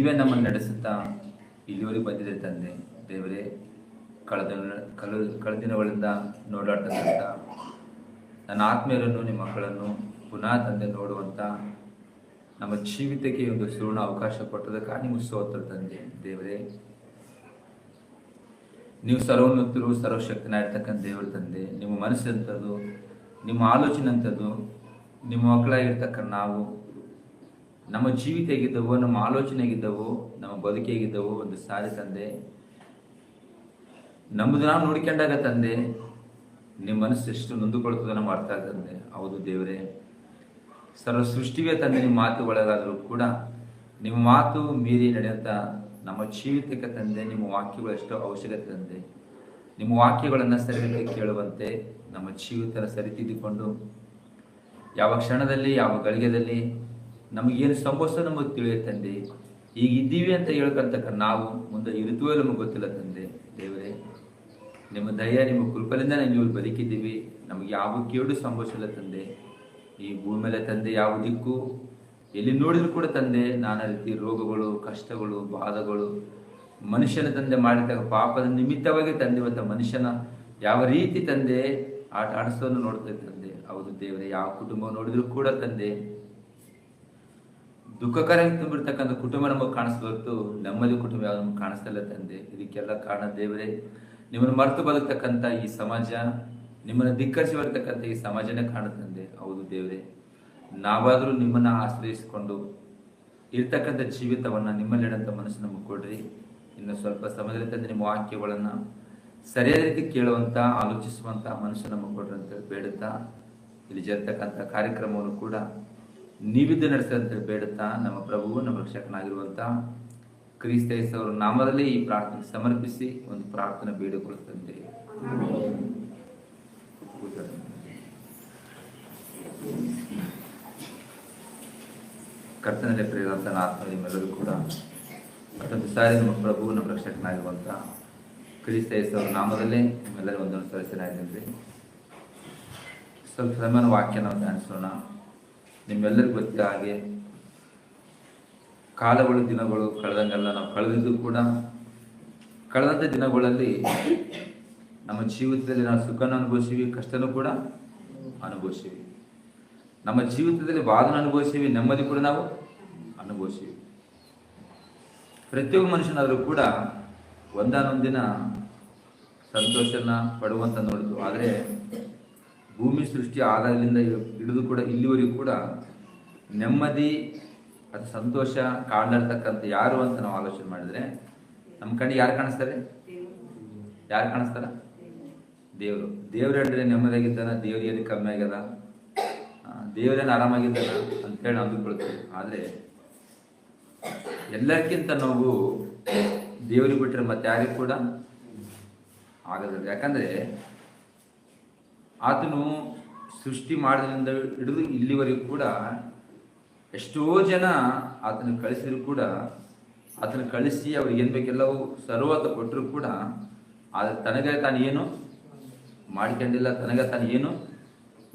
ನೀವೇ ನಮ್ಮನ್ನು ನಡೆಸುತ್ತಾ ಇಲ್ಲಿವರೆಗೆ ಬಂದಿದೆ ತಂದೆ. ದೇವರೇ, ಕಳೆದ ದಿನಗಳಿಂದ ನೋಡಾಡ್ತಕ್ಕಂಥ ನನ್ನ ಆತ್ಮೀಯರನ್ನು, ನಿಮ್ಮ ಮಕ್ಕಳನ್ನು ಪುನಃ ತಂದೆ ನೋಡುವಂಥ ನಮ್ಮ ಜೀವಿತಕ್ಕೆ ಒಂದು ಸುವರ್ಣ ಅವಕಾಶ ಕೊಟ್ಟದಕ್ಕಾಗಿ ನೀವು ಸ್ತೋತ್ರ ತಂದೆ. ದೇವರೇ, ನೀವು ಸರ್ವೋನ್ನತರು, ಸರ್ವಶಕ್ತನಾಗಿರ್ತಕ್ಕಂಥ ದೇವರ ತಂದೆ. ನಿಮ್ಮ ಮನಸ್ಸಂಥದ್ದು, ನಿಮ್ಮ ಆಲೋಚನೆ ಅಂಥದ್ದು. ನಿಮ್ಮ ಮಕ್ಕಳಾಗಿರ್ತಕ್ಕಂಥ ನಾವು, ನಮ್ಮ ಜೀವಿತ ಹೇಗಿದ್ದವೋ, ನಮ್ಮ ಆಲೋಚನೆ ಹೇಗಿದ್ದವೋ, ನಮ್ಮ ಬದುಕಿಗಿದ್ದವೋ ಒಂದು ಸಾರಿ ತಂದೆ. ನಮ್ಮದು ನಾವು ನೋಡ್ಕೊಂಡಾಗ ತಂದೆ, ನಿಮ್ಮ ಮನಸ್ಸು ಎಷ್ಟು ನೊಂದುಕೊಳ್ತದೋ ನಮ್ಮ ಅರ್ಥ ತಂದೆ. ಹೌದು ದೇವರೇ, ಸರ್ವ ಸೃಷ್ಟಿವೇ ತಂದೆ ನಿಮ್ಮ ಮಾತು ಒಳಗಾದರೂ ಕೂಡ ನಿಮ್ಮ ಮಾತು ಮೀರಿ ನಡೆಯುತ್ತ ನಮ್ಮ ಜೀವಿತಕ್ಕೆ ತಂದೆ ನಿಮ್ಮ ವಾಕ್ಯಗಳು ಎಷ್ಟೋ ಅವಶ್ಯಕತೆ ತಂದೆ. ನಿಮ್ಮ ವಾಕ್ಯಗಳನ್ನು ಸರಿಯಾಗಿ ಕೇಳುವಂತೆ ನಮ್ಮ ಜೀವಿತ ಸರಿತಿದ್ದುಕೊಂಡು ಯಾವ ಕ್ಷಣದಲ್ಲಿ, ಯಾವ ಗಳಿಗೆದಲ್ಲಿ ನಮಗೇನು ಸಂಭವಿಸೋ ನಮಗೆ ತಿಳಿಯುತ್ತಂದೆ. ಈಗ ಇದ್ದೀವಿ ಅಂತ ಹೇಳ್ಕೊಂತಕ್ಕ ನಾವು ಮುಂದೆ ಇರುತ್ತೋ ನಮಗೆ ಗೊತ್ತಿಲ್ಲ ತಂದೆ. ದೇವರೇ, ನಿಮ್ಮ ದಯ, ನಿಮ್ಮ ಕೃಪೆಯಿಂದ ನೀವು ಬದುಕಿದ್ದೀವಿ. ನಮಗೆ ಯಾವ ಕೇಡು ಸಂಭವಿಸಿಲ್ಲ ತಂದೆ. ಈ ಭೂಮಿ ಮೇಲೆ ತಂದೆ ಯಾವ ದಿಕ್ಕು ಎಲ್ಲಿ ನೋಡಿದ್ರು ಕೂಡ ತಂದೆ ನಾನಾ ರೀತಿ ರೋಗಗಳು, ಕಷ್ಟಗಳು, ಬಾಧಗಳು, ಮನುಷ್ಯನ ತಂದೆ ಮಾಡಿದಾಗ ಪಾಪದ ನಿಮಿತ್ತವಾಗಿ ತಂದೆ ಇವತ್ತು ಮನುಷ್ಯನ ಯಾವ ರೀತಿ ತಂದೆ ಆಟ ಆಡಿಸೋನು ನೋಡ್ತದೆ ತಂದೆ. ಹೌದು ದೇವರೇ, ಯಾವ ಕುಟುಂಬ ನೋಡಿದ್ರು ಕೂಡ ತಂದೆ ದುಃಖಕರ ತುಂಬಿರ್ತಕ್ಕಂಥ ಕುಟುಂಬ ನಮಗೆ ಕಾಣಿಸ್ಬಾರ್ದು, ನೆಮ್ಮದಿ ಕುಟುಂಬ ಯಾವ್ದು ನಮ್ಗೆ ಕಾಣಿಸ್ತಲ್ಲ ತಂದೆ. ಇದಕ್ಕೆಲ್ಲ ಕಾರಣ ದೇವರೇ, ನಿಮ್ಮನ್ನು ಮರೆತು ಬದುಕ್ತಕ್ಕಂಥ ಈ ಸಮಾಜ, ನಿಮ್ಮನ್ನು ಧಿಕ್ಕರಿಸಿ ಬರ್ತಕ್ಕಂಥ ಈ ಸಮಾಜನೇ ಕಾಣುತ್ತಂದೆ. ಹೌದು ದೇವರೇ, ನಾವಾದರೂ ನಿಮ್ಮನ್ನು ಆಶ್ರಯಿಸಿಕೊಂಡು ಇರ್ತಕ್ಕಂಥ ಜೀವಿತವನ್ನು ನಿಮ್ಮಲ್ಲಿಡಂಥ ಮನಸ್ಸು ನಮಗೆ ಕೊಡ್ರಿ. ಇನ್ನು ಸ್ವಲ್ಪ ಸಮಯದಲ್ಲಿ ತಂದೆ ನಿಮ್ಮ ವಾಕ್ಯಗಳನ್ನು ಸರಿಯಾದ ರೀತಿ ಕೇಳುವಂಥ, ಆಲೋಚಿಸುವಂಥ ಮನಸ್ಸು ನಮಗೆ ಕೊಡ್ರಿ ಅಂತೇಳಿ ಬೇಡುತ್ತಾ, ಇಲ್ಲಿ ಜರ್ತಕ್ಕಂಥ ಕಾರ್ಯಕ್ರಮವನ್ನು ಕೂಡ ನೀವಿದ್ದು ನಡೆಸಿ ಅಂತೇಳಿ ಬೇಡುತ್ತಾ, ನಮ್ಮ ಪ್ರಭುವು ನಮ್ಮ ರಕ್ಷಕನಾಗಿರುವಂಥ ಕ್ರಿಸ್ತ ಯೇಸುವರ ನಾಮದಲ್ಲಿ ಈ ಪ್ರಾರ್ಥನೆ ಸಮರ್ಪಿಸಿ ಒಂದು ಪ್ರಾರ್ಥನೆ ಬೇಡಿಕೊಳ್ಳುತ್ತಂತೆ. ಕರ್ತನಲ್ಲಿ ಪ್ರಿಯರಂತ ಆತ್ಮ ನಿಮ್ಮೆಲ್ಲರೂ ಕೂಡ ಮತ್ತೊಂದು ಸಾರಿ ನಮ್ಮ ಪ್ರಭು ನಮ್ಮ ರಕ್ಷಕನಾಗಿರುವಂಥ ಕ್ರಿಸ್ತ ಯೇಸುವರ ನಾಮದಲ್ಲೇ ನಿಮ್ಮೆಲ್ಲರೂ ಒಂದೊಂದು ಸದಸ್ಯನಾಗಿದ್ದೀವಿ. ಸ್ವಲ್ಪ ಸಮಯ ವಾಕ್ಯ ನಾವು ಧ್ಯಾನಿಸೋಣ. ನಿಮ್ಮೆಲ್ಲರಿಗೂ ಗೊತ್ತಿದ್ದ ಹಾಗೆ ಕಾಲಗಳು, ದಿನಗಳು ಕಳೆದಂಗೆಲ್ಲ ನಾವು ಕಳೆದಿದ್ದು ಕೂಡ ಕಳೆದಂಥ ದಿನಗಳಲ್ಲಿ ನಮ್ಮ ಜೀವಿತದಲ್ಲಿ ನಾವು ಸುಖನ ಅನುಭವಿಸಿವಿ, ಕಷ್ಟನೂ ಕೂಡ ಅನುಭವಿಸಿವಿ. ನಮ್ಮ ಜೀವಿತದಲ್ಲಿ ಬಾಧನ ಅನುಭವಿಸಿವಿ, ನೆಮ್ಮದಿ ಕೂಡ ನಾವು ಅನುಭವಿಸಿವಿ. ಪ್ರತಿಯೊಬ್ಬ ಮನುಷ್ಯನಾದರೂ ಕೂಡ ಒಂದಾನೊಂದಿನ ಸಂತೋಷನ ಪಡುವಂತ ನೋಡಿದ್ರು. ಆದರೆ ಭೂಮಿ ಸೃಷ್ಟಿ ಆದಾಗಲಿಂದ ಹಿಡಿದು ಕೂಡ ಇಲ್ಲಿವರೆಗೂ ಕೂಡ ನೆಮ್ಮದಿ ಅದು ಸಂತೋಷ ಕಾಡ್ಲಾಡ್ತಕ್ಕಂಥ ಯಾರು ಅಂತ ನಾವು ಆಲೋಚನೆ ಮಾಡಿದ್ರೆ ನಮ್ಮ ಕಣ್ಣಿಗೆ ಯಾರು ಕಾಣಿಸ್ತಾರೆ? ಯಾರು ಕಾಣಿಸ್ತಾರ? ದೇವರು. ದೇವ್ರು ಹೇಳಿದ್ರೆ ನೆಮ್ಮದಿಯಾಗಿದ್ದಾನ, ದೇವ್ರು ಏನು ಕಮ್ಮಿ ಆಗ್ಯದ, ದೇವರೇನು ಆರಾಮಾಗಿದ್ದಾನ ಅಂತೇಳಿ ಅಂದುಕೊಳ್ತೀವಿ. ಆದರೆ ಎಲ್ಲಕ್ಕಿಂತ ನಾವು ದೇವರಿಗೆ ಬಿಟ್ಟರೆ ಮತ್ತೆ ಯಾರಿಗೂ ಕೂಡ ಆಗೋದಿಲ್ಲ. ಯಾಕಂದರೆ ಆತನು ಸೃಷ್ಟಿ ಮಾಡಿದ್ರಿಂದ ಹಿಡಿದು ಇಲ್ಲಿವರೆಗೂ ಕೂಡ ಎಷ್ಟೋ ಜನ ಆತನ ಕಳಿಸಿದ್ರು ಕೂಡ, ಆತನ ಕಳಿಸಿ ಅವ್ರಿಗೆ ಏನು ಬೇಕೆಲ್ಲವೂ ಸರ್ವತ ಕೊಟ್ಟರು ಕೂಡ ಆದರೆ ತನಗೆ ತಾನು ಏನು ಮಾಡ್ಕೊಂಡಿಲ್ಲ, ತನಗೆ ತಾನು ಏನು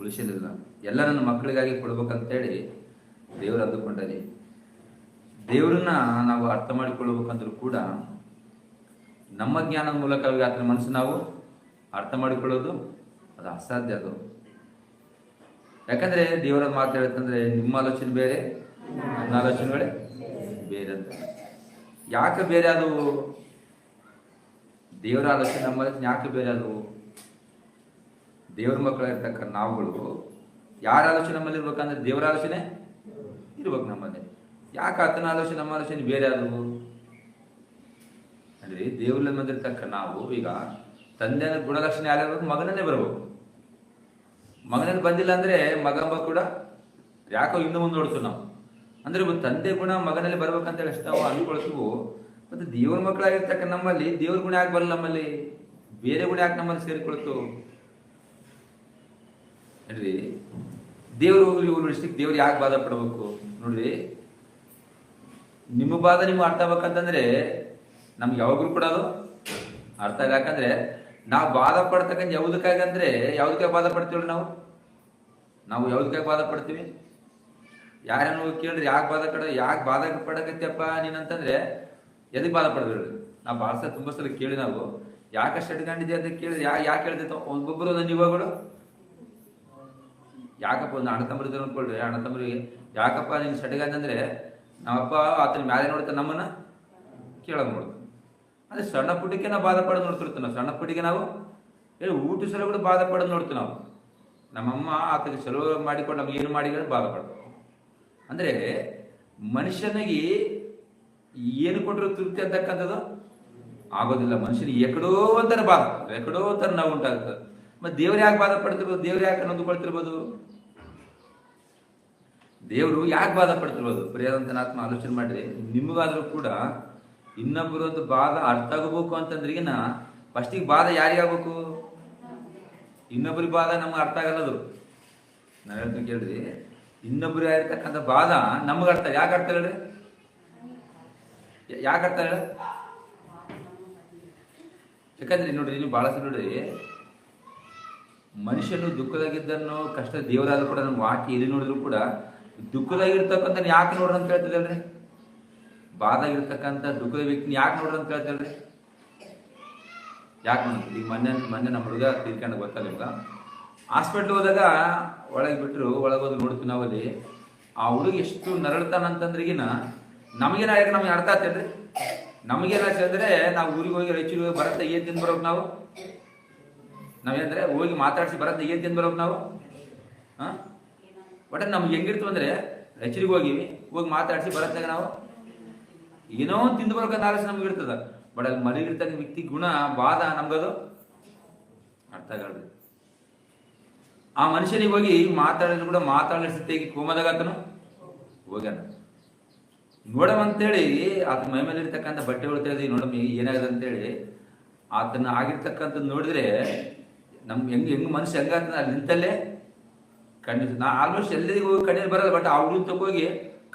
ಉಳಿಸಲಿಲ್ಲ. ಎಲ್ಲ ನನ್ನ ಮಕ್ಕಳಿಗಾಗಿ ಕೊಡ್ಬೇಕಂತೇಳಿ ದೇವರು ಅಂದುಕೊಂಡರಿ. ದೇವರನ್ನ ನಾವು ಅರ್ಥ ಮಾಡಿಕೊಳ್ಳಬೇಕಂದ್ರೂ ಕೂಡ ನಮ್ಮ ಜ್ಞಾನದ ಮೂಲಕವಾಗಿ ಆತನ ಮನಸ್ಸು ನಾವು ಅರ್ಥ ಮಾಡಿಕೊಳ್ಳೋದು ಅದು ಅಸಾಧ್ಯ. ಅದು ಯಾಕಂದ್ರೆ ದೇವರ ಮಾತು ಹೇಳ್ತಂದ್ರೆ ನಿಮ್ಮ ಆಲೋಚನೆ ಬೇರೆ, ನನ್ನ ಆಲೋಚನೆಗಳೇ ಬೇರೆ ಅಂತ. ಯಾಕೆ ಬೇರೆ ಅದು? ದೇವರ ಆಲೋಚನೆ ನಮ್ಮ ಆಲೋಚನೆ ಯಾಕೆ ಬೇರೆ ಅದು? ದೇವರ ಮಕ್ಕಳಾಗಿರ್ತಕ್ಕ ನಾವುಗಳು ಯಾರ ಆಲೋಚನೆ ನಮ್ಮಲ್ಲಿ ಇರ್ಬೇಕಂದ್ರೆ ದೇವರ ಆಲೋಚನೆ ಇರ್ಬೇಕು ನಮ್ಮಲ್ಲಿ. ಯಾಕೆ ಆತನ ಆಲೋಚನೆ ನಮ್ಮ ಆಲೋಚನೆ ಬೇರೆ ಆದವು ಅಂದ್ರೆ ದೇವರಲ್ಲಿ ಬಂದಿರ್ತಕ್ಕ ನಾವು ಈಗ ತಂದೆಯ ಗುಣಲಕ್ಷಣ ಯಾರ್ಯಾರು ಮಗನನ್ನೇ ಬರಬೇಕು. ಮಗನಲ್ಲಿ ಬಂದಿಲ್ಲ ಅಂದ್ರೆ ಮಗಂಬ ಕೂಡ ಯಾಕೋ ಇನ್ನೂ ಮುಂದೆ ನೋಡ್ತೀವಿ ನಾವು. ಅಂದ್ರೆ ತಂದೆ ಗುಣ ಮಗನಲ್ಲಿ ಬರ್ಬೇಕಂತ ಎಷ್ಟು ನಾವು ಅನ್ಕೊಳ್ತೀವೋ, ಮತ್ತೆ ದೇವ್ರ ಮಕ್ಕಳಾಗಿರ್ತಕ್ಕ ನಮ್ಮಲ್ಲಿ ದೇವ್ರ ಗುಣ ಯಾಕೆ ಬರಲ್ಲ? ನಮ್ಮಲ್ಲಿ ಬೇರೆ ಗುಣ ಯಾಕೆ ನಮ್ಮಲ್ಲಿ ಸೇರಿಕೊಳ್ತು? ನೋಡ್ರಿ, ದೇವ್ರು ಹೋಗ್ಲಿ ಉಳಿಸ್ಲಿಕ್ಕೆ ದೇವ್ರು ಯಾಕೆ ಬಾಧ ಪಡ್ಬೇಕು? ನೋಡ್ರಿ, ನಿಮ್ಮ ಬಾಧ ನಿಮ್ಗೆ ಅರ್ಥ ಆಗ್ಬೇಕಂತಂದ್ರೆ ನಮ್ಗೆ ಯಾವಾಗ್ಲೂ ಕೂಡ ಅದು ಅರ್ಥ ಆಗ. ಯಾಕಂದ್ರೆ ನಾವು ಬಾಧ ಪಡ್ತಕ್ಕಂಥ ಯಾವ್ದಕ್ಕಾಗಂದ್ರೆ ಯಾವ್ದಕ್ಕೆ ಬಾಧ ಪಡ್ತೀವಿ? ನಾವು ಯಾವ್ದಕ್ಕಾಗಿ ಬಾಧ ಪಡ್ತೀವಿ? ಯಾರನ್ನು ಕೇಳ್ರಿ ಯಾಕೆ ಬಾಧ ಪಡಕತ್ತಪ್ಪ ನೀನಂತಂದ್ರೆ ಎದಕ್ಕೆ ಬಾಧ ಪಡಬೇಡ. ನಾವು ಭಾಳ ಸಲ ತುಂಬ ಸಲ ಕೇಳಿ ನಾವು ಯಾಕಷ್ಟು ಇಟ್ಕೊಂಡಿದ್ದೆ ಅಂತ ಕೇಳಿದ್ರೆ ಯಾಕೆ ಹೇಳ್ತೈತ ಒಬ್ಬೊಬ್ಬರು ಒಂದೊಂದು ಇವಾಗಳು ಯಾಕಪ್ಪ ಒಂದು ಅಣ್ಣ ತಮ್ಮರಿದ್ರು ಅನ್ಕೊಳ್ರಿ, ಅಣ್ಣ ತಮ್ಮರಿಗೆ ಯಾಕಪ್ಪ ನೀನು ಸೆಟಗಂದ್ರೆ ನಮ್ಮಪ್ಪ ಆತನ ಮ್ಯಾಲೆ ನೋಡ್ತಾನೆ, ನಮ್ಮನ್ನ ಕೇಳೋದು ನೋಡ್ತಾನೆ. ಅಂದ್ರೆ ಸಣ್ಣ ಪುಟ್ಟಿಗೆ ನಾವು ಬಾಧ ಪಡೋದು ನೋಡ್ತಿರ್ತೀವಿ. ನಾವು ಸಣ್ಣ ಪುಟ್ಟಿಗೆ ನಾವು ಊಟ ಸಲ ಕೂಡ ಬಾಧ ಪಡೋದು ನೋಡ್ತೀವಿ ನಾವು. ನಮ್ಮಮ್ಮ ಆತಗೆ ಸಲೋ ಮಾಡಿಕೊಂಡು ನಮ್ಗೆ ಏನು ಮಾಡಿದ್ರೆ ಬಾಧ ಪಡೋದು. ಅಂದ್ರೆ ಮನುಷ್ಯನಿಗೆ ಏನು ಕೊಟ್ಟರು ತೃಪ್ತಿ ಅಂತಕ್ಕಂಥದ್ದು ಆಗೋದಿಲ್ಲ. ಮನುಷ್ಯನಿಗೆ ಎಕಡೋ ಒಂಥರ ಬಾಧ, ಎಕಡೋ ಒಂಥರ ನಾವು ಉಂಟಾಗ್ತದೆ. ಮತ್ತೆ ದೇವ್ರು ಯಾಕೆ ಬಾಧ ಪಡ್ತಿರ್ಬೋದು? ದೇವ್ರು ಯಾಕೆ ನೊಂದುಕೊಳ್ತಿರ್ಬೋದು? ದೇವರು ಯಾಕೆ ಬಾಧ ಪಡ್ತಿರ್ಬೋದು? ಪ್ರಿಯದಂತನಾತ್ಮ ಆಲೋಚನೆ ಮಾಡ್ರಿ. ನಿಮಗಾದ್ರೂ ಕೂಡ ಇನ್ನೊಬ್ಬರು ಒಂದು ಬಾಧ ಅರ್ಥ ಆಗಬೇಕು ಅಂತಂದ್ರೆ ಈಗಿನ ಫಸ್ಟಿಗೆ ಬಾಧ ಯಾರಿಗಾಗಬೇಕು? ಇನ್ನೊಬ್ಬರಿಗೆ ಬಾಧ ನಮ್ಗೆ ಅರ್ಥ ಆಗಲ್ಲದು. ನಾನು ಹೇಳ್ತೀನಿ ಕೇಳ್ರಿ, ಇನ್ನೊಬ್ರು ಆಗಿರ್ತಕ್ಕಂಥ ಬಾಧ ನಮ್ಗೆ ಅರ್ಥ ಯಾಕೆ ಅರ್ಥ ಹೇಳ್ರಿ? ಯಾಕೆ ಅರ್ಥ ಹೇಳ? ಯಾಕಂದ್ರೆ ನೋಡ್ರಿ, ನೀವು ಬಹಳ ಸಲ ನೋಡ್ರಿ, ಮನುಷ್ಯನು ದುಃಖದಾಗಿದ್ದನ್ನು ಕಷ್ಟ ದೇವರಾದ್ರೂ ಕೂಡ ನಮ್ಮ ವಾಕ್ಯ ಎಲ್ಲಿ ನೋಡಿದ್ರು ಕೂಡ ದುಃಖದಾಗಿರ್ತಕ್ಕಂಥ ಯಾಕೆ ನೋಡ್ರಿ ಅಂತ ಹೇಳ್ತಿದ್ದಲ್ರಿ? ಬಾಧಾಗಿರ್ತಕ್ಕಂಥ ದುಃಖದ ವ್ಯಕ್ತಿನ ಯಾಕೆ ನೋಡ್ರಿ ಅಂತ ಹೇಳ್ತಲ್ರಿ? ಯಾಕೆ ನೋಡ್ತೀವಿ? ಈಗ ಮೊನ್ನೆ ನಮ್ಮ ಹುಡುಗ ತೀರ್ಕೊಂಡು ಗೊತ್ತಲ್ಲ ನಿಮ್ಗೆ. ಹಾಸ್ಪಿಟ್ಲ್ ಹೋದಾಗ ಒಳಗೆ ಬಿಟ್ಟರು, ಒಳಗೋದು ನೋಡ್ತೀವಿ ನಾವಲ್ಲಿ. ಆ ಹುಡುಗ ಎಷ್ಟು ನರಳ್ತಾನಂತಂದ್ರೆ ಈಗಿನ ನಮಗೇನ ನಮ್ಗೆ ಅರ್ಥ ಆಗ್ತೇನ್ರಿ? ನಮಗೇನಾಗ್ತಂದ್ರೆ ನಾವು ಊರಿಗೆ ಹೋಗಿ ರಾಯಚೂರಿಗೆ ಹೋಗಿ ಬರತ್ತೆ ಏನ್ ತಿಂದು ಬರೋದು ನಾವು. ನಾವೇನಂದ್ರೆ ಹೋಗಿ ಮಾತಾಡಿಸಿ ಬರತ್ತೆ ಏನ್ ತಿಂದು ಬರೋದು ನಾವು. ಬಟ್ ನಮ್ಗೆ ಹೆಂಗಿರ್ತೀವಿ ಅಂದ್ರೆ ರಾಯಚೂರಿಗೆ ಹೋಗಿ ಮಾತಾಡಿಸಿ ಬರತ್ತಾಗ ನಾವು ಏನೋ ತಿಂದು ಬರೋಕಂತ ಆಲೋಚನೆ ನಮ್ಗೆ ಇರ್ತದ. ಬಟ್ ಅಲ್ಲಿ ಮರಿಗಿರ್ತಕ್ಕ ವ್ಯಕ್ತಿ ಗುಣ ಬಾಧ ನಮ್ಗದು ಅರ್ಥ ಆಗಲ್ರಿ. ಆ ಮನುಷ್ಯನಿಗೆ ಹೋಗಿ ಮಾತಾಡಿದ್ರು ಕೂಡ ಮಾತಾಡಿಸಿ ಕೋಮದಾಗ ಆತನು ಹೋಗ್ಯಾನ. ನೋಡವಂತೇಳಿ ಆತನ ಮೈ ಮೇಲೆ ಇರ್ತಕ್ಕಂಥ ಬಟ್ಟೆಗಳು ತೆಗೆದು ನೋಡಮ್ಮ ಏನಾಗಿದೆ ಅಂತೇಳಿ ಆತನ ಆಗಿರ್ತಕ್ಕಂಥದ್ದು ನೋಡಿದ್ರೆ ನಮ್ಗೆ ಹೆಂಗ್ ಮನುಷ್ಯ ಹೆಂಗಾಗ್ತದೆ ಅಲ್ಲಿ ನಿಂತಲ್ಲೇ ಕಣ್ಣೀರು. ನಾ ಆಲ್ಮೋಸ್ಟ್ ಎಲ್ಲರಿಗೂ ಹೋಗಿ ಕಣ್ಣೀರು ಬರಲ್ಲ, ಬಟ್ ಆ ಹುಡುಗನ ತಗೋಗಿ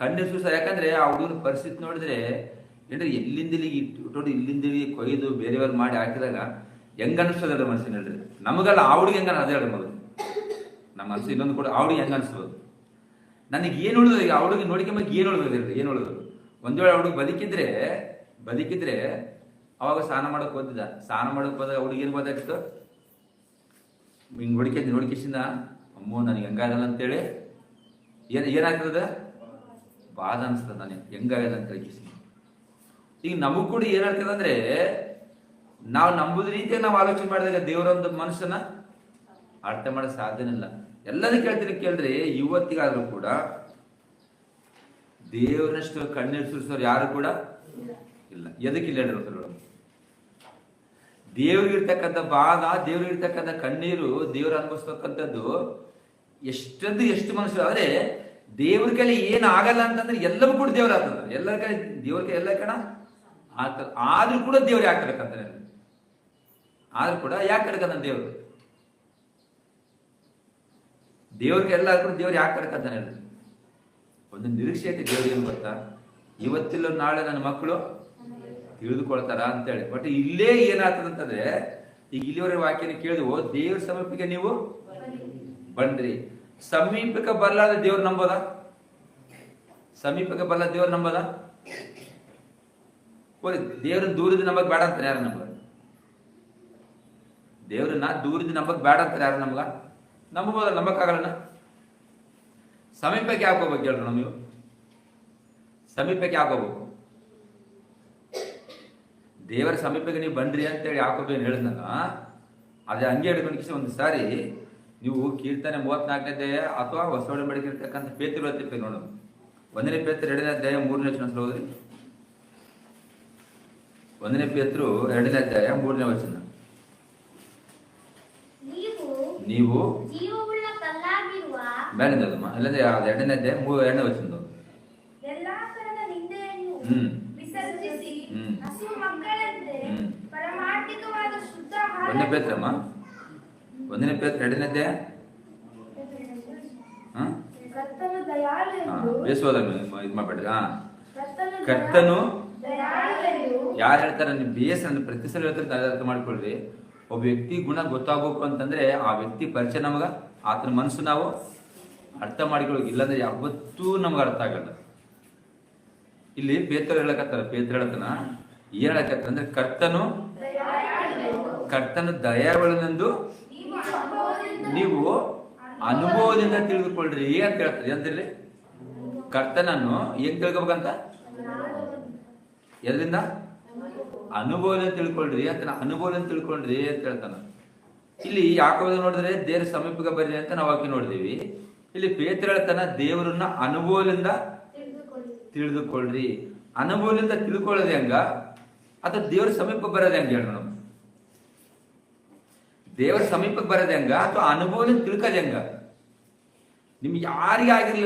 ಕಣ್ಣೀರು ಸುರಿಸ. ಯಾಕಂದ್ರೆ ಆ ಹುಡುಗನ ಪರಿಸ್ಥಿತಿ ನೋಡಿದ್ರೆ ಏನ್ರಿ ಇಲ್ಲಿಂದ ಇಲ್ಲಿಂದ ಕೊಯ್ದು ಬೇರೆಯವ್ರು ಮಾಡಿ ಹಾಕಿದಾಗ ಹೆಂಗ ಅನಿಸ್ತದ ಮನುಷ್ಯನ ಹೇಳ್ರಿ. ನಮಗಲ್ಲ, ಆ ಹುಡುಗಿ ಹೆಂಗ ಅದೇ ಹೇಳಿ ಮೊದಲು ನಮ್ಮ ಮನಸ್ಸು ಇನ್ನೊಂದು ಕೂಡ ಆ ಹುಡುಗಿ ಹೆಂಗ ಅನಿಸ್ಬೋದು. ನನಗೆ ಏನು ಉಳಿದು ಈಗ ಆ ಹುಡುಗಿ ನೋಡಿಕೊಂಬ ಏನು ಉಳಿದು ಹೇಳ್ರಿ? ಏನು ಉಳಿದು? ಒಂದ್ ವೇಳೆ ಹುಡುಗಿ ಬದುಕಿದ್ರೆ ಅವಾಗ ಸ್ನಾನ ಮಾಡಕ್ ಹೋದಿದ್ದ. ಸ್ನಾನ ಮಾಡಕ್ ಹೋದಾಗ ಹುಡುಗಿ ಏನು ಗೊತ್ತಾಗ್ತು? ಹಿಂಗ್ ನೋಡ್ಕಿಸಿಂದ ಅಮ್ಮೋ ನನಗೆ ಹೆಂಗಾಗಲ್ಲ ಅಂತೇಳಿ ಏನಾಗ್ತದ? ಬಾಧ ಅನಿಸ್ತದ ನನಗೆ ಹೆಂಗಾಗಲ್ಲ ಅಂತ ಹೇಳಿ. ಈಗ ನಮಗ್ ಕೂಡ ಏನಾಗ್ತದಂದ್ರೆ ನಾವು ನಂಬುದ ರೀತಿಯಾಗಿ ನಾವು ಆಲೋಚನೆ ಮಾಡಿದಾಗ ದೇವರೊಂದು ಮನುಷ್ಯನ ಅರ್ಥ ಮಾಡಕ್ ಸಾಧ್ಯನೇ ಇಲ್ಲ. ಎಲ್ಲದೂ ಕೇಳ್ರಿ, ಇವತ್ತಿಗಾದ್ರೂ ಕೂಡ ದೇವರಷ್ಟು ಕಣ್ಣೀರು ಸುರಿಸೋರು ಯಾರು ಕೂಡ ಇಲ್ಲ. ಎದಕ್ಕಿಲ್ಲ ಹೇಳ್ರಿ? ದೇವ್ರಿಗಿರ್ತಕ್ಕಂಥ ಬಾಧ, ದೇವ್ರಿಗಿರ್ತಕ್ಕಂಥ ಕಣ್ಣೀರು, ದೇವ್ರು ಅನುಭವಿಸ್ತಕ್ಕಂಥದ್ದು ಎಷ್ಟು ಮನುಷ್ಯರು. ಆದ್ರೆ ದೇವ್ರ ಕೈಲಿ ಏನ್ ಆಗಲ್ಲ ಅಂತಂದ್ರೆ ಎಲ್ಲವೂ ಕೂಡ ದೇವ್ರ ಆಗ್ತದ. ಎಲ್ಲರ ಕೈ ದೇವ್ರ ಕೈ ಎಲ್ಲ ಕಣ ಆಗ್ತದ. ಆದ್ರೂ ಕೂಡ ದೇವ್ರು ಯಾಕೆ ಕಡ್ಕಂತಾನೆ? ಆದ್ರೂ ಕೂಡ ಯಾಕೆ ಕಡ್ಕಂತಾನೆ ದೇವ್ರು? ದೇವ್ರಿಗೆ ಎಲ್ಲ ಕೂಡ ದೇವ್ರು ಯಾಕೆ ಕಡ್ಕಂತಾನೆ? ಒಂದು ನಿರೀಕ್ಷೆ ಐತಿ ದೇವ್ರಿಗೆ. ಏನು ಗೊತ್ತಾ? ಇವತ್ತಿಲ್ಲ ನಾಳೆ ನನ್ನ ಮಕ್ಕಳು ತಿಳಿದುಕೊಳ್ತಾರ ಅಂತೇಳಿ. ಬಟ್ ಇಲ್ಲೇ ಏನಾಗ್ತದಂತಂದ್ರೆ ಈಗ ಇಲ್ಲಿವರೆಗೆ ವಾಕ್ಯನ ಕೇಳಿದ್ವು, ದೇವ್ರ ಸಮೀಪಕ್ಕೆ ನೀವು ಬನ್ರಿ. ಸಮೀಪಕ್ಕೆ ಬರಲಾದ ದೇವ್ರು ನಂಬೋದ? ಸಮೀಪಕ್ಕೆ ಬರಲಾದ ದೇವ್ರು ನಂಬೋದ? ದೇವ್ರನ್ನ ದೂರದಿಂದ ನಂಬಕ್ ಬೇಡ ಅಂತಾರೆ ಯಾರು? ನಮ್ಗ ದೇವ್ರನ್ನ ದೂರದಿಂದ ನಂಬಕ್ ಬೇಡ ಅಂತಾರೆ ಯಾರು? ನಮ್ಗ ನಂಬಬೋದಲ್ಲ? ನಂಬಕ್ಕಾಗಲ್ಲ. ಸಮೀಪಕ್ಕೆ ಯಾಕೆ ಹೋಗ್ಬೇಕು ಹೇಳ್ರಿ? ನಮಗೆ ಸಮೀಪಕ್ಕೆ ಯಾಕೆ ಹೋಗ್ಬೇಕು? ದೇವರ ಸಮೀಪಕ್ಕೆ ನೀವು ಬನ್ರಿ ಅಂತೇಳಿ ಯಾಕೋಬೇನು ಹೇಳಿದ್ನಾಗ ಅದೇ ಹಂಗೆ ಹಿಡ್ಕೊಂಡು ಒಂದು ಸಾರಿ ನೀವು ಕೀರ್ತನೆ 34ನೇ ಅಥವಾ ಹೊಸ ಒಡಂಬಡಿಕೆ ಇರ್ತಕ್ಕಂಥ ಪೇತೃ ಓದ್ತಿರ್ತೀವಿ ನೋಡು. 1ನೇ ಪೇತೃ 2ನೇ ಅಧ್ಯಾಯ 3ನೇ ವಚನ ಓದ್ರಿ. 1ನೇ ಪೇತೃ 2ನೇ ಅಧ್ಯಾಯ 3ನೇ ವಚನ. ನೀವು ಮೇಲಿಂದಮ್ಮ ಇಲ್ಲಂದ್ರೆ 2ನೇ ಅಧ್ಯಾಯ 2ನೇ ವಚನ. ಒಂದನೇ ಪೇತ್ರಮ್ಮ 1ನೇ ಪೇತ್ರ 2ನೇ ಅಧ್ಯಾಯ ಬೇಸೋದಾಗ ಇದು ಮಾಡ್ಬೇಡ್ರಿ. ಕರ್ತನು ಯಾರು ಹೇಳ್ತಾರೆ? ನೀವು ಬೇಸ್ ಅಂದ್ರೆ ಪ್ರತಿ ಸಲ ಹೇಳ್ತಾರೆ, ಅರ್ಥ ಮಾಡ್ಕೊಳ್ರಿ. ಒಬ್ಬ ವ್ಯಕ್ತಿ ಗುಣ ಗೊತ್ತಾಗಬೇಕು ಅಂತಂದ್ರೆ ಆ ವ್ಯಕ್ತಿ ಪರಿಚಯ ನಮಗ, ಆತನ ಮನಸ್ಸು ನಾವು ಅರ್ಥ ಮಾಡಿಕೊಳ್ಳೋಕೆ, ಇಲ್ಲಾಂದ್ರೆ ಯಾವತ್ತೂ ನಮ್ಗೆ ಅರ್ಥ ಆಗಲ್ಲ. ಇಲ್ಲಿ ಪೇತ್ರ ಹೇಳತನ ಏನ್ ಹೇಳಕತ್ತ ಅಂದ್ರೆ ಕರ್ತನು ದಯಾಳುವೆಂದು ನೀವು ಅನುಭವದಿಂದ ತಿಳಿದುಕೊಳ್ಳ್ರಿ ಅಂತ ಹೇಳ್ತಾರೆ. ಅಂದ್ರೆ ಕರ್ತನನ್ನು ಏನ್ ತಿಳ್ಕೊಬೇಕಂತ, ಎದ್ರಿಂದ ಅನುಭವದಿಂದ ತಿಳ್ಕೊಳ್ರಿ ಅಂತ, ಅನುಭವದಿಂದ ತಿಳ್ಕೊಂಡ್ರಿ ಅಂತ ಹೇಳ್ತಾನ. ಇಲ್ಲಿ ಯಾಕೋದ ನೋಡಿದ್ರೆ ದೇವ್ರ ಸಮೀಪಕ್ಕೆ ಬರ್ರಿ ಅಂತ ನಾವು ಹಾಕಿ ನೋಡಿದೀವಿ. ಇಲ್ಲಿ ಪೇತ್ರ ಹೇಳ್ತಾನ ದೇವರನ್ನ ಅನುಭವದಿಂದ ತಿಳಿದುಕೊಳ್ಳ್ರಿ. ಅನುಭವದಿಂದ ತಿಳ್ಕೊಳ್ಳೋದು ಹೆಂಗ, ಅಥವಾ ದೇವ್ರ ಸಮೀಪಕ್ಕೆ ಬರೋದು ಹೆಂಗ ಹೇಳ ನಾವು? ದೇವರ ಸಮೀಪಕ್ಕೆ ಬರೋದು ಹೆಂಗ, ಅಥವಾ ಅನುಭವದಿಂದ ತಿಳ್ಕೋದು ಹೆಂಗ? ನಿಮ್ಗೆ ಯಾರಿಗೆ ಆಗಿರ್ಲಿ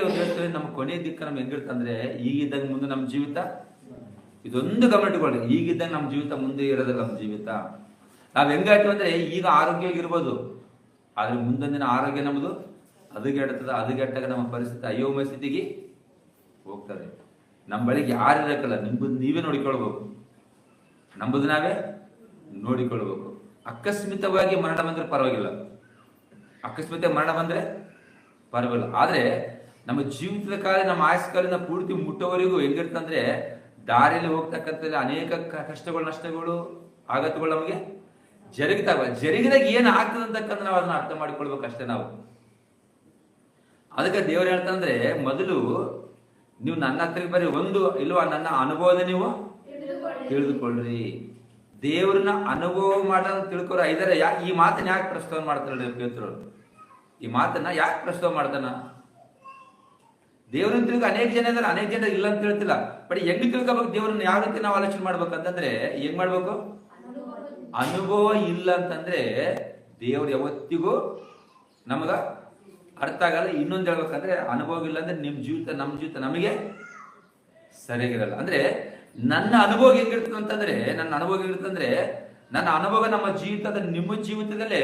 ನಮ್ಮ ಕೊನೆ ದಿಕ್ಕ ನಮ್ಗೆ ಹೆಂಗಿರ್ತಂದ್ರೆ, ಈಗಿದ್ದಾಗ ಮುಂದೆ ನಮ್ಮ ಜೀವಿತ, ಇದೊಂದು ಗಮನ ಇಟ್ಕೊಳ್ಳಿ, ಈಗಿದ್ದಾಗ ನಮ್ಮ ಜೀವಿತ ಮುಂದೆ ಇರೋದಿಲ್ಲ. ನಮ್ಮ ಜೀವಿತ ನಾವ್ ಹೆಂಗಾಯ್ತು ಅಂದ್ರೆ, ಈಗ ಆರೋಗ್ಯವಾಗಿರ್ಬೋದು, ಆದ್ರೆ ಮುಂದೊಂದಿನ ಆರೋಗ್ಯ ನಮ್ದು ಹದಗೆಟ್ಟಾಗ ನಮ್ಮ ಪರಿಸ್ಥಿತಿ ಅಯೋಮಯ ಸ್ಥಿತಿಗೆ ಹೋಗ್ತದೆ. ನಮ್ಮ ಬಳಿಗೆ ಯಾರು ಇರಕ್ಕಲ್ಲ, ನಿಂಬುದು ನೀವೇ ನೋಡಿಕೊಳ್ಬೇಕು, ನಂಬುದು ನಾವೇ ನೋಡಿಕೊಳ್ಬೇಕು. ಅಕಸ್ಮಿತವಾಗಿ ಮರಣ ಬಂದ್ರೆ ಪರವಾಗಿಲ್ಲ, ಅಕಸ್ಮಿತ ಮರಣ ಬಂದ್ರೆ ಪರವಾಗಿಲ್ಲ. ಆದ್ರೆ ನಮ್ಮ ಜೀವಿತದ ಕಾಲ, ನಮ್ಮ ಆಯಸ್ಸ ಕಾಲಿನ ಪೂರ್ತಿ ಮುಟ್ಟೋವರೆಗೂ ಹೆಂಗಿರ್ತಂದ್ರೆ, ದಾರಿಯಲ್ಲಿ ಹೋಗ್ತಕ್ಕಂಥ ಅನೇಕ ಕಷ್ಟಗಳು, ನಷ್ಟಗಳು, ಆಘಾತಗಳು ನಮಗೆ ಜರುಗಿದಾಗ ಏನ್ ಆಗ್ತದೆ ಅಂತಕ್ಕಂಥ ನಾವು ಅದನ್ನ ಅರ್ಥ ಮಾಡಿಕೊಳ್ಬೇಕು ಅಷ್ಟೇ ನಾವು. ಅದಕ್ಕೆ ದೇವರು ಹೇಳ್ತಂದ್ರೆ, ಮೊದಲು ನೀವು ನನ್ನ ಹತ್ರ ಬರೀ ಒಂದು ಇಲ್ವಾ ನನ್ನ ಅನುಭವದ ನೀವು ತಿಳಿದುಕೊಳ್ಳ್ರಿ. ದೇವ್ರನ್ನ ಅನುಭವ ಮಾಡೋದು ತಿಳ್ಕೊರ ಇದಾರೆ. ಈ ಮಾತನ್ನ ಯಾಕೆ ಪ್ರಸ್ತಾವ ಮಾಡ್ತಾರ ಪೇತ್ರರು? ಈ ಮಾತನ್ನ ಯಾಕೆ ಪ್ರಸ್ತಾವ ಮಾಡ್ತಾನ? ದೇವ್ರನ್ನ ತಿಳ್ಕೊ ಅನೇಕ ಜನ ಇದಾರೆ, ಅನೇಕ ಜನ ಇಲ್ಲ ಅಂತ ಹೇಳ್ತಿಲ್ಲ. ಬಟ್ ಹೆಂಗ್ ತಿಳ್ಕೊಬೇಕು ದೇವ್ರನ್ನ, ಯಾವ ರೀತಿ ನಾವು ಆಲೋಚನೆ ಮಾಡ್ಬೇಕಂತಂದ್ರೆ ಹೆಂಗ್ ಮಾಡ್ಬೇಕು? ಅನುಭವ ಇಲ್ಲ ಅಂತಂದ್ರೆ ದೇವ್ರು ಯಾವತ್ತಿಗೂ ನಮಗ ಅರ್ಥ ಆಗಲ್ಲ. ಇನ್ನೊಂದು ಹೇಳ್ಬೇಕಂದ್ರೆ, ಅನುಭವ ಇಲ್ಲ ಅಂದ್ರೆ ನಿಮ್ ಜೀವಿತ, ನಮ್ಮ ಜೀವಿತ ನಮಗೆ ಸರಿಯಾಗಿರಲ್ಲ. ಅಂದ್ರೆ ನನ್ನ ಅನುಭವ ಹೆಂಗಿರ್ತದೆ ಅಂತಂದ್ರೆ, ನನ್ನ ಅನುಭವ ನಮ್ಮ ಜೀವಿತದ, ನಿಮ್ಮ ಜೀವಿತದಲ್ಲೇ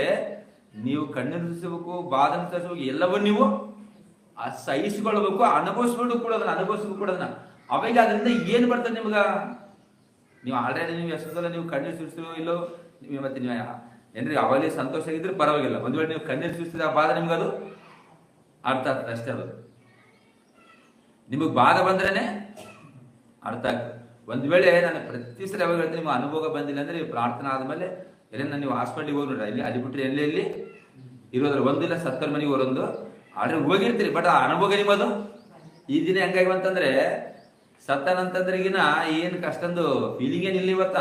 ನೀವು ಕಣ್ಣೀರಿಸಬೇಕು, ಬಾಧನ ತರಿಸಬೇಕು, ಎಲ್ಲವೂ ನೀವು ಸಹಿಸಿಕೊಳ್ಬೇಕು, ಅನುಭವಿಸ್ಕೊಂಡು ಕೂಡ ಅದನ್ನ ಅನುಭವಿಸ್ಬೇಕು ಕೂಡ ಅದನ್ನ. ಅವಾಗ ಅದರಿಂದ ಏನ್ ಬರ್ತದೆ ನಿಮ್ಗ? ನೀವು ಆಲ್ರೆಡಿ ನೀವು ಎಷ್ಟೊಂದಲ್ಲ ನೀವು ಕಣ್ಣೀರು ಸುರಿಸಿರೋ ಇಲ್ಲೋ, ಮತ್ತೆ ನೀವು ಏನ್ರಿ ಅವಾಗಲೇ ಸಂತೋಷ ಆಗಿದ್ರೆ ಪರವಾಗಿಲ್ಲ. ಒಂದ್ ವೇಳೆ ನೀವು ಕಣ್ಣೀರು ಸುರಿಸಿದ ಆ ಬಾಧ ನಿಮ್ಗದು ಅರ್ಥ ಆಗ್ತದೆ ಅಷ್ಟೇ. ಅದು ನಿಮಗ್ ಬಾಧ ಬಂದ್ರೇನೆ ಅರ್ಥ ಆಗ್ತದೆ. ಒಂದ್ ವೇಳೆ ನಾನು ಪ್ರತಿ ಸರಿ ಯಾವಾಗ ಹೇಳ್ತೀನಿ, ನಿಮ್ಗೆ ಅನುಭವ ಬಂದಿಲ್ಲ ಅಂದ್ರೆ ಪ್ರಾರ್ಥನಾ ಆದ್ಮೇಲೆ ಎಲ್ಲ ನೀವು ಹಾಸ್ಪಿಟ್ಲಿಗೆ ಹೋಗಿ ನೋಡ್ರಿ, ಇಲ್ಲಿ ಅಲ್ಲಿ ಬಿಟ್ರೆ ಎಲ್ಲಿ ಇರೋದ್ರ ಒಂದಿಲ್ಲ 70 ಮನೆಗೆ ಹೊರೊಂದು ಆದ್ರೆ ಹೋಗಿರ್ತೀರಿ. ಬಟ್ ಆ ಅನುಭವ ನಿಮ್ಮದು ಈ ದಿನ ಹೆಂಗಾಗಿವಂತಂದ್ರೆ, ಸತ್ತನಂತಂದ್ರಿಗಿನ ಏನ್ ಕಷ್ಟಂದು ಫೀಲಿಂಗ್ ಏನಿಲ್ಲ ಇವತ್ತ.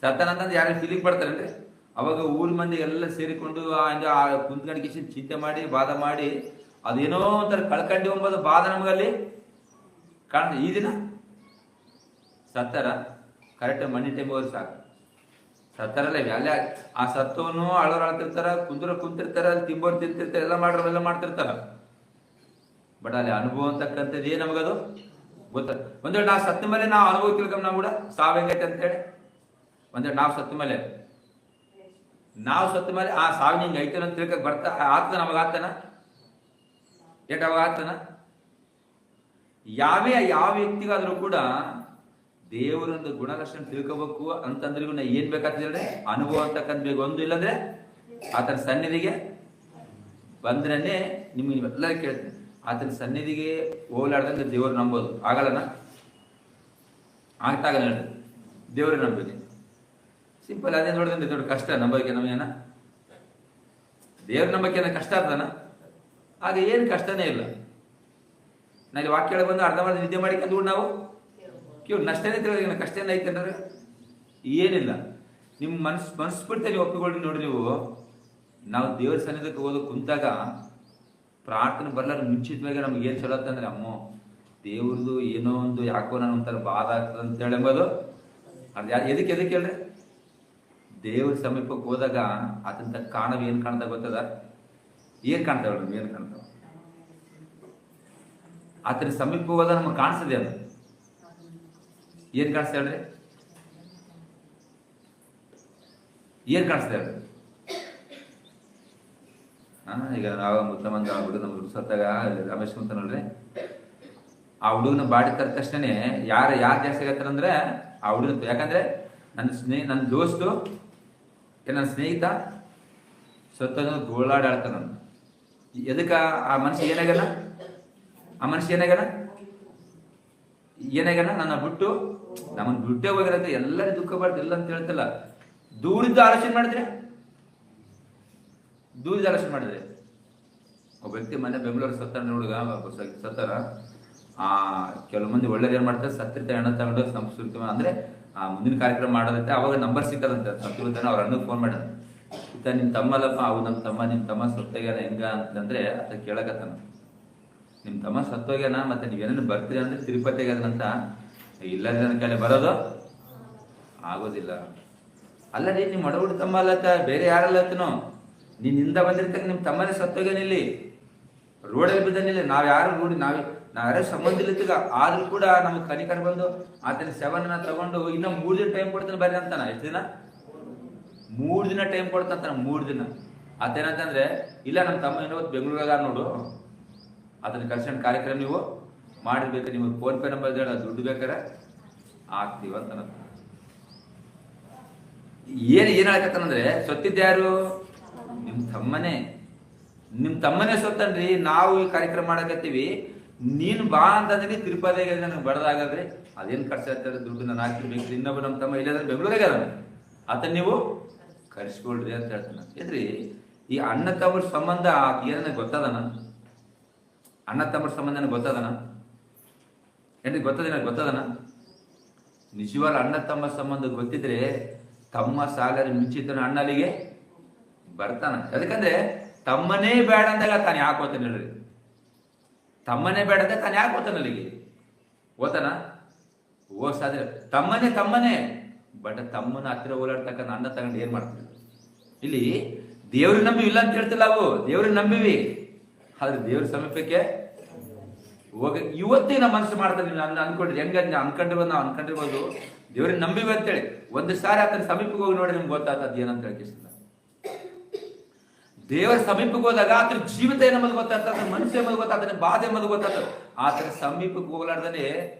ಸತ್ತನಂತಂದ್ರೆ ಯಾರು ಫೀಲಿಂಗ್ ಪಡ್ತಾರಲ್ರಿ, ಅವಾಗ ಊರ್ ಮಂದಿ ಎಲ್ಲ ಸೇರಿಕೊಂಡು ಕುಂತ್ಕಂಡ್ಕಿಸಿ ಚಿಂತೆ ಮಾಡಿ ಬಾಧ ಮಾಡಿ ಅದೇನೋ ಒಂಥರ ಕಳ್ಕಂಡಿ ಎಂಬುದು ಬಾಧ ನಮಗಲ್ಲಿ ಕಾಣ. ಈ ದಿನ ಸತ್ತರ ಕರೆಕ್ಟ್ ಮನಿ ಟೈಮ್ ಹೋದ್ರೆ ಸಾಕು. ಸತ್ತಾರಲ್ಲ ಅಲ್ಲೇ ಆ ಸತ್ತವನು ಅಳೋರು ಅಳ್ತಿರ್ತಾರ, ಕುಂತಿರ್ತಾರ, ಅಲ್ಲಿ ತಿಂಬೋರು ತಿಂತಿರ್ತಾರೆ, ಎಲ್ಲ ಮಾಡ್ತಿರ್ತಾರ. ಬಟ್ ಅಲ್ಲಿ ಅನುಭವ ಅಂತಕ್ಕಂಥದ್ದು ಏನ್ ನಮಗದು ಗೊತ್ತ. ಒಂದ್ ವೇಳೆ ನಾವು ಸತ್ತ ಮೇಲೆ ನಾವು ಅನುಭವ ತಿಳ್ಕೊಂಡ್ ನಾವು ಕೂಡ ಸಾವ್ ಹೆಂಗೈತೆ ಅಂತ ಹೇಳಿ, ಒಂದ್ ವೇಳೆ ನಾವು ಸತ್ತ ಮೇಲೆ ಆ ಸಾವಿನ ಹಿಂಗ ಐತೆ ಅಂತ ತಿಳ್ಕಕ್ ಬರ್ತಾ ಆಗ್ತದ ನಮಗ ಆಗ್ತಾನ? ಅವಾಗ ಆಗ್ತಾನ? ಯಾವ ವ್ಯಕ್ತಿಗಾದ್ರೂ ಕೂಡ ದೇವರೊಂದು ಗುಣಲಕ್ಷಣ ತಿಳ್ಕೋಬೇಕು ಅಂತಂದ್ರಿಗೂ ಏನ್ ಬೇಕಾಗ್ತದೆ? ಅನುಭವ ಅಂತಕ್ಕಂಥ ಬೇಕು. ಒಂದು ಇಲ್ಲಂದ್ರೆ ಆತನ ಸನ್ನಿಧಿಗೆ ಬಂದ್ರೇ ನಿಮ್ಗೆ ನೀವೆಲ್ಲ ಕೇಳ್ತೀನಿ, ಆತನ ಸನ್ನಿಧಿಗೆ ಹೋಗ್ಲಾರ್ದಂಗೆ ದೇವ್ರು ನಂಬೋದು ಆಗಲ್ಲನ? ಆಗ್ತಾಗಲ್ಲ ಹೇಳಿ, ದೇವ್ರ ನಂಬಿಕೆ ಸಿಂಪಲ್. ಅದೇ ನೋಡಿದ್ರೆ ದೊಡ್ಡ ಕಷ್ಟ ನಂಬಕ್ಕೆ ನಮಗೇನ? ದೇವ್ರ ನಂಬಕ್ಕೆ ಕಷ್ಟ ಆಗ್ತಾನ? ಆಗ ಏನು ಕಷ್ಟನೇ ಇಲ್ಲ. ನಾನು ವಾಕ್ಯ ಬಂದು ಅರ್ಧ ಮಾಡಿ ನಿದ್ದೆ ಮಾಡಿಕೊಂಡು ನಾವು ನಷ್ಟನೇ ತಿಳಿದ ಕಷ್ಟ ಏನೈತೆ ಅಂದ್ರೆ ಏನಿಲ್ಲ. ನಿಮ್ಮ ಮನಸ್ಬಿಡ್ತೆ ನೀವು ಒಪ್ಪಿಕೊಳ್ಳಿ. ನೋಡಿ, ನೀವು ನಾವು ದೇವ್ರ ಸನ್ನಿಧಕ್ಕೆ ಹೋದ ಕುಂತಾಗ ಪ್ರಾರ್ಥನೆ ಬರ್ಲಾರ ಮುಂಚಿತವಾಗಿ ನಮ್ಗೆ ಏನ್ ಚಲೋ ಅಂತಂದ್ರೆ, ಅಮ್ಮೋ ದೇವ್ರದ್ದು ಏನೋ ಒಂದು ಯಾಕೋ ನಾನು ಒಂಥರ ಬಾಧ ಆಗ್ತದೆ ಅಂತ ಹೇಳಿ ಎಂಬುದು ಅದು ಎದಕ್ಕೆ ಹೇಳ್ರಿ? ದೇವ್ರ ಸಮೀಪಕ್ಕೆ ಹೋದಾಗ ಅದಂತ ಕಾಣವ್ ಏನ್ ಕಾಣ್ತಾ ಗೊತ್ತದ? ಏನ್ ಕಾಣ್ತಾವ? ಏನ್ ಕಾಣ್ತಾವ? ಆತನ ಸಮೀಪ ಹೋದಾಗ ನಮ್ಗೆ ಕಾಣಿಸ್ತದೆ. ಅದು ಏನ್ ಕಾಣಿಸ್ತಾ ಹೇಳ್ರಿ? ಏನ್ ಕಾಣಿಸ್ತಾ ಹೇಳ್ರಿ? ಈಗ ನಾವು ಮುತ್ತಮಂದ ಹುಡುಗ ನಮ್ಮ ಸತ್ತಾಗ ರಮೇಶ್ ಅಂತ ನೋಡ್ರಿ, ಆ ಹುಡುಗನ ಬಾಡಿ ತರದ ತಕ್ಷಣ ಯಾರು ಜಾಸ್ತಿ ಆಗತ್ತಾರಂದ್ರೆ ಆ ಹುಡುಗ. ಯಾಕಂದ್ರೆ ನನ್ನ ದೋಸ್ತು ನನ್ನ ಸ್ನೇಹಿತ ಸತ್ತ ಗೋಳಾಡಿ ಆಡ್ತಾನ. ಎದಕ್ಕ ಆ ಮನುಷ್ಯ ಏನಾಗನ, ನನ್ನ ಬಿಟ್ಟು ನಮ್ಮನ್ನ ಬಿಟ್ಟೇ ಹೋಗಿರತ್ತೆ, ಎಲ್ಲರೂ ದುಃಖ ಬರ್ತದೆ ಇಲ್ಲ ಅಂತ ಹೇಳ್ತಲ್ಲ. ದೂರಿದ್ದ ಆಲೋಚನೆ ಮಾಡಿದ್ರೆ ಒಬ್ಬ ವ್ಯಕ್ತಿ ಮೊನ್ನೆ ಬೆಂಗಳೂರು ಸತ್ತಾರ ಹುಡುಗ ಸತ್ತಾರ. ಕೆಲವು ಮಂದಿ ಒಳ್ಳೆಯದು ಏನ್ ಮಾಡ್ತಾರೆ, ಸತ್ತಿರ್ತಾರೆ ಹಣ ತಗೊಂಡು ಸಂಸ್ಕೃತಿ ಅಂದ್ರೆ ಮುಂದಿನ ಕಾರ್ಯಕ್ರಮ ಮಾಡೋದೈತೆ. ಅವಾಗ ನಂಬರ್ ಸಿಕ್ಕದಂತೆ ಸತ್ತಿರ್ತಾನೆ. ಅವ್ರ ಅಣ್ಣಗೆ ಫೋನ್ ಮಾಡ್ಯಾನ, ಇತ್ತ ನಿಮ್ ತಮ್ಮ ಅಲ್ಲಪ್ಪ, ಅವು ನಿಮ್ ತಮ್ಮ ಸತ್ತೋಗ್ಯಾನ ಹೆಂಗ ಅಂತಂದ್ರೆ ಅತ್ತ ಕೇಳಕತ್ತಾನ, ನಿಮ್ ತಮ್ಮ ಸತ್ತೋಗ್ಯಾನ ಮತ್ತೆ ನೀವೇನೇನು ಬರ್ತೀರಿ ಅಂದ್ರೆ ತಿರುಪತಿ ಆಗ್ಯಾದಂತ. ಇಲ್ಲ ನನ್ನ ಕೈಲಿ ಬರೋದು ಆಗೋದಿಲ್ಲ. ಅಲ್ಲ ರೀ, ನಿಮ್ ಒಡಹುಡಿ ತಮ್ಮ ಅಲ್ಲತ್ತ, ಬೇರೆ ಯಾರಲ್ಲತ್ತನೋ, ನೀನ್ ಹಿಂದ ಬಂದಿರ್ತಕ್ಕ ನಿಮ್ ತಮ್ಮನೇ ಸತ್ತೋಗ್ಯಾನ, ಇಲ್ಲಿ ರೋಡಲ್ಲಿ ಬಿದ್ದಾನಿಲ್ಲ. ನಾವ್ಯಾರು ಸಂಬಂಧ ಇಲ್ಲ ಆದ್ರೂ ಕೂಡ ನಮ್ಗೆ ಕನಿಕರ ಬಂದು ಆತನ ಸೆವನ್ನ ತಗೊಂಡು ಇನ್ನ 3 ದಿನ ಟೈಮ್ ಕೊಡ್ತಾನೆ ಬರ್ರಿ ಅಂತಾನ. ಎಷ್ಟು ದಿನ? 3 ದಿನ ಟೈಮ್ ಕೊಡ್ತಾನ. 3 ದಿನ. ಆತೇನಂತಂದ್ರೆ, ಇಲ್ಲ ನಮ್ಮ ತಮ್ಮ ಇನ್ನೊತ್ತು ಬೆಂಗಳೂರಾಗ ನೋಡು, ಅದನ್ನ ಕರ್ಸ್ಕೊಂಡು ಕಾರ್ಯಕ್ರಮ ನೀವು ಮಾಡಿರ್ಬೇಕು, ನಿಮಗೆ ಫೋನ್ ಪೇ ನಂಬರ್ ಹೇಳ, ದುಡ್ಡು ಬೇಕಾರೆ ಆಗ್ತೀವ ಅಂತ. ಏನ್ ಹೇಳಕತ್ತಾನಂದ್ರೆ, ಸತ್ತಿದ್ಯಾರು? ನಿಮ್ ತಮ್ಮನೇ ಸತ್ತನ್ರಿ. ನಾವು ಈ ಕಾರ್ಯಕ್ರಮ ಮಾಡಕತ್ತೀವಿ, ನೀನ್ ಬಾ ಅಂತಂದ್ರೆ ತಿರುಪತಿಗೆ ನನಗೆ ಬಡದಾಗದ್ರಿ, ಅದೇನ್ ಖರ್ಚಾಗ್ತದೆ, ದುಡ್ಡು ನಾನು ಹಾಕಿರ್ಬೇಕು. ಇನ್ನೊಬ್ಬ ನಮ್ಮ ತಮ್ಮ ಇಲ್ಲದ್ರೆ ಬೆಂಗಳೂರಾಗ ಆತನ ನೀವು ಕರ್ಸ್ಕೊಳ್ರಿ ಅಂತ ಹೇಳ್ತಾನ. ಏನ್ರಿ ಈ ಅಣ್ಣ ತಮ್ಮರ ಸಂಬಂಧ ಏನನ್ನ ಗೊತ್ತದನ? ಅಣ್ಣ ತಮ್ಮರ ಸಂಬಂಧ ಗೊತ್ತದನ ಏನ್ರಿ? ಗೊತ್ತದನ? ನಿಜವಾದ ಅಣ್ಣ ತಮ್ಮ ಸಂಬಂಧ ಗೊತ್ತಿದ್ರೆ ತಮ್ಮ ಸಾಗರ ಮುಂಚಿತನ ಅಣ್ಣಲಿಗೆ ಬರ್ತಾನ. ಯಾಕಂದ್ರೆ ತಮ್ಮನೇ ಬೇಡ ಅಂದಾಗ ತಾನು ಯಾಕೆ ಹೋತಾನೆ ಹೇಳ್ರಿ? ತಮ್ಮನೇ ಬೇಡ ಅಂದಾಗ ತಾನು ಯಾಕೆ ಹೋತಾನ ಅಲ್ಲಿಗೆ? ಓತಾನ? ಸಾಧ್ಯ. ತಮ್ಮನೇ ಬಟ್ ತಮ್ಮನ ಹತ್ತಿರ ಓಲಾಡ್ತಕ್ಕಂಥ ಅಣ್ಣ ತಗೊಂಡು ಏನ್ ಮಾಡ್ತೀವಿ? ಇಲ್ಲಿ ದೇವ್ರಿಗೆ ನಂಬಿ ಇಲ್ಲ ಅಂತ ಹೇಳ್ತಿಲ್ಲ, ಅವು ದೇವ್ರಿಗೆ ನಂಬಿವಿ, ಆದ್ರೆ ದೇವ್ರ ಸಮೀಪಕ್ಕೆ ಹೋಗ ಇವತ್ತೇ ನಮ್ಮ ಮನಸ್ಸು ಮಾಡ್ತಾನೆ. ನಾನು ಅನ್ಕೊಂಡ್ರಿ ಹೆಂಗ ಅನ್ಕೊಂಡಿರ್ಬೋದು ದೇವ್ರಿಗೆ ನಂಬಿವಿ ಅಂತೇಳಿ. ಒಂದು ಸಾರಿ ಆತನ ಸಮೀಪಕ್ಕೆ ಹೋಗಿ ನೋಡಿ ನಿಮ್ಗೆ ಗೊತ್ತಾಗ್ತದ ಏನಂತ ಹೇಳ್ಕಿಸ್ತಿಲ್ಲ. ದೇವರ ಸಮೀಪಕ್ಕೆ ಹೋದಾಗ ಆತರ ಜೀವಿತ ಏನಮ್ಮದು ಗೊತ್ತಾಗ್ತದೆ, ಮನಸ್ಸು ಎಂಬುದು ಗೊತ್ತಾಗ್ತದೆ, ಬಾಧೆ ಎಂಬುದು ಗೊತ್ತಾಗ್ತದೆ. ಆತರ ಸಮೀಪಕ್ಕೆ ಹೋಗ್ಲಾರ್ದೇ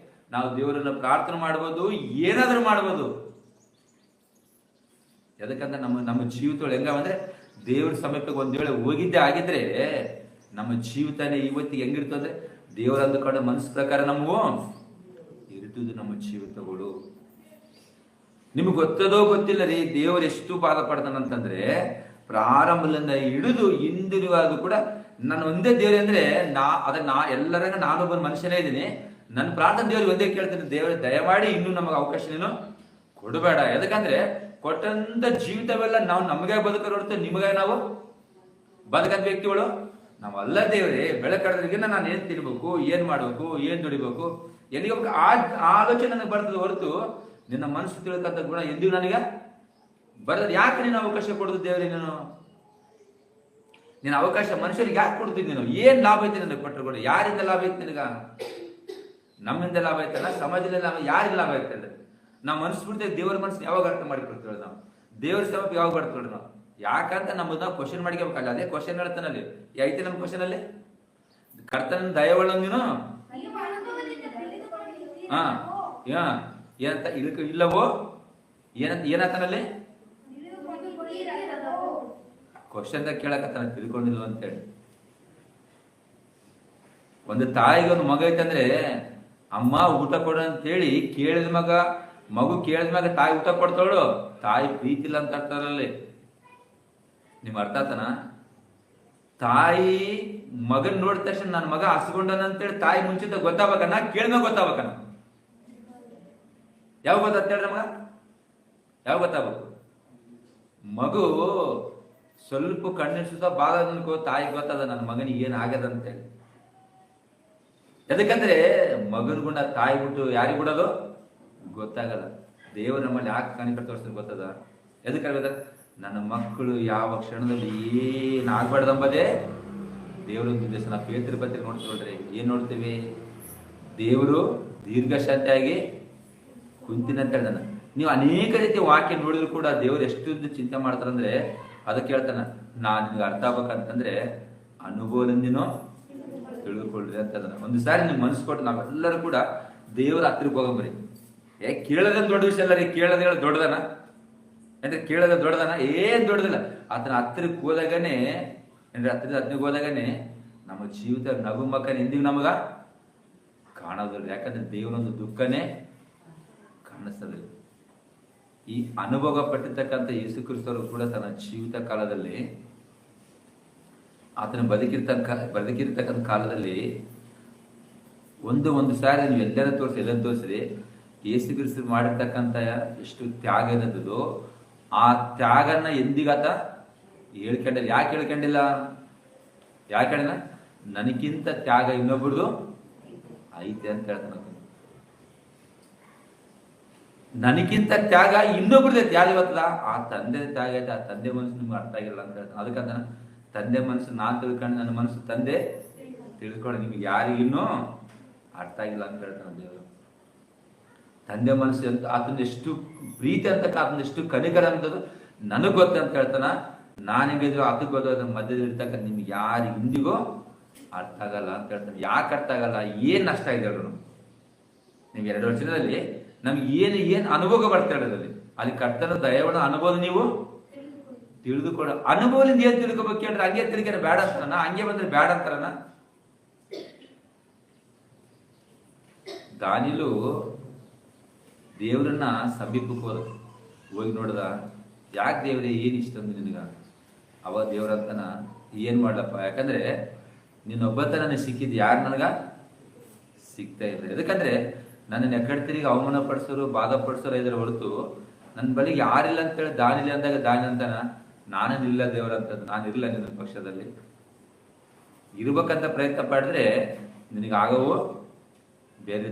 ನಾವು ದೇವರನ್ನ ಪ್ರಾರ್ಥನೆ ಮಾಡ್ಬೋದು, ಏನಾದ್ರೂ ಮಾಡ್ಬೋದು. ಯಾಕಂದ್ರೆ ನಮ್ಮ ಜೀವಿತಗಳು ಹೆಂಗಂದ್ರೆ, ದೇವ್ರ ಸಮೀಪಕ್ಕೆ ಒಂದ್ ವೇಳೆ ಹೋಗಿದ್ದೆ ಆಗಿದ್ರೆ ನಮ್ಮ ಜೀವಿತನೇ ಇವತ್ತಿಗೆ ಹೆಂಗಿರ್ತದೆ, ದೇವರ ಅಂದುಕೊಂಡ ಮನಸ್ಸು ಪ್ರಕಾರ ನಮಗೂ ಇರ್ತದೆ ನಮ್ಮ ಜೀವಿತಗಳು. ನಿಮ್ಗೆ ಗೊತ್ತದೋ ಗೊತ್ತಿಲ್ಲ ರೀ, ದೇವರು ಎಷ್ಟು ಬಾಧ ಪಡ್ತಾನಂತಂದ್ರೆ, ಪ್ರಾರಂಭದಿಂದ ಹಿಡಿದು ಹಿಂದಿರುವಾಗ ಕೂಡ ನಾನು ಒಂದೇ ದೇವ್ರೆ ಅಂದ್ರೆ ಎಲ್ಲರಂಗ ನಾನೊಬ್ಬ ಮನುಷ್ಯನೇ ಇದ್ದೀನಿ. ನನ್ನ ಪ್ರಾರ್ಥನೆ ದೇವ್ರಿಗೆ ಒಂದೇ ಕೇಳ್ತೀನಿ, ದೇವರ ದಯಮಾಡಿ ಇನ್ನೂ ನಮಗೆ ಅವಕಾಶ ನೀನು ಕೊಡಬೇಡ. ಯಾಕಂದ್ರೆ ಕೊಟ್ಟಂತ ಜೀವಿತವೆಲ್ಲ ನಾವು ನಮಗೆ ಬದುಕರು ಹೊರತು ನಿಮಗೆ ನಾವು ಬದುಕಂತ ವ್ಯಕ್ತಿಗಳು ನಾವಲ್ಲ. ದೇವ್ರೆ ಬೆಳಕಡ್ರಿಗೆ ನಾನು ಏನ್ ತಿನ್ಬೇಕು, ಏನ್ ಮಾಡ್ಬೇಕು, ಏನ್ ದುಡಿಬೇಕು, ಎಲ್ಲಿಗೆ ಆಲೋಚನೆ ನನಗೆ ಬರ್ತದೆ ಹೊರತು ನಿನ್ನ ಮನಸ್ಸು ತಿಳ್ಕಂತ ಗುಣ ಎಂದಿಗೂ ನನಗೆ ಬರ್ತದೆ. ಯಾಕೆ ನೀನು ಅವಕಾಶ ಕೊಡುದು ದೇವ್ರೆ? ನೀನು ಅವಕಾಶ ಮನುಷ್ಯರಿಗೆ ಯಾಕೆ ಕೊಡ್ತಿದ್? ನೀನು ಏನ್ ಲಾಭ ಐತೆ ನನಗೆ ಕೊಟ್ಟರು ಕೂಡ? ಯಾರಿಂದ ಲಾಭ ಐತೆ ನಿನಗ? ನಮ್ಮಿಂದ ಲಾಭ ಐತಲ್ಲ, ಸಮಾಜದಿಂದ ಲಾಭ, ಯಾರಿಗೆ ಲಾಭ ಐತಲ್ಲ? ನಾವು ಮನಸ್ಸು ಬಿಡ್ತೇವೆ, ದೇವರ ಮನಸ್ಸು ಯಾವಾಗ ಅರ್ಥ ಮಾಡಿಕೊಡ್ತೇವೆ ನಾವು? ದೇವರ ಸಮೀಪ ಯಾವಾಗ ಬರ್ತೇವೆ ನಾವು? ಯಾಕಂತ ನಮ್ಮನ್ನ ಕ್ವಶನ್ ಮಾಡ್ಕೋಬೇಕಲ್ಲ. ಅದೇ ಕ್ವಶನ್ ಹೇಳ್ತಾನಲ್ಲಿ ಐತೆ ನಮ್ಮ ಕ್ವಶನ್ ಅಲ್ಲಿ, ಕರ್ತನ ದಯವಳ ನೀನು ಏನಂತ ಇಲ್ಲವೋ ಏನಾತನಲ್ಲಿ ಕ್ವಶನ್ ಕೇಳಕತ್ತಾನ, ತಿಳ್ಕೊಂಡಿಲ್ಲ ಅಂತೇಳಿ. ಒಂದು ತಾಯಿಗೆ ಒಂದು ಮಗ ಐತಂದ್ರೆ ಅಮ್ಮ ಊಟ ಕೊಡು ಅಂತೇಳಿ ಮಗು ಕೇಳಿದ ಮಗ ತಾಯಿ ಊಟ ಕೊಡ್ತಾಳು. ತಾಯಿ ಪ್ರೀತಿ ಇಲ್ಲ ಅಂತ ಅರ್ಥದಲ್ಲಿ ನಿಮ್ ಅರ್ಥ ಆತನ? ತಾಯಿ ಮಗನ್ ನೋಡಿದ ತಕ್ಷಣ ನನ್ನ ಮಗ ಹಸ್ಕೊಂಡನ ಅಂತೇಳಿ ತಾಯಿ ಮುಂಚಿತ ಗೊತ್ತಾಗಬೇಕನ್ನ, ಕೇಳಿದ್ಮೇಲೆ ಗೊತ್ತಾಗಬೇಕನ್ನ. ಯಾವಾಗ ಗೊತ್ತಾಗ್ತ ಹೇಳ್ರಿ ಮಗ? ಯಾವಾಗ ಗೊತ್ತಾಗಬೇಕು? ಮಗು ಸ್ವಲ್ಪ ಕಣ್ಣಿಸುತ್ತ ಬಾದ ಅನ್ಕೋ, ತಾಯಿ ಗೊತ್ತದ ನನ್ನ ಮಗನಿಗೆ ಏನ್ ಆಗದಂತೇಳಿ. ಯಾಕಂದ್ರೆ ಮಗನ ಗುಣ ತಾಯಿ ಬಿಟ್ಟು ಯಾರಿಗೆ ಬಿಡೋದು ಗೊತ್ತಾಗಲ್ಲ. ದೇವರು ನಮ್ಮಲ್ಲಿ ಯಾಕೆ ಕನಿಕರ ತೋರಿಸ್ತಾರೆ ಗೊತ್ತದ? ಎದಕ್ಕಾಗದ? ನನ್ನ ಮಕ್ಕಳು ಯಾವ ಕ್ಷಣದಲ್ಲಿ ಏನಾಗ್ಬಾರ್ದಂಬದೇ ದೇವರ ಉದ್ದೇಶ. ನಾವು ಪೇತ್ರ ಪತ್ರಿಕೆ ನೋಡ್ತೀವಿ, ಏನ್ ನೋಡ್ತೀವಿ? ದೇವರು ದೀರ್ಘಶಾಂತಿಯಾಗಿ ಕುಂತಿನ ಅಂತ ಹೇಳ್ತಾನ. ನೀವು ಅನೇಕ ರೀತಿ ವಾಕ್ಯ ನೋಡಿದ್ರು ಕೂಡ ದೇವರು ಎಷ್ಟು ಚಿಂತೆ ಮಾಡ್ತಾರಂದ್ರೆ ಅದಕ್ಕೆ ಹೇಳ್ತಾನ, ನಾನ್ ನಿಮ್ಗೆ ಅರ್ಥ ಆಗ್ಬೇಕಂತಂದ್ರೆ ಅನುಭವದಿಂದಿನೋ ತಿಳಿದುಕೊಳ್ಳ್ರಿ ಅಂತ. ಒಂದು ಸಾರಿ ನೀವು ಮನಸ್ಸು ಕೊಟ್ಟು ನಾವೆಲ್ಲರೂ ಕೂಡ ದೇವರ ಹತ್ತಿರಕ್ಕೆ ಹೋಗಂಬ್ರಿ. ಕೇಳೋದೇನು ದೊಡ್ಡ ವಿಷಯ ಅಲ್ಲ ರೀ. ಕೇಳೋದು ಹೇಳ ದೊಡ್ಡದನ ಅಂದ್ರೆ ಕೇಳೋದ ದೊಡ್ಡದನ? ಏನ್ ದೊಡ್ಡದಿಲ್ಲ. ಆತನ ಹತ್ತಿರಕ್ಕೆ ಹೋದಾಗನೇ ಹತ್ತಿರದ ಹತ್ತಿಗೆ ಹೋದಾಗನೇ ನಮ್ಮ ಜೀವಿತ ನಗುಮಕ್ಕನ ಎಂದಿಗೂ ನಮಗ ಕಾಣೋದಿಲ್ಲ. ಯಾಕಂದ್ರೆ ದೇವರೊಂದು ದುಃಖನೇ ಕಾಣಿಸ್ತದೆ. ಈ ಅನುಭವ ಪಟ್ಟಿರ್ತಕ್ಕಂಥ ಯೇಸು ಕ್ರಿಸ್ತರು ಕೂಡ ತನ್ನ ಜೀವಿತ ಕಾಲದಲ್ಲಿ, ಆತನ ಬದುಕಿರ್ತಕ್ಕಂಥ ಕಾಲದಲ್ಲಿ ಒಂದು ಸಾರಿ ನೀವು ಎಲ್ಲರ ತೋರಿಸ್ರಿ ಯೇಸು ಕ್ರಿಸ್ತರು ಮಾಡಿರ್ತಕ್ಕಂಥ ಎಷ್ಟು ತ್ಯಾಗ ಇರೋದು, ಆ ತ್ಯಾಗನ ಎಂದಿಗಾತ ಹೇಳ್ಕೊಂಡಿಲ್ಲ. ಯಾಕೆ ಹೇಳ್ಕೊಂಡಿಲ್ಲ? ಯಾಕಂದ್ರೆ ನನಗಿಂತ ತ್ಯಾಗ ಇನ್ನೊಬ್ಬರದು ಐತೆ ಅಂತ ಹೇಳ್ತಾನೆ. ನನಗಿಂತ ತ್ಯಾಗ ಇನ್ನೊಬ್ರದೇ ತ್ಯಾಗ ಇವತ್ತದ, ಆ ತಂದೆ ತ್ಯಾಗ ಐತೆ, ಆ ತಂದೆ ಮನಸ್ಸು ನಿಮ್ಗೆ ಅರ್ಥ ಆಗಿಲ್ಲ ಅಂತ ಹೇಳ್ತಾನೆ. ಅದಕ್ಕಂತ ತಂದೆ ಮನಸ್ಸು ನಾನು ತಿಳ್ಕೊಂಡು ನನ್ನ ಮನಸ್ಸು ತಂದೆ ತಿಳ್ಕೊಂಡು ನಿಮ್ಗೆ ಯಾರಿಗಿನ್ನೂ ಅರ್ಥ ಆಗಿಲ್ಲ ಅಂತ ಹೇಳ್ತಾನೆ ದೇವರು. ತಂದೆ ಮನಸ್ಸು ಅಂತ ಆತನ ಎಷ್ಟು ಪ್ರೀತಿ ಅಂತ, ಆತನ ಎಷ್ಟು ಕನಿಕರ ಅಂತದ್ದು ನನಗೆ ಗೊತ್ತಂತ ಹೇಳ್ತಾನ. ನಾನು ಹೆಂಗಿದ್ರು ಅದಕ್ಕೆ ಗೊತ್ತಾಗ ಮಧ್ಯದಲ್ಲಿ ಇರ್ತಕ್ಕಂಥ ನಿಮ್ಗೆ ಯಾರು ಇಂದಿಗೂ ಅರ್ಥ ಆಗಲ್ಲ ಅಂತ ಹೇಳ್ತಾನೆ. ಯಾಕೆ ಅರ್ಥ ಆಗಲ್ಲ? ಏನ್ ನಷ್ಟ ಇದೆ ಅವರು? ನೀವು 2 ವರ್ಷದಲ್ಲಿ ನಮ್ಗೆ ಏನು ಅನುಭವ ಬರ್ತಾ ಇರೋದ್ರಲ್ಲಿ ಅಲ್ಲಿ ಕರ್ತನ ದಯವಾದ ಅನುಭವ ನೀವು ತಿಳಿದುಕೊಡ. ಅನುಭವದಿಂದ ಏನ್ ತಿಳ್ಕೊಬೇಕು ಹೇಳ್ರೆ ಹಂಗೆ ತಿಳ್ಕೊಂಡ್ರೆ ಬೇಡ ಅಂತಾರನ, ಹಂಗೆ ಬಂದ್ರೆ ಬೇಡ ಅಂತಾರನ. ದಾನಿಲು ದೇವ್ರನ್ನ ಸಮೀಪಕ್ಕೆ ಹೋಗಿ ನೋಡ್ದ. ಯಾಕೆ ದೇವ್ರೆ ಏನ್ ಇಷ್ಟ ಅಂದ್ ನಿನಗ? ಅವ ದೇವ್ರಂತನ ಏನ್ ಮಾಡ್ಲಪ್ಪ, ಯಾಕಂದ್ರೆ ನಿನ್ನೊಬ್ಬತ್ತ ನನಗೆ ಸಿಕ್ಕಿದ್, ಯಾರು ನನಗ ಸಿಗ್ತಾ ಇಲ್ಲ. ಯಾಕಂದ್ರೆ ನನ್ನನ್ನು ಎಕ್ಕಡೆ ತಿರುಗಿ ಅವಮಾನ ಪಡಿಸೋರು ಬಾಧ ಪಡಿಸೋರು ಇದ್ರ ಹೊರತು ನನ್ನ ಬಳಿಗೆ ಯಾರಿಲ್ಲ ಅಂತೇಳಿ ದಾನಿಲ್ಲ ಅಂದಾಗ ದಾನಿ ಅಂತಾನ, ನಾನೇನಿಲ್ಲ ದೇವರಂತದ್ದು, ನಾನಿಲ್ಲ ನಿನ್ನ ಪಕ್ಷದಲ್ಲಿ ಇರ್ಬೇಕಂತ ಪ್ರಯತ್ನ ಪಡಿದ್ರೆ ನಿನಗಾಗವೋ ಬೇರೆ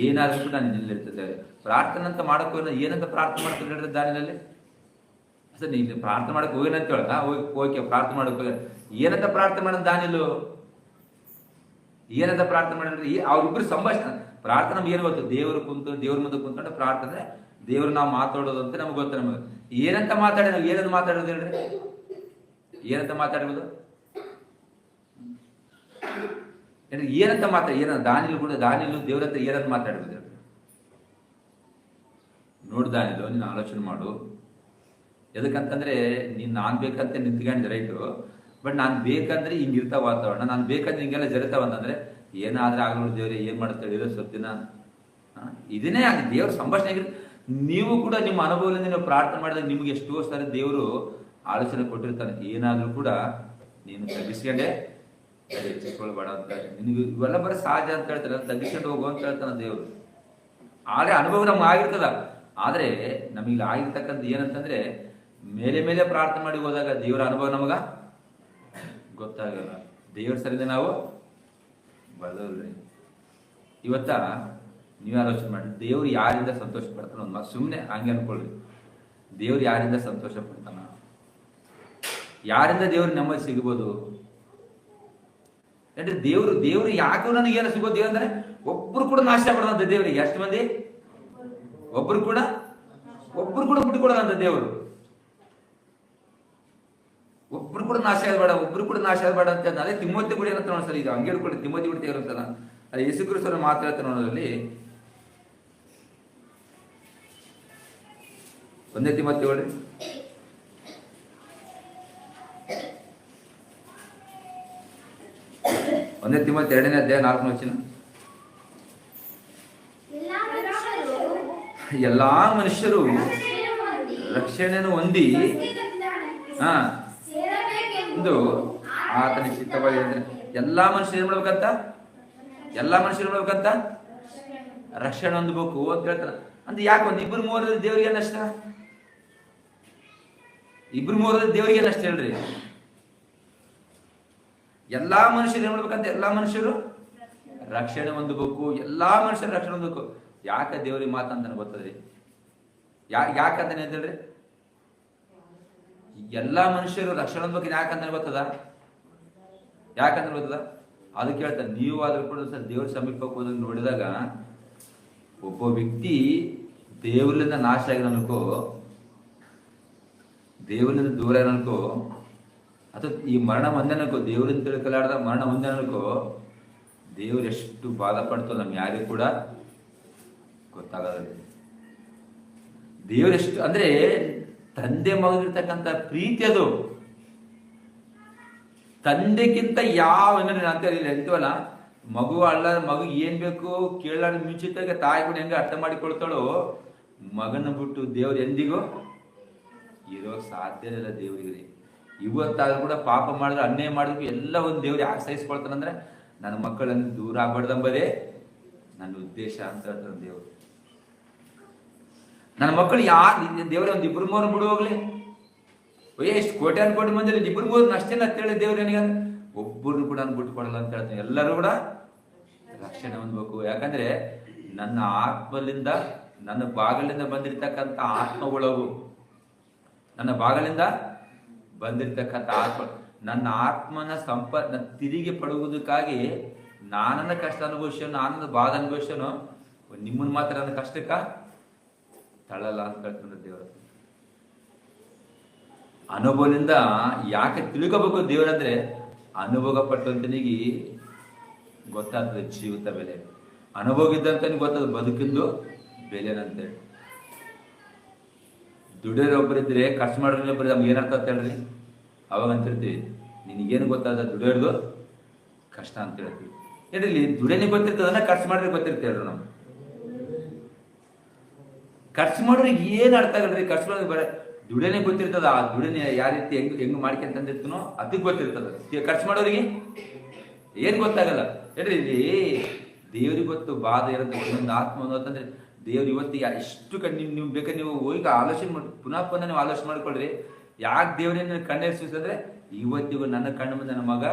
ಏನಾದ್ರೂ ನಾನು ನಿಲ್ಲಿರ್ತದೆ. ಪ್ರಾರ್ಥನೆ ಅಂತ ಮಾಡಕ್ ಹೋಗಿ ಏನಂತ ಪ್ರಾರ್ಥನೆ ಮಾಡ್ಕೊಂಡು ಹೇಳಿದ್ರೆ ದಾನಿನಲ್ಲಿ ಸರ್ ನೀನು ಪ್ರಾರ್ಥನೆ ಮಾಡಕ್ ಹೋಗಿನಂತ ಹೇಳ ಓಕೆ ಪ್ರಾರ್ಥನೆ ಮಾಡಕ್ ಹೋಗಿ ಏನಂತ ಪ್ರಾರ್ಥನೆ ಮಾಡೋದು ದಾನಿಲು? ಏನಂತ ಪ್ರಾರ್ಥನೆ ಮಾಡಿದ್ರೆ ಅವ್ರಿಬ್ರು ಸಂಭಾಷಣೆ ಪ್ರಾರ್ಥನೆ ನಮ್ಗೆ ಏನು ಗೊತ್ತು? ದೇವ್ರ ಮುಂದೆ ಕುಂತ್ಕೊಂಡು ಪ್ರಾರ್ಥನೆ, ದೇವ್ರು ನಾವು ಮಾತಾಡೋದು ಅಂತ ನಮ್ಗೆ ಗೊತ್ತು. ನಮಗೆ ಏನಂತ ಮಾತಾಡಿ ನಾವು ಏನಂತ ಮಾತಾಡೋದು ಹೇಳ್ರಿ? ಏನಂತ ಮಾತಾಡ್ಬೋದು? ಏನಂತ ದಾನಿಲು ದೇವ್ರ ಹತ್ರ ಏನಂತ ಮಾತಾಡ್ಬೋದು ಹೇಳ್ರಿ? ನೋಡು ದಾನಿಲು, ನೀನು ಆಲೋಚನೆ ಮಾಡು. ಎದಕ್ಕಂತಂದ್ರೆ ನಾನ್ ಬೇಕಂತ ನಿಂತ್ಕೊಂಡಿದ್ದೆ ರೈಟು, ಬಟ್ ನಾನ್ ಬೇಕಂದ್ರೆ ಹಿಂಗಿರ್ತಾವ ವಾತಾವರಣ, ನಾನ್ ಬೇಕಂದ್ರೆ ಹಿಂಗೆಲ್ಲ ಜರುತ್ತಾವ ಅಂತಂದ್ರೆ ಏನಾದ್ರೆ ಆಗ್ಲೂ ದೇವ್ರೆ ಏನ್ ಮಾಡ್ತಾರೆ ಇರೋ ಸತ್ತಿನ ಇದನ್ನೇ ಆಗಿ ದೇವ್ರ ಸಂಭಾಷಣೆ. ನೀವು ಕೂಡ ನಿಮ್ಮ ಅನುಭವದಿಂದ ನೀವು ಪ್ರಾರ್ಥನೆ ಮಾಡಿದಾಗ ನಿಮ್ಗೆ ಎಷ್ಟೋ ಸಾರಿ ದೇವರು ಆಲೋಚನೆ ಕೊಟ್ಟಿರ್ತಾನೆ. ಏನಾದ್ರೂ ಕೂಡ ನೀನು ತಗ್ಗಿಸ್ಕೊಂಡೆ ಹೆಚ್ಚಿಸ್ಕೊಳ್ಬೇಡ ಅಂತ, ನಿನಗೆ ಇವೆಲ್ಲ ಬರೀ ಸಹಜ ಅಂತ ಹೇಳ್ತಾರೆ, ತಗ್ಗಿಸ್ಕೊಂಡು ಹೋಗು ಅಂತ ಹೇಳ್ತಾನೆ ದೇವರು. ಆದ್ರೆ ಅನುಭವ ನಮ್ಗೆ ಆಗಿರ್ತದ. ಆದ್ರೆ ನಮಗೆ ಆಗಿರ್ತಕ್ಕಂಥ ಏನಂತಂದ್ರೆ ಮೇಲೆ ಪ್ರಾರ್ಥನೆ ಮಾಡಿ ಹೋದಾಗ ದೇವರ ಅನುಭವ ನಮಗ ಗೊತ್ತಾಗಲ್ಲ. ದೇವ್ರ ಸರಿದ ನಾವು ಬರೋಲ್ರಿ. ಇವತ್ತ ನೀವು ಆಲೋಚನೆ ಮಾಡಿ, ದೇವ್ರು ಯಾರಿಂದ ಸಂತೋಷ ಪಡ್ತಾನ? ಒಂದು ಸುಮ್ಮನೆ ಹಂಗೆ ಅನ್ಕೊಳ್ಳಿ, ದೇವ್ರು ಯಾರಿಂದ ಸಂತೋಷ ಪಡ್ತಾನ? ಯಾರಿಂದ ದೇವ್ರು ನೆಮ್ಮದಿ ಸಿಗ್ಬೋದು? ಅಂದ್ರೆ ದೇವ್ರು ಯಾಕೆ ನನಗೇನು ಸಿಗೋದು? ದೇವ್ರ ಅಂದ್ರೆ ಒಬ್ರು ಕೂಡ ನಾಶ ಪಡೋದಂತ ದೇವ್ರಿಗೆ. ಎಷ್ಟು ಮಂದಿ? ಒಬ್ರು ಕೂಡ ಬಿಟ್ಕೊಡೋದಂತ ದೇವರು. ಒಬ್ರು ಕೂಡ ನಾಶ ಆಗಬೇಡ, ಒಬ್ರು ಕೂಡ ನಾಶ ಆಗಬೇಡ ಅಂತ. ಅದೇ ತಿಮ್ಮೋತಿ ಕೂಡ ಏನಂತ ನೋಡ್ಸಲ್ಲ, ಈಗ ಹಂಗೆ ಹೇಳ್ಕೊಳ್ಳಿ, ತಿಮ್ಮೋತಿ ಕೂಡ ಇರುತ್ತಲ್ಲ, ಅದು ಯೇಸು ಕ್ರಿಸ್ತನ ಮಾತಾಡ್ತಾ ನೋಡೋದ್ರಲ್ಲಿ 1 ತಿಮ್ಮೋತಿ ಹೇಳ್ರಿ 1 ತಿಮ್ಮೋತಿ 2ನೇ ಅಧ್ಯಾಯ 4ನೇ ವಚನ. ಎಲ್ಲಾ ಮನುಷ್ಯರು ರಕ್ಷಣೆಯನ್ನು ಹೊಂದಿ ಒಂದು ಆತನ ಚಿತ್ತವಾಗಿ ಎಲ್ಲಾ ಮನುಷ್ಯರು ಏನ್ ಮಾಡ್ಬೇಕಂತ? ರಕ್ಷಣೆ ಹೊಂದಬೇಕು ಅಂತ ಹೇಳ್ತಾರ. ಅಂದ್ರೆ ಯಾಕೆ ಒಂದು 2-3 ದೇವ್ರಿಗೆ ಏನಷ್ಟ? 2-3 ದೇವ್ರಿಗೆ ಏನಷ್ಟ ಹೇಳ್ರಿ? ಎಲ್ಲಾ ಮನುಷ್ಯರು ಏನ್ ಮಾಡ್ಬೇಕಂತ? ಎಲ್ಲಾ ಮನುಷ್ಯರು ರಕ್ಷಣೆ ಹೊಂದಬೇಕು, ಎಲ್ಲಾ ಮನುಷ್ಯರು ರಕ್ಷಣೆ ಹೊಂದಬೇಕು. ಯಾಕೆ ದೇವ್ರಿಗೆ ಮಾತಂತಾನೆ ಗೊತ್ತದ್ರಿ? ಯಾಕಂತ ಹೇಳ್ರಿ? ಎಲ್ಲಾ ಮನುಷ್ಯರು ರಕ್ಷಣೆ ಹೊಂದಬೇಕು ಯಾಕಂತಾನೆ ಗೊತ್ತದ? ಅದಕ್ಕೆ ಹೇಳ್ತಾರೆ, ನೀವು ಆದ್ರೂ ಕೂಡ ದೇವ್ರ ಸಮೀಪಕ್ಕೆ ಹೋದಾಗ ನೋಡಿದಾಗ ಒಬ್ಬ ವ್ಯಕ್ತಿ ದೇವರಿಂದ ನಾಶ ಆಗಿ ಅನ್ಕೋ, ದೇವರಿಂದ ದೂರ ಅನ್ಕೋ, ಅಥವಾ ಈ ಮರಣ ಒಂದೇ ಅನ್ಕೋ, ದೇವರಿಂದ ತಿಳ್ಕಲಾರ್ದ ಮರಣ ಒಂದೇ ಅನ್ಕೋ, ದೇವ್ರು ಎಷ್ಟು ಬಾಧ ಪಡ್ತೋ ನಮ್ಗೆ ಯಾರಿಗೂ ಕೂಡ ಗೊತ್ತಾಗಲ್ಲ. ದೇವರೆಷ್ಟು ಅಂದ್ರೆ ತಂದೆ ಮಗನಿರ್ತಕ್ಕಂಥ ಪ್ರೀತಿ ಅದು. ತಂದೆಗಿಂತ ಯಾವ ಅಂತ ಎಂತವಲ್ಲ, ಮಗು ಮಗು ಏನ್ ಬೇಕು ಕೇಳಾಡ ಮುಂಚಿತಾಗ ತಾಯಿ ಕೂಡ ಹೆಂಗ ಅರ್ಥ ಮಾಡಿಕೊಳ್ತಾಳೋ, ಮಗನ ಬಿಟ್ಟು ದೇವ್ರು ಎಂದಿಗೂ ಇರೋ ಸಾಧ್ಯ ಇಲ್ಲ ದೇವ್ರಿಗೆ. ಇವತ್ತಾದ್ರೂ ಕೂಡ ಪಾಪ ಮಾಡಿದ್ರೆ, ಅನ್ಯಾಯ ಮಾಡಿದ್ರು ಎಲ್ಲ ಒಂದು ದೇವ್ರು ಯಾಕೆ ಸಹಿಸ್ಕೊಳ್ತಾನಂದ್ರೆ, ನನ್ನ ಮಕ್ಕಳನ್ನು ದೂರ ಆಗ್ಬಾರ್ದಂಬದೇ ನನ್ನ ಉದ್ದೇಶ ಅಂತ ಹೇಳ್ತಾನೆ ದೇವ್ರು. ನನ್ನ ಮಕ್ಕಳು ಯಾರು ದೇವ್ರ ಒಂದ್ ಇಬ್ರು ಮೂರು ಬಿಡು ಹೋಗ್ಲಿ, ಎಷ್ಟು ಕೋಟಿ ಮಂದಿ ಇಬ್ರು ಮೂರು ಅಷ್ಟೇನ ಅಂತೇಳಿ ದೇವ್ರು ನನಗೆ ಒಬ್ಬರು ಕೂಡ ನಾನು ಬಿಟ್ಟು ಕೊಡಲ್ಲ ಅಂತ ಹೇಳ್ತೀನಿ. ಎಲ್ಲರೂ ಕೂಡ ರಕ್ಷಣೆ ಹೊಂದ್ಬೇಕು. ಯಾಕಂದ್ರೆ ನನ್ನ ಆತ್ಮಲಿಂದ, ನನ್ನ ಬಾಗಲಿಂದ ಬಂದಿರ್ತಕ್ಕಂಥ ಆತ್ಮಗಳವು, ನನ್ನ ಬಾಗಲಿಂದ ಬಂದಿರ್ತಕ್ಕಂಥ ಆತ್ಮ, ನನ್ನ ಆತ್ಮನ ತಿರುಗಿ ಪಡುವುದಕ್ಕಾಗಿ ನಾನನ್ನ ಕಷ್ಟ ಅನುಭವಿಸೋನು, ನಾನನ್ನ ಬಾಧ ಅನುಭವಿಸೋನು, ನಿಮ್ಮನ್ನ ಮಾತ್ರ ನನ್ನ ಕಷ್ಟಕ್ಕ ತಳಲ್ಲ ಅಂತ ಹೇಳ್ತಾರೆ ದೇವರು. ಅನುಭವದಿಂದ ಯಾಕೆ ತಿಳ್ಕೋಬೇಕು ದೇವರಂದ್ರೆ, ಅನುಭವ ಪಟ್ಟಂತನಿಗೆ ಗೊತ್ತಾಗ್ತದೆ ಜೀವಿತ ಬೆಲೆ, ಅನುಭವ ಇದ್ದಂತ ಗೊತ್ತಾದ ಬದುಕಿಂದು ಬೆಲೆನಂತೇಳಿ. ದುಡಿಯೋರೊಬ್ಬರಿದ್ರೆ ಖರ್ಚು ಮಾಡೋರೊಬ್ಬರಿದ್ರೆ ನಮ್ಗೆ ಏನರ್ಥ ಅಂತ ಹೇಳ್ರಿ, ಅವಾಗ ಅಂತಿರ್ತೀವಿ ನಿನಗೇನು ಗೊತ್ತಾದ ದುಡಿಯೋದು ಕಷ್ಟ ಅಂತ ಹೇಳ್ತೀವಿ. ಏನಿಲ್ಲಿ ದುಡಿಯೋನೇ ಗೊತ್ತಿರ್ತದನ್ನ ಖರ್ಚು ಮಾಡಿದ್ರೆ ಗೊತ್ತಿರ್ತೇಳ್ರಿ. ನಾವು ಖರ್ಚು ಮಾಡೋರಿಗೆ ಏನ್ ಅರ್ಥ ಆಗಲ್ರಿ, ಖರ್ಚು ಮಾಡೋದು ಬರ ದುಡಿಯೋನೇ ಗೊತ್ತಿರ್ತದ, ಆ ದುಡಿಯೋನೆ ಯಾವ ರೀತಿ ಹೆಂಗ್ ಮಾಡ್ಕೊಂತಂದಿರ್ತೀನೋ ಅದಕ್ಕೆ ಗೊತ್ತಿರ್ತದ. ಖರ್ಚು ಮಾಡೋರಿಗೆ ಏನ್ ಗೊತ್ತಾಗಲ್ಲ ಹೇಳ್ರಿ. ಇಲ್ಲಿ ದೇವ್ರಿಗೆ ಗೊತ್ತು ಬಾಧ ಇರುತ್ತೆ ಒಂದೊಂದು ಆತ್ಮ ಅಂತಂದ್ರೆ, ದೇವ್ರು ಇವತ್ತಿಗೆ ಎಷ್ಟು ನೀವು ಬೇಕಾದ್ರೆ ನೀವು ಹೋಗಿ ಆಲೋಚನೆ ಮಾಡಿ ಪುನಃ ನೀವು ಆಲೋಚನೆ ಮಾಡ್ಕೊಳ್ರಿ. ಯಾಕೆ ದೇವ್ರೇನು ಕಣ್ಣೆರ್ಸಿದ್ರೆ, ಇವತ್ತಿಗೂ ನನ್ನ ಕಣ್ಣು ಮುಂದೆ ನನ್ನ ಮಗ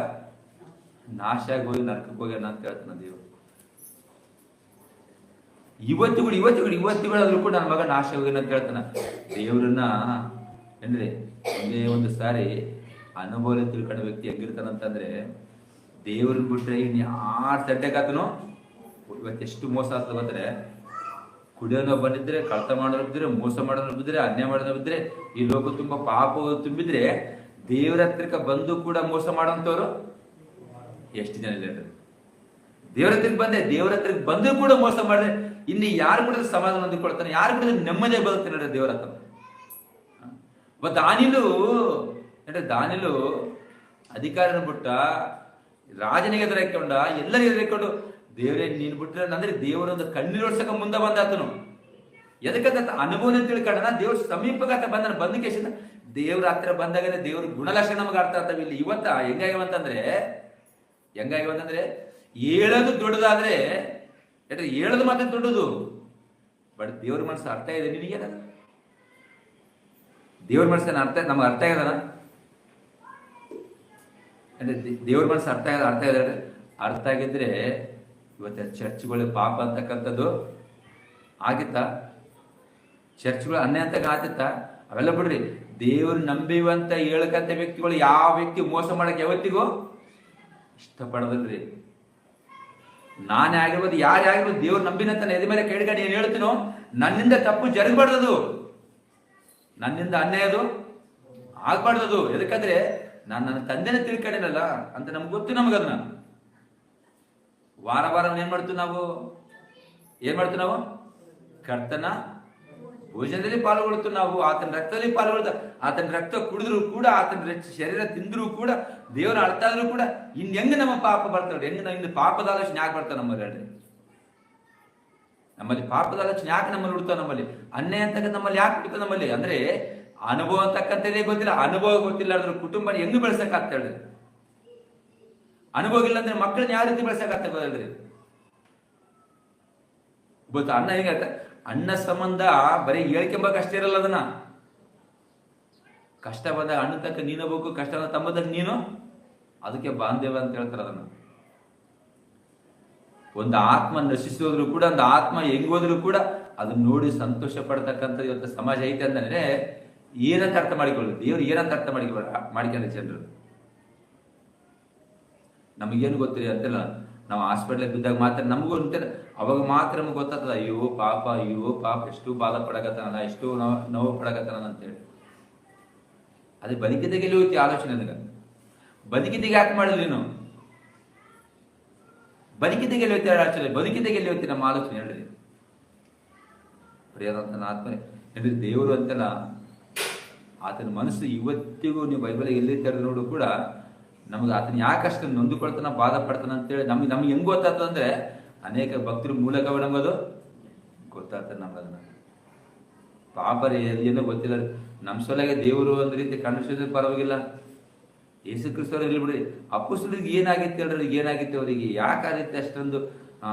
ನಾಶ ಆಗಿ ಹೋಗಿ ನರಕಕ್ಕೆ ಹೋಗ್ಯಾನ ಅಂತ ಹೇಳ್ತಾನ ದೇವ್ರು. ಇವತ್ತಿಗೂ ಆದ್ರೂ ಕೂಡ ನನ್ನ ಮಗ ನಾಶ ಹೋಗ್ಯಾನ ಅಂತ ಹೇಳ್ತಾನ. ದೇವ್ರನ್ನ ಅಂದ್ರೆ ಒಂದೇ ಒಂದು ಸಾರಿ ಅನುಭವ ತಿಳ್ಕೊಂಡ ವ್ಯಕ್ತಿ ಹೆಂಗಿರ್ತಾನಂತಂದ್ರೆ, ದೇವ್ರನ್ನ ಬಿಟ್ರೆ ಇನ್ನು ಯಾರು ಸಡ್ಡೆಗಾತನೋ ಇವತ್ತೆಷ್ಟು ಮೋಸ ಆಗ್ತದೆ ಬಂದ್ರೆ, ಕುಡಿಯೋನೋ ಬಂದಿದ್ರೆ, ಕಳ್ತ ಮಾಡೋರು ಬಿದ್ದರೆ, ಮೋಸ ಮಾಡೋರು ಬಿದ್ದರೆ, ಅನ್ಯಾಯ ಮಾಡೋರು ಬಿದ್ದರೆ, ಈ ಲೋಕ ತುಂಬಾ ಪಾಪ ತುಂಬಿದ್ರೆ ದೇವ್ರ ಹತ್ರಕ್ಕೆ ಬಂದು ಕೂಡ ಮೋಸ ಮಾಡೋಂಥವ್ರು ಎಷ್ಟು ಜನ ಇಲ್ಲ. ದೇವ್ರ ಹತ್ರಕ್ಕೆ ಬಂದೆ, ದೇವ್ರ ಹತ್ರಕ್ಕೆ ಬಂದು ಕೂಡ ಮೋಸ ಮಾಡಿದ್ರೆ ಇನ್ನು ಯಾರು ಕೂಡ ಸಮಾಧಾನ ಹೊಂದಿಕೊಳ್ತಾನೆ, ಯಾರು ಕೂಡ ನೆಮ್ಮದಿ ಬದುಕ್ತಾನೆ ದೇವ್ರ ಹತ್ರ. ದಾನಿಲು ಅಧಿಕಾರನ ಬಿಟ್ಟ, ರಾಜನಿಗೆ ಎದುರಾಕೊಂಡ, ಎಲ್ಲರಿಗೂ ಎದುರಾಕೊಂಡು, ದೇವರೇ ನೀನ್ ಬಿಟ್ರೆ ಅಂದ್ರೆ ದೇವರೊಂದು ಕಣ್ಣೀರೋಡ್ಸಕ ಮುಂದೆ ಬಂದಾತನು. ಎದಕ್ಕಂತ ಅನುಭವನ ತಿಳ್ಕೊಂಡ ದೇವ್ರ ಸಮೀಪಗತ ಬಂದ ಕೇಸಿಂದ ದೇವ್ರ ಹತ್ರ ಬಂದಾಗ ದೇವ್ರ ಗುಣಲಕ್ಷಣ ನಮಗೆ ಅರ್ಥ ಆಗ್ತವೆ. ಇಲ್ಲಿ ಇವತ್ತ ಹೆಂಗಾಗ್ಯವಂತಂದ್ರೆ ಹೇಳೋದು ದೊಡ್ಡದಾದ್ರೆ ಹೇಳೋದು ಮಾತ್ರ ದೊಡ್ಡದು. ಬಟ್ ದೇವ್ರ ಮನಸ್ಸು ಅರ್ಥ ಇದೆ ನಿನಗೇನ? ದೇವ್ರ ಮನಸ್ಸನ್ನ ನಮ್ಗೆ ಅರ್ಥ ಆಗದನ? ಅಂದ್ರೆ ದೇವ್ರ ಮನಸ್ಸು ಅರ್ಥ ಆಗಿದ್ರೆ ಇವತ್ತ ಚರ್ಚ್ಗಳು ಪಾಪ ಅಂತಕ್ಕಂಥದ್ದು ಆಗಿತ್ತ? ಚರ್ಚ್ಗಳು ಅನ್ಯಾಯ ಅಂತ ಆತಿತ್ತ? ಅವೆಲ್ಲ ಬಿಡ್ರಿ. ದೇವ್ರು ನಂಬಿವಂತ ಹೇಳ್ಕಂತ ವ್ಯಕ್ತಿಗಳು ಯಾವ ವ್ಯಕ್ತಿ ಮೋಸ ಮಾಡಕ್ ಯಾವತ್ತಿಗೂ ಇಷ್ಟಪಡದಲ್ರಿ. ನಾನೇ ಆಗಿರ್ಬೋದು, ಯಾರೇ ಆಗಿರ್ಬೋದು, ದೇವ್ರು ನಂಬಿನಂತ ಎದೆ ಮೇಲೆ ಕೆಳಗಡೆ ಏನ್ ಹೇಳ್ತೀನೋ, ನನ್ನಿಂದ ತಪ್ಪು ಜರಗಬಾರ್ದದು, ನನ್ನಿಂದ ಅನ್ಯಾಯದು ಆಗ್ಬಾರ್ದದು. ಎದಕ್ಕಂದ್ರೆ ನಾನು ನನ್ನ ತಂದೆನ ತಿಳ್ಕೊಂಡೇನಲ್ಲ ಅಂತ ನಮ್ಗೆ ಗೊತ್ತು. ನಮಗದನ್ನ ವಾರ ಏನ್ ಮಾಡ್ತೀವಿ ನಾವು ಕರ್ತನ ಭೋಜನದಲ್ಲಿ ಪಾಲ್ಗೊಳ್ತು, ನಾವು ಆತನ ರಕ್ತದಲ್ಲಿ ಪಾಲ್ಗೊಳ್ತ, ಆತನ ರಕ್ತ ಕುಡಿದ್ರು ಕೂಡ, ಆತನ ಶರೀರ ತಿಂದ್ರು ಕೂಡ, ದೇವರ ಅಳ್ತಾದ್ರೂ ಕೂಡ ಇನ್ ಹೆಂಗ ನಮ್ಮ ಪಾಪ ಬರ್ತಾವ್ರಿ? ಹೆಂಗ ಇನ್ನು ಪಾಪದ ಆಲೋಚನೆ ಯಾಕೆ ಬರ್ತಾವ ನಮ್ಮಲ್ಲಿ ಹೇಳ್ರಿ? ನಮ್ಮಲ್ಲಿ ಪಾಪದ ಆಲೋಚನೆ ಯಾಕೆ ನಮ್ಮಲ್ಲಿ ಹುಡ್ತಾವ? ನಮ್ಮಲ್ಲಿ ಅನ್ಯಾಯ ಅಂತಕ್ಕ ನಮ್ಮಲ್ಲಿ ಯಾಕೆ ಹುಡ್ತಾವ? ನಮ್ಮಲ್ಲಿ ಅಂದ್ರೆ ಅನುಭವ ಅಂತಕ್ಕಂಥದ್ದೇ ಗೊತ್ತಿಲ್ಲ. ಅನುಭವ ಗೊತ್ತಿಲ್ಲ ಅಂದ್ರೆ ಕುಟುಂಬ ಹೆಂಗ್ ಬೆಳೆಸಕ್ಕಾಗ್ತ ಹೇಳ್ರಿ? ಅನುಭವ ಇಲ್ಲ ಅಂದ್ರೆ ಮಕ್ಕಳನ್ನ ಯಾವ ರೀತಿ ಬೆಳೆಸಕ್ಕಾಗ್ತ ಹೇಳ್ರಿ? ಗೊತ್ತಾ? ಅಣ್ಣ ಹೆಂಗ ಅಣ್ಣ ಸಂಬಂಧ ಬರೀ ಹೇಳ್ಕೆಂಬಕ್ ಅಷ್ಟೇ ಇರಲ್ಲ. ಅದನ್ನ ಕಷ್ಟ ಬಂದಾಗ ಅಣ್ಣ ತಕ್ಕ ನೀನಬೇಕು, ಕಷ್ಟ ತಮ್ಮದಾಗ ನೀನು, ಅದಕ್ಕೆ ಬಾಂಧವ್ಯ ಅಂತ ಹೇಳ್ತಾರ. ಅದನ್ನ ಒಂದು ಆತ್ಮ ನಶಿಸೋದ್ರು ಕೂಡ, ಒಂದು ಆತ್ಮ ಹೆಂಗೋದ್ರು ಕೂಡ ಅದನ್ನ ನೋಡಿ ಸಂತೋಷ ಪಡ್ತಕ್ಕಂಥ ಇವತ್ತು ಸಮಾಜ ಐತೆ ಅಂತಂದ್ರೆ ಏನಂತ ಅರ್ಥ ಮಾಡಿಕೊಳ್ಳೋದು? ದೇವ್ರು ಏನಂತ ಅರ್ಥ ಮಾಡಿಕೊಂಡ್ರೆ ಜನರು ನಮಗೇನು ಗೊತ್ತಿರಿ ಅಂತೆಲ್ಲ. ನಾವು ಹಾಸ್ಪಿಟ್ಲಿಗೆ ಬಿದ್ದಾಗ ಮಾತ್ರ ನಮಗೂ ಅಂತೆಲ್ಲ, ಅವಾಗ ಮಾತ್ರ ನಮ್ಗೆ ಗೊತ್ತಾಗ್ತದ, ಅಯ್ಯೋ ಪಾಪ ಎಷ್ಟು ಬಾಧ ಪಡಕತ್ತಾನ, ಎಷ್ಟು ನೋವು ಪಡಕತ್ತಾನ ಅಂತೇಳಿ. ಅದೇ ಬದುಕಿದಾಗೆ ಎಲ್ಲಿ ಹೋಗ್ತಿ ಆಲೋಚನೆ? ನನಗ ಬದುಕಿದಾಗ ಯಾಕೆ ಮಾಡಿದ್ರಿ ನಾವು? ಬದುಕಿದಾಗೆ ಎಲ್ಲಿ ಹೋಗ್ತಿ ಆಲೋಚನೆ? ಬದುಕಿದಾಗೆ ಎಲ್ಲಿ ಹೋಗ್ತಿ ನಮ್ಮ ಆಲೋಚನೆ ಹೇಳ್ರಿ? ಪ್ರಿಯದಂತ ಆತ್ಮನೆ ಹೇಳ್ರಿ, ದೇವರು ಅಂತೆಲ್ಲ ಆತನ ಮನಸ್ಸು ಇವತ್ತಿಗೂ ನೀವು ಬೈಬಲ್ ಎಲ್ಲಿ ತೆರೆದು ನೋಡು ಕೂಡ ನಮ್ಗೆ ಆತನ ಯಾಕಷ್ಟು ನೊಂದುಕೊಳ್ತಾನ ಬಾಧೆ ಪಡ್ತಾನ ಅಂತೇಳಿ ನಮ್ಗೆ ಹೆಂಗ್ ಗೊತ್ತಾಗ್ತದೆ ಅಂದ್ರೆ ಅನೇಕ ಭಕ್ತರ ಮೂಲಕ ನಂಬೋದು ಗೊತ್ತಾಗ್ತದೆ ನಮ್ಗೆ ಅದನ್ನ. ಪಾಪರಿ ಏನೋ ಗೊತ್ತಿಲ್ಲ, ನಮ್ಮ ಸೊಲಗೆ ದೇವರು ಒಂದ್ ರೀತಿ ಕಂಡಿಸಿದ್ರೆ ಪರವಾಗಿಲ್ಲ. ಯೇಸು ಕ್ರಿಸ್ತವ್ರು ಇಲ್ಲಿ ಬಿಡ್ರಿ, ಅಪ್ಪಸ್ತಲರಿಗೆ ಏನಾಗಿತ್ತು ಹೇಳ್ರಿ, ಏನಾಗಿತ್ತು ಅವರಿಗೆ, ಯಾಕೆ ಆ ರೀತಿ ಅಷ್ಟೊಂದು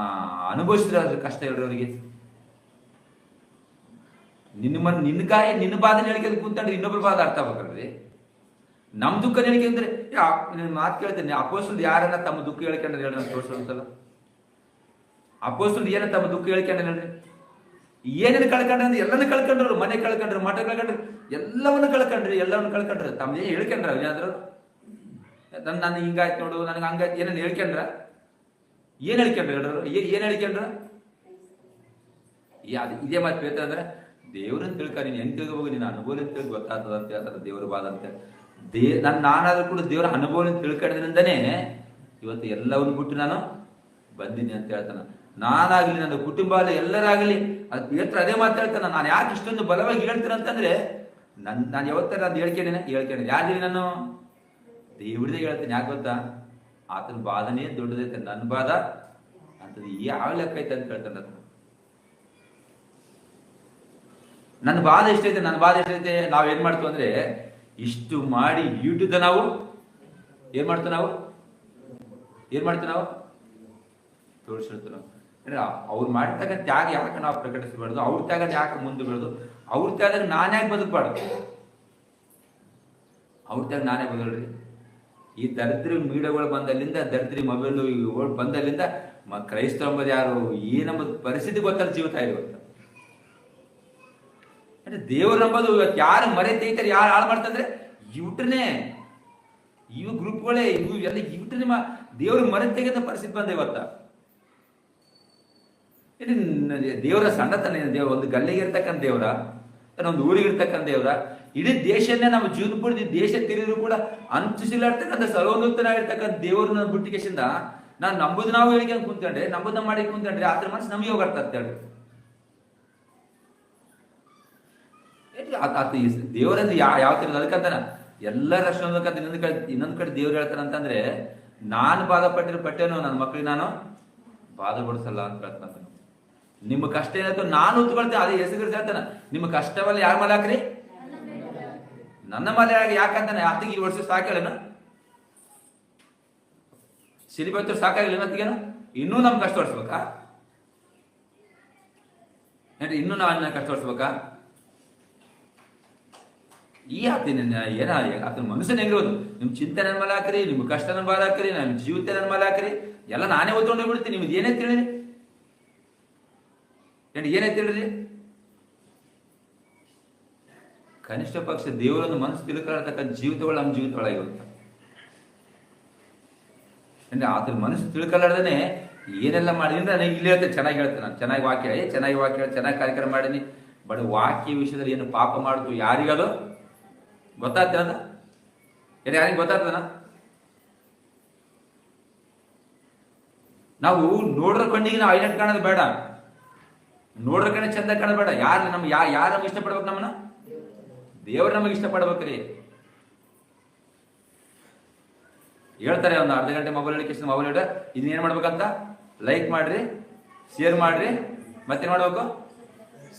ಅನುಭವಿಸಿದ್ರೆ ಅದ್ರ ಕಷ್ಟ ಹೇಳ್ರಿ ಅವರಿಗೆ. ನಿನ್ನ ಗಾಯ ನಿನ್ನ ಬಾಧೆ ಹೇಳಿಕೆ ಕುಂತ್ರೆ ಇನ್ನೊಬ್ರು ಬಾಧೆ ಅರ್ಥ ಆಗ್ಬೇಕಲ್ರಿ. ನಮ್ ದುಃಖ ಹೇಳಿಕೆ ಅಂದ್ರೆ ಮಾತು ಕೇಳ್ತೇನೆ, ಅಪೋಸ್ತಲರು ಯಾರನ್ನ ತಮ್ಮ ದುಃಖ ಹೇಳ್ಕೊಂಡ್ರೆ ಹೇಳಿ ನಾನು ತೋರಿಸೋಂತಲ್ಲ. ಅಪೋಸ್ತಲರು ಏನ ತಮ್ಮ ದುಃಖ ಹೇಳ್ಕೊಂಡ್ರೆ ಹೇಳ್ರಿ, ಏನೇನು ಕಳ್ಕೊಂಡ್ರೆ ಅಂದ್ರೆ ಎಲ್ಲನೂ ಕಳ್ಕೊಂಡ್ರು, ಮನೆ ಕಳ್ಕೊಂಡ್ರು, ಮಠ ಕಳ್ಕೊಂಡ್ರು, ಎಲ್ಲವನ್ನೂ ಕಳ್ಕೊಂಡ್ರು. ತಮ್ಮ ಏನ್ ಹೇಳ್ಕೊಂಡ್ರ ಏನಾದ್ರು ನಾನು ಹಿಂಗಾಯ್ತು ನೋಡು, ನನಗೆ ಹಂಗಾಯ್ತು ಏನೇನು ಹೇಳ್ಕೊಂಡ್ರ, ಏನ್ ಹೇಳ್ಕೊಂಡ್ರ ಹೇಳ್ರು, ಏನ್ ಹೇಳ್ಕೊಂಡ್ರ? ಇದೇ ಮಾತು ಹೇಳ್ತಾರೆ ಅಂದ್ರೆ ದೇವ್ರನ್ನ ತಿಳ್ಕ, ನೀನ್ ಹೆಂಗ್ ತಿಳ್ಕೋಬೇಕು, ನೀನು ಅನುಭವ ತಿಳ್ಕೊ ಗೊತ್ತಾಗ್ತದ ಅಂತ ಹೇಳ್ತಾರೆ ದೇವ್ರ ಬಾದ ಅಂತ. ನಾನಾದ್ರೂ ಕೂಡ ದೇವರ ಅನುಭವ ತಿಳ್ಕೊಂಡ್ರಿಂದನೇ ಇವತ್ತು ಎಲ್ಲವನ್ನು ಬಿಟ್ಟು ನಾನು ಬಂದೀನಿ ಅಂತ ಹೇಳ್ತಾನ. ನಾನಾಗ್ಲಿ, ನನ್ನ ಕುಟುಂಬ ಆಗಲಿ, ಎಲ್ಲರಾಗ್ಲಿ ಅದು ಹೇಳ್ತಾರೆ ಅದೇ ಮಾತು ಹೇಳ್ತಾನ. ನಾನು ಯಾಕೆ ಇಷ್ಟೊಂದು ಬಲವಾಗಿ ಹೇಳ್ತೀನಿ ಅಂತಂದ್ರೆ ನಾನು ಯಾವತ್ತರ ನಾನು ಹೇಳ್ಕೊಂಡೇನೆ ಯಾಕೆ ನಾನು ದೇವ್ರದೇ ಹೇಳ್ತೇನೆ. ಯಾಕೆ ಗೊತ್ತಾ, ಆತನ ಬಾಧನೇ ದೊಡ್ಡದೈತೆ, ನನ್ನ ಬಾಧ ಅಂತದ್ದು ಯಾವ ಲೆಕ್ಕ ಐತೆ ಅಂತ ಹೇಳ್ತಾನೆ. ನನ್ನ ಬಾಧೆ ಎಷ್ಟೈತೆ, ನಾವೇನ್ ಮಾಡ್ತೀವಿ ಅಂದ್ರೆ ಇಷ್ಟು ಮಾಡಿ ಯೂಟ್ಯೂಬ್ ನಾವು ಏನ್ ಮಾಡ್ತೀವಿ ನಾವು ತೋರಿಸಿರ್ತೀವಿ ನಾವು. ಅವ್ರು ಮಾಡಿದಾಗ ತ್ಯಾಗ ಯಾಕೆ ನಾವು ಪ್ರಕಟಿಸಬಾರ್ದು, ಅವ್ರ ತ್ಯಾಗ ಯಾಕೆ ಮುಂದೆ ಬರೋದು, ಅವ್ರ ತ್ಯಾಗ ನಾನು ಯಾಕೆ ಬದುಕಬಾರ್ದು, ಅವ್ರ ತ್ಯಾಗ ನಾನೇ ಬದಲ್ರಿ. ಈ ದರಿದ್ರಿ ಮೀಡಿಯಾಗಳು ಬಂದಲ್ಲಿಂದ, ದರಿದ್ರಿ ಮೊಬೈಲ್ ಬಂದಲ್ಲಿಂದ ಕ್ರೈಸ್ತ ಎಂಬುದು ಯಾರು, ಏನಂಬುದು ಪರಿಸ್ಥಿತಿ ಗೊತ್ತಲ್ಲ ಜೀವಿತ ಇವತ್ತು. ದೇವ್ರ ನಂಬೋದು ಇವತ್ತು ಯಾರು ಮರೆ ತೆಗಿತಾರೆ, ಯಾರು ಹಾಳು ಮಾಡ್ತಂದ್ರೆ ಇವ್ಟನೇ, ಇವು ಗ್ರೂಪ್ಗಳೇ, ಇವು ಎಲ್ಲ ಇವ್ಟನೇ ದೇವ್ರ ಮರೆ ತೆಗೆದ ಪರಿಸ್ಥಿತಿ ಬಂದ ಇವತ್ತ. ದೇವರ ಸಣ್ಣತನ ದೇವ್ರ, ಒಂದು ಗಲ್ಲಿಗೆ ಇರ್ತಕ್ಕಂಥ ದೇವ್ರ, ಒಂದು ಊರಿಗೆ ಇರ್ತಕ್ಕಂಥ ದೇವ್ರ, ಇಡೀ ದೇಶನ್ನೇ ನಮ್ಮ ಜೀವನ ಪೂರ್ತಿ ದೇಶ ತಿರಿದ್ರು ಕೂಡ ಅಂಚಿಸಿಲಾಡ್ತಕ್ಕಂಥ ಸರ್ವೋನ್ನತನಾಗಿರ್ತಕ್ಕಂಥ ದೇವ್ರನ್ನ ಬುಟ್ಟಿಗೆಸಿಂದ ನಾನು ನಂಬುದು ನಾವು ಹೇಳಿಕೆ ಕುಂತ್ಕೊಂಡ್ರೆ, ನಂಬುದ ಮಾಡಿ ಕುಂತ್ಕೊಂಡ್ರೆ ಆತರ ಮನಸ್ಸು ನಮಗೆ ಹೋಗರ್ತ ಅಂತ ಹೇಳಿ. ದೇವರಲ್ಲಿ ಯಾವ ತರ ಅದಕ್ಕಂತಾನ ಎಲ್ಲರ ಇನ್ನೊಂದ್ ಕಡೆ ದೇವ್ರು ಹೇಳ್ತಾನ ಅಂತಂದ್ರೆ, ನಾನು ಬಾಧೆ ಪಟ್ಟೇನೋ ನನ್ನ ಮಕ್ಳಿಗೆ ನಾನು ಬಾಧೆ ಪಡಿಸಲ್ಲ ಅಂತ ಹೇಳ್ತಾನ. ನಿಮ್ಮ ಕಷ್ಟ ಏನಾಯ್ತು ನಾನು ಉತ್ಕೊಳ್ತೇನೆ, ಅದೇ ಹೆಸರು ಹೇಳ್ತಾನ, ನಿಮ್ಮ ಕಷ್ಟವಲ್ಲ ಯಾರ ಮೇಲೆ ಹಾಕ್ರಿ, ನನ್ನ ಮೇಲೆ ಯಾಕಂತಾನೆ. ಆತಿಗೆ ಈ ವರ್ಷ ಸಾಕೇಳನ ಸಿಲಿಬತ್ತು ಸಾಕಾಗಿಲ್ಲ ಅತ್ತಿಗೇನು, ಇನ್ನೂ ನಮ್ಗೆ ಕಷ್ಟ ಹೊಡ್ಸ್ಬೇಕಾ, ಇನ್ನೂ ನಾವು ಕಷ್ಟ ಹೊಡ್ಸ್ಬೇಕಾ? ಈ ಆತಿನ ಏನ ಆತನ ಮನುಷ್ಯನ ಹೆಂಗಿರೋದು, ನಿಮ್ ಚಿಂತೆ ನನ್ನ ಮೇಲೆ ಹಾಕ್ರಿ, ನಿಮ್ ಕಷ್ಟ ನನ್ನ ಬಾಳ ಹಾಕ್ರಿ, ನನ್ನ ಜೀವಿತ ನನ್ನ ಮೇಲೆ ಹಾಕ್ರಿ, ಎಲ್ಲ ನಾನೇ ಓದ್ಕೊಂಡು ಬಿಡ್ತೀನಿ. ನಿಮ್ದು ಏನೇ ತಿಳಿರಿ, ಏನೇ ತಿಳಿರಿ, ಕನಿಷ್ಠ ಪಕ್ಷ ದೇವರನ್ನು ಮನಸ್ಸು ತಿಳ್ಕೊಳ್ಳತಕ್ಕಂಥ ಜೀವಿತಗಳು ನಮ್ಮ ಜೀವಿತಗಳಾಗಿರುತ್ತೆ. ಅಂದ್ರೆ ಆತನ ಮನಸ್ಸು ತಿಳ್ಕೊಳ್ಳಾರ್ದೇನೆ ಏನೆಲ್ಲ ಮಾಡಿದ್ರೆ ನನಗೆ ಇಲ್ಲಿ ಹೇಳ್ತೇನೆ, ಚೆನ್ನಾಗಿ ಹೇಳ್ತೇನೆ ನಾನು, ಚೆನ್ನಾಗಿ ವಾಕ್ಯ ಚೆನ್ನಾಗಿ ಕಾರ್ಯಕ್ರಮ ಮಾಡೀನಿ. ಬಟ್ ವಾಕ್ಯ ವಿಷಯದಲ್ಲಿ ಏನು ಪಾಪ ಮಾಡ್ತು ಯಾರಿಗದು ಗೊತ್ತಾಗ್ತದ, ಯಾರಿಗೆ ಗೊತ್ತಾಗ್ತದ? ನಾವು ನೋಡ್ರ ಕಣ್ಣಿಗೆ ನಾವು ಐಲೆಟ್ ಕಾಣೋದು ಬೇಡ, ನೋಡ್ರ ಕಣ್ಣೆ ಚಂದ ಕಾಣೋದು ಬೇಡ. ಯಾರು ನಮ್ಗೆ ಇಷ್ಟಪಡ್ಬೇಕು, ನಮ್ಮನ್ನ ದೇವ್ರು ನಮಗೆ ಇಷ್ಟಪಡ್ಬೇಕ್ರಿ. ಹೇಳ್ತಾರೆ ಒಂದು ಅರ್ಧ ಗಂಟೆ ಮೊಬೈಲ್ ಮೊಬೈಲ್ ಇದನ್ನೇನ್ ಮಾಡ್ಬೇಕಂತ, ಲೈಕ್ ಮಾಡ್ರಿ, ಶೇರ್ ಮಾಡ್ರಿ, ಮತ್ತೇನ್ ಮಾಡ್ಬೇಕು,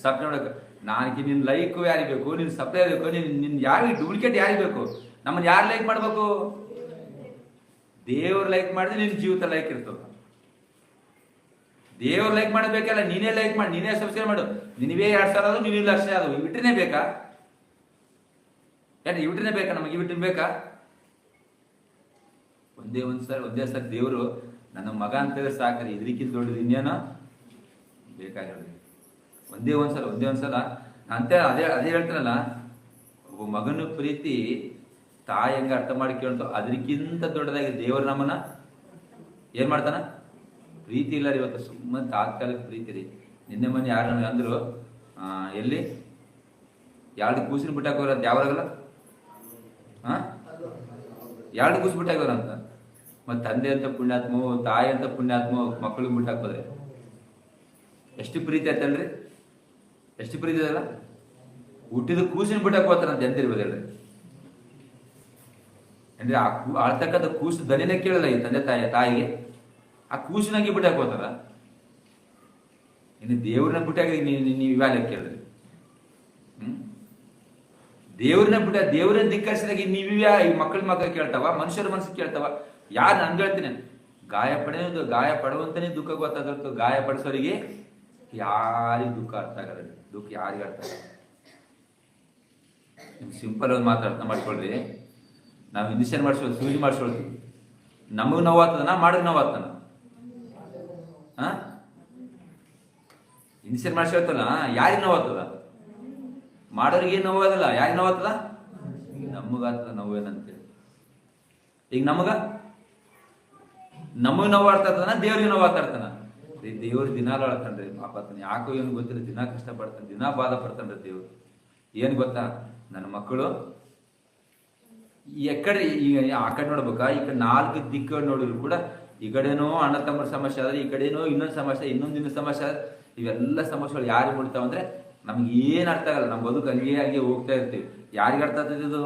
ಸಬ್ಸ್ಕ್ರೈಬ್ ಮಾಡ್ಬೇಕು. ನನಗೆ ನಿನ್ ಲೈಕ್ ಯಾರಿಗೆ ಬೇಕು, ನಿನ್ ಸಬ್ಸ್ಕ್ರೈಬ್ ಬೇಕು, ನಿನ್ ಯಾರಿಗೆ ಡೂಪ್ಲಿಕೇಟ್ ಯಾರಿಗೆ ಬೇಕು, ನಮ್ಮನ್ನ ಯಾರು ಲೈಕ್ ಮಾಡ್ಬೇಕು? ದೇವ್ರ ಲೈಕ್ ಮಾಡಿದ್ರೆ ನಿನ್ ಜೀವಿತ ಲೈಕ್ ಇರ್ತದ. ದೇವ್ರ ಲೈಕ್ ಮಾಡಬೇಕಲ್ಲ, ನೀನೇ ಲೈಕ್ ಮಾಡಿ, ನೀನೇ ಸಬ್ಸ್ಕ್ರೈಬ್ ಮಾಡು. ನಿನವೇ 2,000 ಅದು, ನೀನು 1,00,000 ಅದು, ಇವಿಟ್ರನೇ ಬೇಕಾ? ಇವಿಟ್ರನೇ ಬೇಕಾ ನಮಗೆ? ಇವಿಟ್ರನ್ ಬೇಕಾ? ಒಂದೇ ಸರಿ ದೇವರು ನನ್ನ ಮಗ ಅಂತೇಳಿ ಸಾಕ್ರಿ, ಇದಕ್ಕಿಂತ ದೊಡ್ಡದು ಇನ್ನೇನೋ ಬೇಕಾಗಿರೋದು. ಒಂದೇ ಒಂದ್ಸಲ ಅಂತ ಅದೇ ಹೇಳ್ತಾನಲ್ಲ, ಒಬ್ಬ ಮಗನ ಪ್ರೀತಿ ತಾಯಿ ಹೆಂಗ ಅರ್ಥ ಮಾಡಿ ಕೇಳ್ತು, ಅದಕ್ಕಿಂತ ದೊಡ್ಡದಾಗಿ ದೇವರು ನಮ್ಮನ್ನ ಏನ್ ಮಾಡ್ತಾನ? ಪ್ರೀತಿ ಇಲ್ಲ ರೀ ಇವತ್ತು, ಸುಮ್ಮನೆ ತಾತ್ಕಾಲಿಕ ಪ್ರೀತಿ ರೀ. ನಿನ್ನೆ ಮನೆ ಯಾರು ಅಂದ್ರು, ಎಲ್ಲಿ 2 ಕೂಸಿನ ಬಿಟ್ಟಾಕೋರ ಅಂತ, ಯಾವಾಗಲ್ಲ 2 ಕೂಸು ಬಿಟ್ಟಾಕೋರ ಅಂತ. ಮತ್ತೆ ತಂದೆ ಅಂತ ಪುಣ್ಯಾತ್ಮ, ತಾಯಿ ಅಂತ ಪುಣ್ಯಾತ್ಮ, ಮಕ್ಕಳಿಗೆ ಬಿಟ್ಟಾಕೋದ್ರೆ ಎಷ್ಟು ಪ್ರೀತಿ ಆಯ್ತಲ್ರಿ, ಎಷ್ಟು ಪ್ರೀತಿ ಇದಲ್ಲ. ಹುಟ್ಟಿದ ಕೂಸಿನ ಬಿಟ್ಟಾಕೋತಾರ ಅಂತ ಎಂತಿರ್ಬೋದು ಹೇಳ್ರಿ. ಅಂದ್ರೆ ಆಳ್ತಕ್ಕಂಥ ಕೂಸು ದನಿನೇ ಕೇಳಲ್ಲ ಈ ತಂದೆ ತಾಯಿಗೆ. ಆ ಕೂಸಿನಾಗಿ ಬಿಟ್ಟು ಹಾಕೋತಾರ. ಇನ್ನು ದೇವ್ರನ್ನ ಬಿಟ್ಟಾಗ ನೀವು ಇವ್ಯಾಲೆ ಕೇಳಿದ್ರಿ? ದೇವ್ರನ್ನ ಬಿಟ್ಟ ದೇವ್ರನ್ನ ಧಿಕ್ಕರಿಸಿದಾಗ ನೀವ್ಯಾ ಈ ಮಕ್ಕಳು ಕೇಳ್ತಾವ? ಮನುಷ್ಯರ ಮನಸ್ಸು ಕೇಳ್ತಾವ? ಯಾರು ನಾನು ಹೇಳ್ತೀನಿ, ಗಾಯ ಪಡುವಂತನೇ ದುಃಖ ಗೊತ್ತಾಗತ್ತು, ಗಾಯ ಪಡಿಸೋರಿಗೆ ಯಾರಿಗೆ ದುಃಖ ಅರ್ಥ ಆಗಲ್ಲ. ದುಃಖ ಯಾರಿಗೆ ಅರ್ಥ ಆಗಲ್ಲ? ನಿಮ್ಗೆ ಸಿಂಪಲ್ ಒಂದು ಮಾತು ಅರ್ಥ ಮಾಡ್ಕೊಳ್ರಿ. ನಾವು ಇಂಜೆಕ್ಷನ್ ಮಾಡಿಸೋದು, ಸೂಜಿ ಮಾಡಿಸ್ಕೊಳ್ತೀವಿ, ನಮಗೆ ನೋವಾಗ್ತದನ ಮಾಡಿದ್ರೆ ನೋವಾಗ್ತಾನ? ಇಂಜೆಕ್ಷನ್ ಮಾಡಿಸ್ಕೊಳ್ತಲ್ಲ, ಯಾರಿಗೆ ನೋವಾಗ್ತದ? ಮಾಡೋರಿಗೆ ಏನು ನೋವಾಗಲ್ಲ, ಯಾರಿಗೆ ನೋವಾಗ್ತದ? ನಮಗಾಗ್ತದ ನೋವೇನಂತೇಳಿ. ಈಗ ನಮಗೆ ನೋವಾಡ್ತಾ ಇರ್ತಾನ, ದೇವ್ರಿಗೆ ನೋವಾಗ್ತಾ ಇರ್ತಾನ? ದೇವ್ರು ದಿನಾಲು ಆಳ್ತಾನ್ರಿ, ಪಾಪತ್ತಾನೆ. ಯಾಕೋ ಏನು ಗೊತ್ತಿಲ್ಲ, ದಿನ ಕಷ್ಟಪಡ್ತಾನೆ, ದಿನ ಬಾಧ ಪಡ್ತಾನ್ರಿ ದೇವ್ರು. ಏನು ಗೊತ್ತಾ, ನನ್ನ ಮಕ್ಕಳು ಎಕಡೆ ಈಗ ಆ ಕಡೆ ನೋಡ್ಬೇಕಾ, ಈ ಕಡೆ 4 ದಿಕ್ಕು ನೋಡಿದ್ರು ಕೂಡ ಈ ಕಡೆನೋ ಅಣ್ಣ ತಮ್ಮರ ಸಮಸ್ಯೆ ಆದ್ರೆ, ಈ ಕಡೆನೋ ಇನ್ನೊಂದು ಸಮಸ್ಯೆ, ಇನ್ನೊಂದಿನ ಸಮಸ್ಯೆ ಆದ್ರೆ, ಇವೆಲ್ಲ ಸಮಸ್ಯೆಗಳು ಯಾರಿಗೆ ಮುಡ್ತಾವ ಅಂದ್ರೆ ನಮ್ಗೆ ಏನು ಅರ್ಥ ಆಗಲ್ಲ. ನಮ್ಮ ಬದುಕು ಹಂಗೆ ಹೋಗ್ತಾ ಇರ್ತೀವಿ. ಯಾರಿಗೆ ಅರ್ಥ ಆಗ್ತದೆ ಇದು?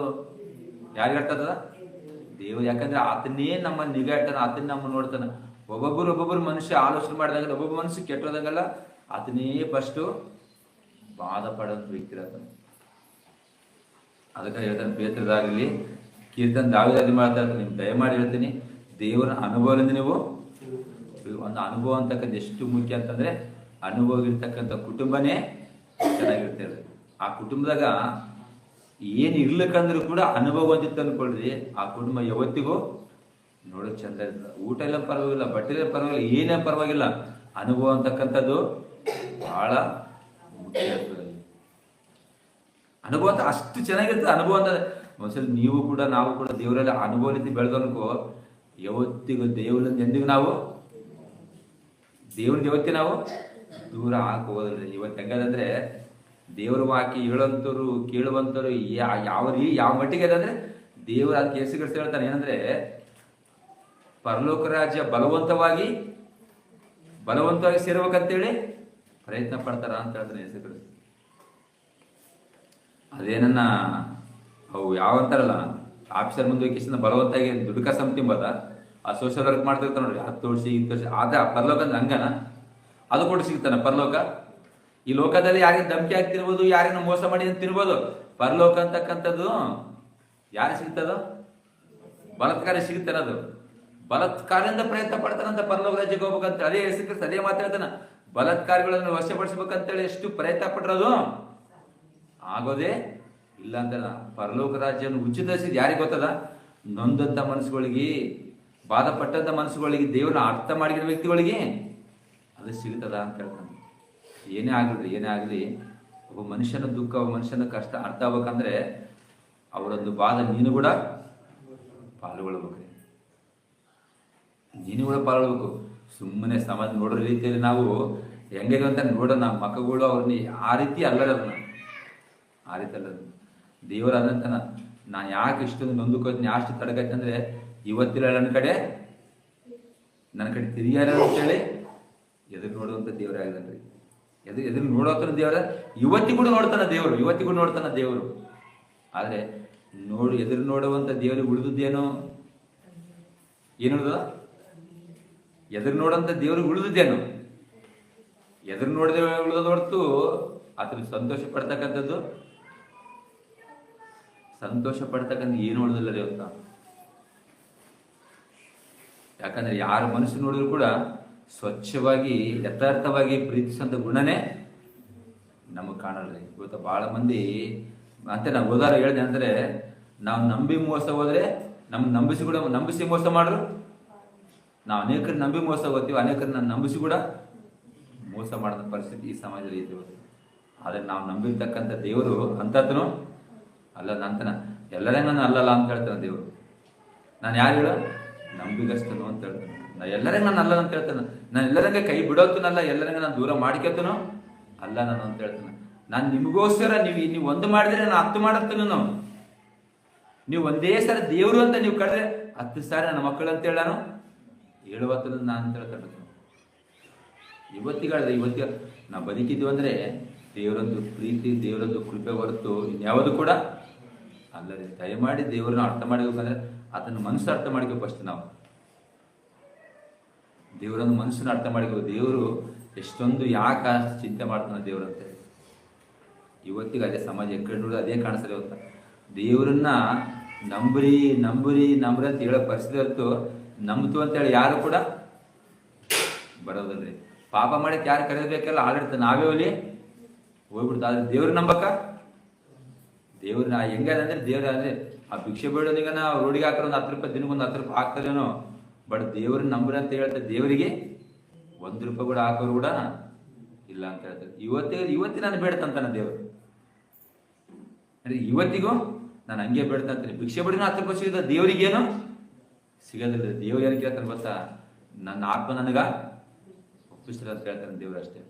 ಯಾರಿಗೆ ಅರ್ಥ ಆಗ್ತದ? ದೇವ್ರು. ಯಾಕಂದ್ರೆ ಆತನೇ ನಮ್ಮ ನಿಗಾ ಇಟ್ಟಾನ, ಆತನೇ ನಮ್ಮ ನೋಡ್ತಾನ. ಒಬ್ಬೊಬ್ಬರು ಮನುಷ್ಯ ಆಲೋಚನೆ ಮಾಡಿದಾಗಲ್ಲ, ಒಬ್ಬೊಬ್ಬ ಮನುಷ್ಯ ಕೆಟ್ಟೋದಾಗಲ್ಲ, ಆತನೇ ಫಸ್ಟು ಬಾಧ ಪಡೋಂಥ ವ್ಯಕ್ತಿ ಇರತ್ತಾನೆ. ಅದಕ್ಕೆ ಹೇಳ್ತಾನೆ ಪೇತ್ರದಾಗಲಿ, ಕೀರ್ತನ ದಾವಿದಾಗಲಿ ಮಾಡ್ತಾ ಇರ್ತಾನೆ, ನಿಮ್ಗೆ ದಯಮಾಡಿ ಹೇಳ್ತೀನಿ, ದೇವರ ಅನುಭವದಿಂದ ನೀವು ಒಂದು ಅನುಭವ ಅಂತಕ್ಕಂಥ ಎಷ್ಟು ಮುಖ್ಯ ಅಂತಂದ್ರೆ, ಅನುಭವ ಇರ್ತಕ್ಕಂಥ ಕುಟುಂಬನೇ ಚೆನ್ನಾಗಿರ್ತದೆ. ಆ ಕುಟುಂಬದಾಗ ಏನು ಇರ್ಲಿಕ್ಕಂದ್ರೂ ಕೂಡ ಅನುಭವ ಅಂತಿತ್ತು ಅನ್ಕೊಳ್ರಿ, ಆ ಕುಟುಂಬ ಯಾವತ್ತಿಗೂ ನೋಡೋದು ಚಂದ ಇರ್ತದೆ. ಊಟ ಎಲ್ಲ ಪರವಾಗಿಲ್ಲ, ಬಟ್ಟೆ ಎಲ್ಲ ಪರವಾಗಿಲ್ಲ, ಏನೇ ಪರವಾಗಿಲ್ಲ, ಅನುಭವ ಅಂತಕ್ಕಂಥದ್ದು ಬಹಳ ಮುಖ್ಯ ಇರ್ತದೆ. ಅನುಭವ ಅಂತ ಅಷ್ಟು ಚೆನ್ನಾಗಿರ್ತದೆ. ಅನುಭವ ಅಂತ ಒಂದ್ಸಲ ನೀವು ಕೂಡ ನಾವು ಕೂಡ ದೇವರೆಲ್ಲ ಅನುಭವ ರೀತಿ ಬೆಳೆದನ್ಕೋ, ಯಾವತ್ತಿಗೂ ದೇವರಿಂದ ಎಂದಿಗೂ ನಾವು ದೇವ್ರಿಗೆ ಯಾವತ್ತಿ ನಾವು ದೂರ ಹಾಕೋದಿಲ್ಲ. ಇವತ್ತು ಹೆಂಗದಂದ್ರೆ ದೇವ್ರ ವಾಕಿ ಹೇಳೋಂಥವ್ರು ಕೇಳುವಂಥವ್ರು ಯಾವ ಮಟ್ಟಿಗೆ ಅದಂದ್ರೆ, ದೇವರು ಅದಕ್ಕೆ ಹೆಸರುಗಳಿಸಿ ಹೇಳ್ತಾನೆ. ಏನಂದ್ರೆ, ಪರಲೋಕ ರಾಜ್ಯ ಬಲವಂತವಾಗಿ ಸೇರ್ಬೇಕಂತೇಳಿ ಪ್ರಯತ್ನ ಪಡ್ತಾರ ಅಂತ ಹೇಳ್ತಾನೆ ಹೆಸರುಗಳು. ಅದೇನನ್ನ ಅವು ಯಾವಂತಾರಲ್ಲ, ಆಫೀಸರ್ ಮುಂದೆ ಕಿಶನ್ ಬಲವಂತಾಗಿ ದುಡ್ಕ ಸಂತಿಂಬದ, ಆ ಸೋಷಿಯಲ್ ವರ್ಕ್ ಮಾಡ್ತಿರ್ತಾನೆ ನೋಡ್ರಿ, 10 ವರ್ಷ 20 ವರ್ಷ ಆದ ಪರಲೋಕ ಅಂದ್ರೆ ಹಂಗನ? ಅದು ಕೂಡ ಸಿಗ್ತಾನೆ ಪರಲೋಕ? ಈ ಲೋಕದಲ್ಲಿ ಯಾರಿಗೆ ಧಮಕಿ ಆಗ್ತಿರ್ಬೋದು, ಯಾರಿನ ಮೋಸ ಮಾಡಿ ತಿನ್ಬೋದು. ಪರಲೋಕ ಅಂತಕ್ಕಂಥದ್ದು ಯಾರಿಗೆ ಸಿಗ್ತದೋ? ಬಲತ್ಕಾರ ಸಿಗ್ತಾನೆ. ಅದು ಬಲತ್ಕಾರದಿಂದ ಪ್ರಯತ್ನ ಪಡ್ತಾನಂತ ಪರಲೋಕ ರಾಜ್ಯಕ್ಕೆ ಹೋಗ್ಬೇಕಂತ. ಅದೇ ಹೆಸರು ಅದೇ ಮಾತಾಡ್ತಾನ, ಬಲತ್ಕಾರಗಳನ್ನು ವಶಪಡಿಸ್ಬೇಕಂತೇಳಿ ಎಷ್ಟು ಪ್ರಯತ್ನ ಪಟ್ರದು ಆಗೋದೇ ಇಲ್ಲ ಅಂತ. ಪರಲೋಕ ರಾಜ್ಯವನ್ನು ಉಚಿತರಿಸಿದ್ ಯಾರಿಗೆ ಗೊತ್ತದ? ನೊಂದಂತ ಮನಸ್ಸುಗಳಿಗೆ, ಬಾಧಪಟ್ಟಂತ ಮನಸ್ಸುಗಳಿಗೆ, ದೇವರನ್ನ ಅರ್ಥ ಮಾಡಿದ ವ್ಯಕ್ತಿಗಳಿಗೆ ಅದು ಸಿಗ್ತದ ಅಂತ ಹೇಳ್ತಾನೆ. ಏನೇ ಆಗಲಿ ಒಬ್ಬ ಮನುಷ್ಯನ ದುಃಖ, ಒಬ್ಬ ಮನುಷ್ಯನ ಕಷ್ಟ ಅರ್ಥ ಆಗ್ಬೇಕಂದ್ರೆ ಅವರೊಂದು ಬಾಧ ನೀನು ಕೂಡ ಪಾಲ್ಗೊಳ್ಬೇಕು. ಸುಮ್ಮನೆ ಸಮಾಜ ನೋಡೋ ರೀತಿಯಲ್ಲಿ ನಾವು ಹೆಂಗೆ ಅಂತ ನೋಡೋಣ, ಮಕ್ಕಳು ಅವ್ರನ್ನ ಆ ರೀತಿ ಅಲ್ಲರದನ್ನ, ಆ ರೀತಿ ಅಲ್ಲದ. ದೇವರಾದಂತನ ನಾನು ಯಾಕೆ ಇಷ್ಟೊಂದು ನೊಂದುಕೋತೀನಿ, ಅಷ್ಟು ತಡಗೈತೆ ಅಂದ್ರೆ, ಇವತ್ತಿಲ್ಲ ನನ್ನ ಕಡೆ ತಿರುಗ್ಯಾರ ಅಂತೇಳಿ ಎದುರು ನೋಡುವಂಥ ದೇವರಾಗಿದ್ದಾನ್ರಿ. ಎದುರು ನೋಡೋತನ ದೇವರ ಇವತ್ತಿಗೂ ನೋಡ್ತಾನ ದೇವರು. ಆದ್ರೆ ಎದುರು ನೋಡುವಂತ ದೇವರಿಗೆ ಉಳಿದುದೇನೋ? ಏನು ಉಳಿದ? ಎದುರು ನೋಡುವಂತ ದೇವ್ರಿಗೆ ಉಳಿದುದೇನು? ಎದುರು ನೋಡದೆ ಉಳಿದ ಹೊರತು ಆತನ ಸಂತೋಷ ಪಡ್ತಕ್ಕಂಥದ್ದು ಏನು ಉಳಿದಿಲ್ಲ ದೇವತ. ಯಾಕಂದ್ರೆ ಯಾರ ಮನಸ್ಸು ನೋಡಿದ್ರು ಕೂಡ ಸ್ವಚ್ಛವಾಗಿ ಯಥಾರ್ಥವಾಗಿ ಪ್ರೀತಿಸುವಂತ ಗುಣನೇ ನಮಗ್ ಕಾಣಲ್ರಿ. ಇವತ್ತು ಬಹಳ ಮಂದಿ ಅಂತ ನಾವು ಉದಾಹರಣೆ ಹೇಳಿದೆ ಅಂದ್ರೆ, ನಾವು ನಂಬಿ ಮೋಸ ಹೋದ್ರೆ ನಮ್ಗೆ ನಂಬಿಸಿ ಮೋಸ ಮಾಡ್ರು. ನಾವು ಅನೇಕರು ನಂಬಿ ಮೋಸ ಹೋಗ್ತೀವಿ, ಅನೇಕರನ್ನ ನಂಬಿಸಿ ಕೂಡ ಮೋಸ ಮಾಡಿದ ಪರಿಸ್ಥಿತಿ ಈ ಸಮಾಜದಲ್ಲಿ ಇದೆ. ಆದ್ರೆ ನಾವು ನಂಬಿರ್ತಕ್ಕಂಥ ದೇವರು ಅಂತತನು ಅಲ್ಲ ನಂತನ, ಎಲ್ಲರೇ ನಾನು ಅಲ್ಲಲ್ಲ ಅಂತ ಹೇಳ್ತಾನೆ ದೇವರು. ನಾನು ಯಾರು ಹೇಳ? ನಂಬಿಗಸ್ತನು ಅಂತ ಹೇಳ್ತಾನೆ. ನಾ ಎಲ್ಲರಂಗ ನಾನು ಅಲ್ಲ ಅಂತ ಹೇಳ್ತಾನೆ. ನಾನು ಎಲ್ಲರಂಗ ಕೈ ಬಿಡೋತನಲ್ಲ, ಎಲ್ಲರಂಗ ನಾನು ದೂರ ಮಾಡ್ಕೊತನು ಅಲ್ಲ ನಾನು ಅಂತ ಹೇಳ್ತಾನೆ. ನಾನು ನಿಮಗೋಸ್ಕರ ನೀವು ಒಂದು ಮಾಡಿದ್ರೆ ನಾನು 10 ಮಾಡತ್ತನು. ನೀವು ಒಂದೇ ಸಲ ದೇವರು ಅಂತ ನೀವು ಕಳೆದ್ರೆ 10 ಸಾರಿ ನನ್ನ ಮಕ್ಕಳು ಅಂತ ಹೇಳ ನಾನು ಹೇಳುವತ್ತನ ನಾನು ಅಂತ ಹೇಳ್ತಾನೆ. ಇವತ್ತಿಗೆ ನಾವು ಬದುಕಿದ್ವಿ ಅಂದ್ರೆ ದೇವರೊಂದು ಪ್ರೀತಿ, ದೇವರೊಂದು ಕೃಪೆ ಹೊರತು ಇನ್ಯಾವುದು ಕೂಡ ಅಲ್ಲ ರೀ, ದಯಮಾಡಿ ದೇವ್ರನ್ನ ಅರ್ಥ ಮಾಡ್ಬೇಕಂದ್ರೆ ಅದನ್ನ ಮನಸ್ಸು ಅರ್ಥ ಮಾಡ್ಬೇಕು ಫಸ್ಟ್ ನಾವು. ದೇವರನ್ನು ಮನಸ್ಸನ್ನ ಅರ್ಥ ಮಾಡ್ಕೋಬೇಕು. ದೇವರು ಎಷ್ಟೊಂದು ಯಾಕೆ ಅಷ್ಟು ಚಿಂತೆ ಮಾಡ್ತಾನೆ ದೇವ್ರಂತೆ. ಇವತ್ತಿಗೆ ಅದೇ ಸಮಾಜ ಎಕ್ಕಡೆ ನೋಡಿದ್ರೆ ಅದೇ ಕಾಣಿಸ್ತದೆ. ಇವತ್ತ ದೇವರನ್ನ ನಂಬ್ರಿ ನಂಬ್ರಿ ನಂಬ್ರಿ ಅಂತ ಹೇಳೋ ಪರಿಸ್ಥಿತಿ ಹೊರತು ನಂಬ್ತು ಅಂತೇಳಿ ಯಾರು ಕೂಡ ಬರೋದಲ್ರಿ. ಪಾಪ ಮಾಡಕ್ಕೆ ಯಾರು ಕರೆಯಬೇಕಲ್ಲ, ಆಡಳಿತ ನಾವೇ ಒಲಿ ಹೋಗ್ಬಿಡ್ತಾ. ಆದ್ರೆ ದೇವ್ರ ನಂಬಕ್ಕ, ದೇವ್ರನ್ನ ಹೆಂಗಂದ್ರೆ ದೇವ್ರ ಅಂದ್ರೆ ಆ ಭಿಕ್ಷೆ ಬೇಡೋನಿಗ ನಾವು ರೋಡಿಗೆ ಹಾಕಿರೋ ಒಂದು 10 ರೂಪಾಯಿ ದಿನಕ್ಕೊಂದು 10 ರೂಪಾಯಿ ಹಾಕ್ತಾರೇನೋ, ಬಟ್ ದೇವ್ರನ್ನ ನಂಬ್ರಿ ಅಂತ ಹೇಳ್ತಾರೆ. ದೇವರಿಗೆ 1 ರೂಪಾಯಿ ಕೂಡ ಹಾಕೋರು ಕೂಡ ಇಲ್ಲ ಅಂತ ಹೇಳ್ತಾರೆ. ಇವತ್ತಿ ನಾನು ಬೇಡ್ತಂತಾನ ದೇವರು. ಇವತ್ತಿಗೂ ನಾನು ಹಂಗೆ ಬೇಡ್ತಂತೀನಿ. ಭಿಕ್ಷೆ ಬಿಡಿನ 10 ರೂಪಾಯಿ ಸಿಗೋದ, ದೇವರಿಗೇನು ಸಿಗೋದಿಲ್ಲ. ದೇವ್ರು ಏನು ಕೇಳ್ತಾನೆ ಗೊತ್ತಾ? ನನ್ನ ಆತ್ಮ ನನಗ ಒಪ್ಪಿಸ್ತಾರೆ ಅಂತ ಹೇಳ್ತಾನೆ ದೇವ್ರು ಅಷ್ಟೇ.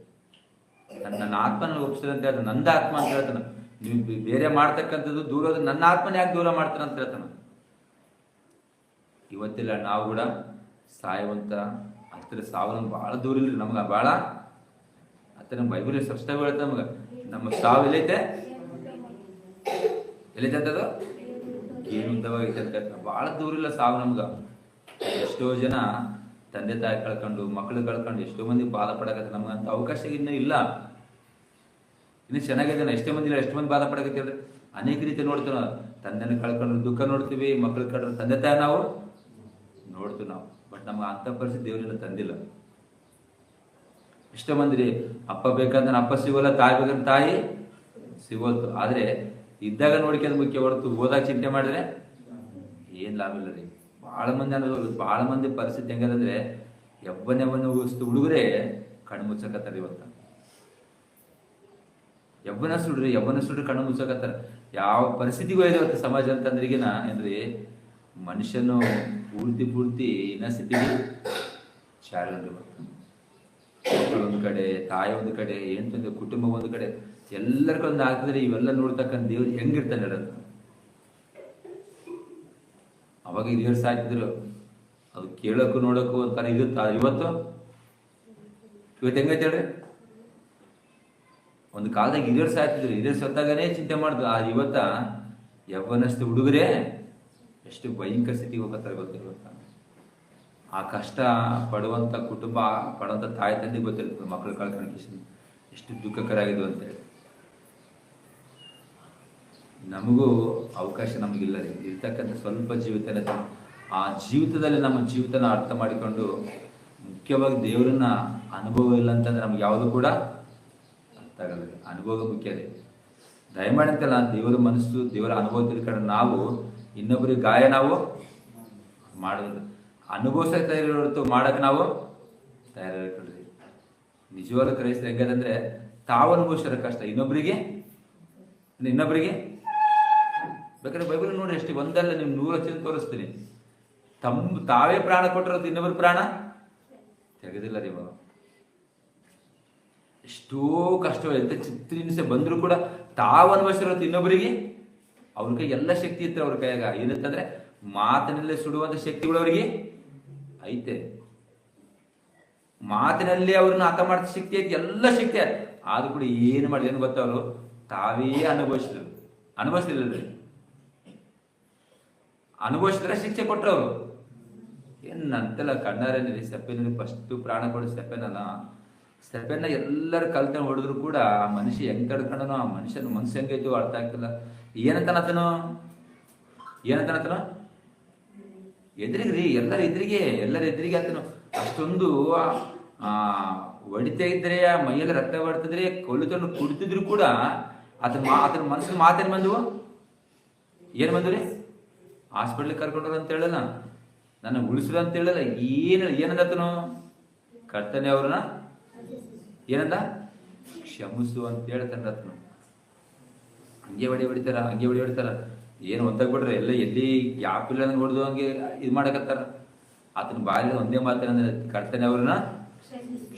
ನನ್ನ ಆತ್ಮ ನನಗೆ ಒಪ್ಪಿಸ್ತಾರೆ ಅಂತ ಹೇಳ್ತಾನೆ. ನಂದ ಆತ್ಮ ಅಂತ ಹೇಳ್ತಾನೆ. ನೀವು ಬೇರೆ ಮಾಡ್ತಕ್ಕಂಥದ್ದು ದೂರ ಹೋದ್ರೆ ನನ್ನ ಆತ್ಮನ ಯಾಕೆ ದೂರ ಮಾಡ್ತಾನೆ ಅಂತ ಹೇಳ್ತಾನೆ. ಇವತ್ತಿಲ್ಲ ನಾವು ಕೂಡ ಸಾಯುವಂತ ಹತ್ತಿರ ಸಾವು ನಮ್ಗೆ ಭಾಳ ದೂರ ಇಲ್ರಿ. ನಮ್ಗೆ ಭಾಳ ಹತ್ತಿರ ನಮ್ಮ ಬೈಬಲ್ ಸಬ್ಸ್ಟಾಗ ಹೇಳ್ತಾರೆ ನಮ್ಗೆ, ನಮ್ಮ ಸಾವು ಎಲ್ಲೈತೆ ಅಂತದು ಗೇಣುದ್ದವಾಗೈತೆ ಅಂತ ಹೇಳ್ತಾರೆ. ಭಾಳ ದೂರ ಇಲ್ಲ ಸಾವು ನಮ್ಗೆ. ಎಷ್ಟೋ ಜನ ತಂದೆ ತಾಯಿ ಕಳ್ಕೊಂಡು, ಮಕ್ಕಳು ಕಳ್ಕೊಂಡು ಎಷ್ಟೋ ಮಂದಿ ಬಾಧ ಪಡಕತ್ತೆ. ನಮ್ಗಂತ ಅವಕಾಶ ಇನ್ನೂ ಇಲ್ಲ. ಇನ್ನು ಚೆನ್ನಾಗಿದೆ. ಎಷ್ಟೇ ಮಂದಿ ಇಲ್ಲ, ಎಷ್ಟು ಮಂದಿ ಬಾಧ ಪಡಕತ್ತಿಲ್ಲ. ಅನೇಕ ರೀತಿ ನೋಡ್ತೀವಿ ನಾವು. ತಂದೆನ ಕಳ್ಕೊಂಡ್ರೆ ದುಃಖ ನೋಡ್ತೀವಿ, ಮಕ್ಕಳು ಕಳ್ಕೊಂಡ್ರೆ ತಂದೆ ತಾಯಿ ನಾವು ನೋಡ್ತೀವಿ ನಾವು. ಬಟ್ ನಮ್ಗೆ ಅಂಥ ಪರಿಸ್ಥಿತಿ ದೇವರಿಂದ ತಂದಿಲ್ಲ. ಎಷ್ಟೋ ಮಂದಿ ಅಪ್ಪ ಬೇಕಂದ್ರೆ ಅಪ್ಪ ಸಿಗೋಲ್ಲ, ತಾಯಿ ಬೇಕಂದ್ರೆ ತಾಯಿ ಸಿಗೋಲ್ತು. ಆದ್ರೆ ಇದ್ದಾಗ ನೋಡ್ಕೊಂಡು ಮುಖ್ಯ ಹೊರತು ಹೋದಾಗ ಚಿಂತೆ ಮಾಡಿದ್ರೆ ಏನ್ ಲಾಭ ಇಲ್ಲ ರೀ. ಬಹಳ ಮಂದಿ ಅನ್ನೋದು, ಬಹಳ ಮಂದಿ ಪರಿಸ್ಥಿತಿ ಹೆಂಗಂದ್ರೆ ಯವ್ವನವನ್ನು ಹುಡುಗರೆ ಕಣ್ಣು ಮುಚ್ಚಕತ್ತಾರ. ಇವತ್ತು ಯವ್ವನ ಸುಡ್ರಿ ಕಣ್ಣು ಮುಚ್ಚಕತ್ತಾರ. ಯಾವ ಪರಿಸ್ಥಿತಿಗೂ ಇದೆ ಇವತ್ತು ಸಮಾಜ ಅಂತಂದ್ರೆ ಈಗಿನ ಏನ್ರಿ, ಮನುಷ್ಯನು ಪೂರ್ತಿ ಇನ್ನ ಸ್ಥಿತಿಗೆ ಚಾರಲ್ರಿ. ಮಕ್ಕಳು ಒಂದು ಕಡೆ, ತಾಯಿ ಒಂದು ಕಡೆ, ಹೆಂಡತಿ ಕುಟುಂಬ ಒಂದು ಕಡೆ, ಎಲ್ಲರಿಗೊಂದು ಆಗ್ತದ್ರೆ ಇವೆಲ್ಲ ನೋಡ್ತಕ್ಕಂಥ ದೇವ್ರು ಹೆಂಗಿರ್ತಾನೆ ಹೇಳೋದು. ಅವಾಗ ಹಿರಿಯರು ಸಾಯ್ತಿದ್ರು, ಅದು ಕೇಳೋಕ್ಕೂ ನೋಡೋಕ್ಕೂ ಒಂಥರ ಇರುತ್ತ. ಇವತ್ತು ಹೆಂಗೈತೆ ಹೇಳ್ರಿ. ಒಂದು ಕಾಲದಾಗ ಹಿರಿಯರು ಸಾಯ್ತಿದ್ರು, ಹಿರಿಯರು ಸತ್ತಾಗನೇ ಚಿಂತೆ ಮಾಡಿದ್ರು. ಆ ಇವತ್ತ ಯವ್ವನಷ್ಟು ಹುಡುಗರೇ ಎಷ್ಟು ಭಯಂಕರ ಸ್ಥಿತಿಗೆ ಹೋಗತ್ತಾರೆ ಗೊತ್ತಿಲ್ಲ. ಇವತ್ತ ಆ ಕಷ್ಟ ಪಡುವಂತ ಕುಟುಂಬ, ಪಡುವಂತ ತಾಯಿ ತಂದೆ ಗೊತ್ತಿರ್ತದೆ. ಮಕ್ಕಳು ಕಳ್ಕೊಂಡು ಎಷ್ಟು ದುಃಖಕರ ಆಗಿದ್ವು ಅಂತೇಳಿ. ನಮಗೂ ಅವಕಾಶ ನಮಗಿಲ್ಲ ರೀ. ಇರ್ತಕ್ಕಂಥ ಸ್ವಲ್ಪ ಜೀವಿತ, ಆ ಜೀವಿತದಲ್ಲಿ ನಮ್ಮ ಜೀವಿತನ ಅರ್ಥ ಮಾಡಿಕೊಂಡು, ಮುಖ್ಯವಾಗಿ ದೇವರನ್ನ ಅನುಭವ ಇಲ್ಲ ಅಂತಂದ್ರೆ ನಮ್ಗೆ ಯಾವುದು ಕೂಡ ಅರ್ಥ ಆಗಲ್ಲ. ಅನುಭವ ಮುಖ್ಯ ರೀ. ದಯಮಾಡಿ ಅಂತಲ್ಲ, ದೇವರ ಮನಸ್ಸು, ದೇವರ ಅನುಭವ ತಿಳ್ಕೊಂಡು ನಾವು ಇನ್ನೊಬ್ಬರಿಗೆ ಗಾಯ ನಾವು ಮಾಡೋದು, ಅನುಭವಿಸಕ್ಕೆ ತಯಾರಿರೋದು ಮಾಡಕ್ಕೆ ನಾವು ತಯಾರಿರ್ಕೊಳ್ರಿ. ನಿಜವಾದ ಕ್ರೈಸ್ತ ಹೆಂಗದಂದ್ರೆ ತಾವು ಅನುಭವಿಸೋರ ಕಷ್ಟ ಇನ್ನೊಬ್ಬರಿಗೆ ಬೇಕಾದ್ರೆ ಬೈಬಲ್ ನೋಡಿ ಅಷ್ಟೇ, ಒಂದಲ್ಲ ನೀವು 100 ಲಕ್ಷ ತೋರಿಸ್ತೀನಿ. ತಾವೇ ಪ್ರಾಣ ಕೊಟ್ಟಿರೋದು ಇನ್ನೊಬ್ಬರ ಪ್ರಾಣ ತೆಗೆದಿಲ್ಲ ರೀ. ಇವಾಗ ಎಷ್ಟೋ ಕಷ್ಟ, ಎಂತ ಚಿತ್ರಹಿಂಸೆ ಬಂದ್ರು ಕೂಡ ತಾವು ಅನುಭವಿಸಿರೋದು ಇನ್ನೊಬ್ಬರಿಗೆ. ಅವ್ರ ಕೈ ಎಲ್ಲ ಶಕ್ತಿ ಇತ್ತು. ಅವ್ರ ಕೈಯಾಗ ಏನಂತಂದ್ರೆ ಮಾತಿನಲ್ಲೇ ಸುಡುವಂತ ಶಕ್ತಿಗಳು ಅವರಿಗೆ ಐತೆ. ಮಾತಿನಲ್ಲಿ ಅವ್ರನ್ನ ಹತ ಮಾಡಿದ ಶಕ್ತಿ ಐತಿ, ಎಲ್ಲ ಶಕ್ತಿ ಐತೆ. ಆದ್ರೂ ಕೂಡ ಏನು ಮಾಡಿದ ಏನು ಗೊತ್ತ, ಅವರು ತಾವೇ ಅನುಭವಿಸ್ಲಿಲ್ಲರಿ. ಅನುಭವಿಸಿದ್ರೆ ಶಿಕ್ಷೆ ಕೊಟ್ರವ್ರು. ಏನಂತೆಲ್ಲ ಕಣ್ಣಾರೇನಿರಿ. ಸ್ಟೆಫೆನಲ್ಲಿ ಫಸ್ಟ್ ಪ್ರಾಣ ಕೊಡೋ ಸ್ಟೆಫೆನ್ನ ಎಲ್ಲರೂ ಕಲ್ತನ ಹೊಡೆದ್ರು ಕೂಡ ಆ ಮನುಷ್ಯ ಹೆಂಗ್ ಕಡ್ಕೊಂಡನೋ, ಆ ಮನುಷ್ಯನ ಮನ್ಸು ಹೆಂಗೈತು ಅರ್ಥ ಆಗ್ತಿಲ್ಲ. ಏನಂತನತನೋ ಎದುರಿಗ್ರಿ, ಎಲ್ಲರ ಎದುರಿಗೆ ಆತನು ಅಷ್ಟೊಂದು ಹೊಡಿತಾ ಇದ್ರೆ, ಆ ಮೈಯಲ್ಲಿ ರಕ್ತ ಬರ್ತದ್ರೆ, ಕೊಲ್ಲುತ್ತನ್ನು ಕುಡಿತಿದ್ರು ಕೂಡ ಆತನ ಮನಸ್ಸಿನ ಮಾತೇನು ಬಂದವು? ಏನ್ ಬಂದ್ರಿ? ಹಾಸ್ಪಿಟ್ಲಿಗೆ ಕರ್ಕೊಂಡ್ರು ಅಂತ ಹೇಳಲ್ಲ, ನನ್ನ ಉಳಿಸ್ರು ಅಂತ ಹೇಳಲ್ಲ. ಏನಂದತನು? ಕರ್ತನೆ ಅವ್ರನ್ನ ಏನಂದ? ಕ್ಷಮಿಸು ಅಂತ ಹೇಳ್ತಾನೆ ಆತನು. ಹಂಗೆ ಹೊಡಿತಾರ. ಏನು ಒತ್ತಾಗ್ಬಿಡ್ರೆ ಎಲ್ಲ ಎಲ್ಲಿ ಗ್ಯಾಪ್ ಇಲ್ಲ ನಂಗೆ ಹೊಡೆದು ಹಂಗೆ ಇದು ಮಾಡಕತ್ತಾರ. ಆತನ ಬಾಯಲ್ಲಿ ಒಂದೇ ಮಾತೇನಂದ್ರೆ, ಕರ್ತನೆ ಅವ್ರನ್ನ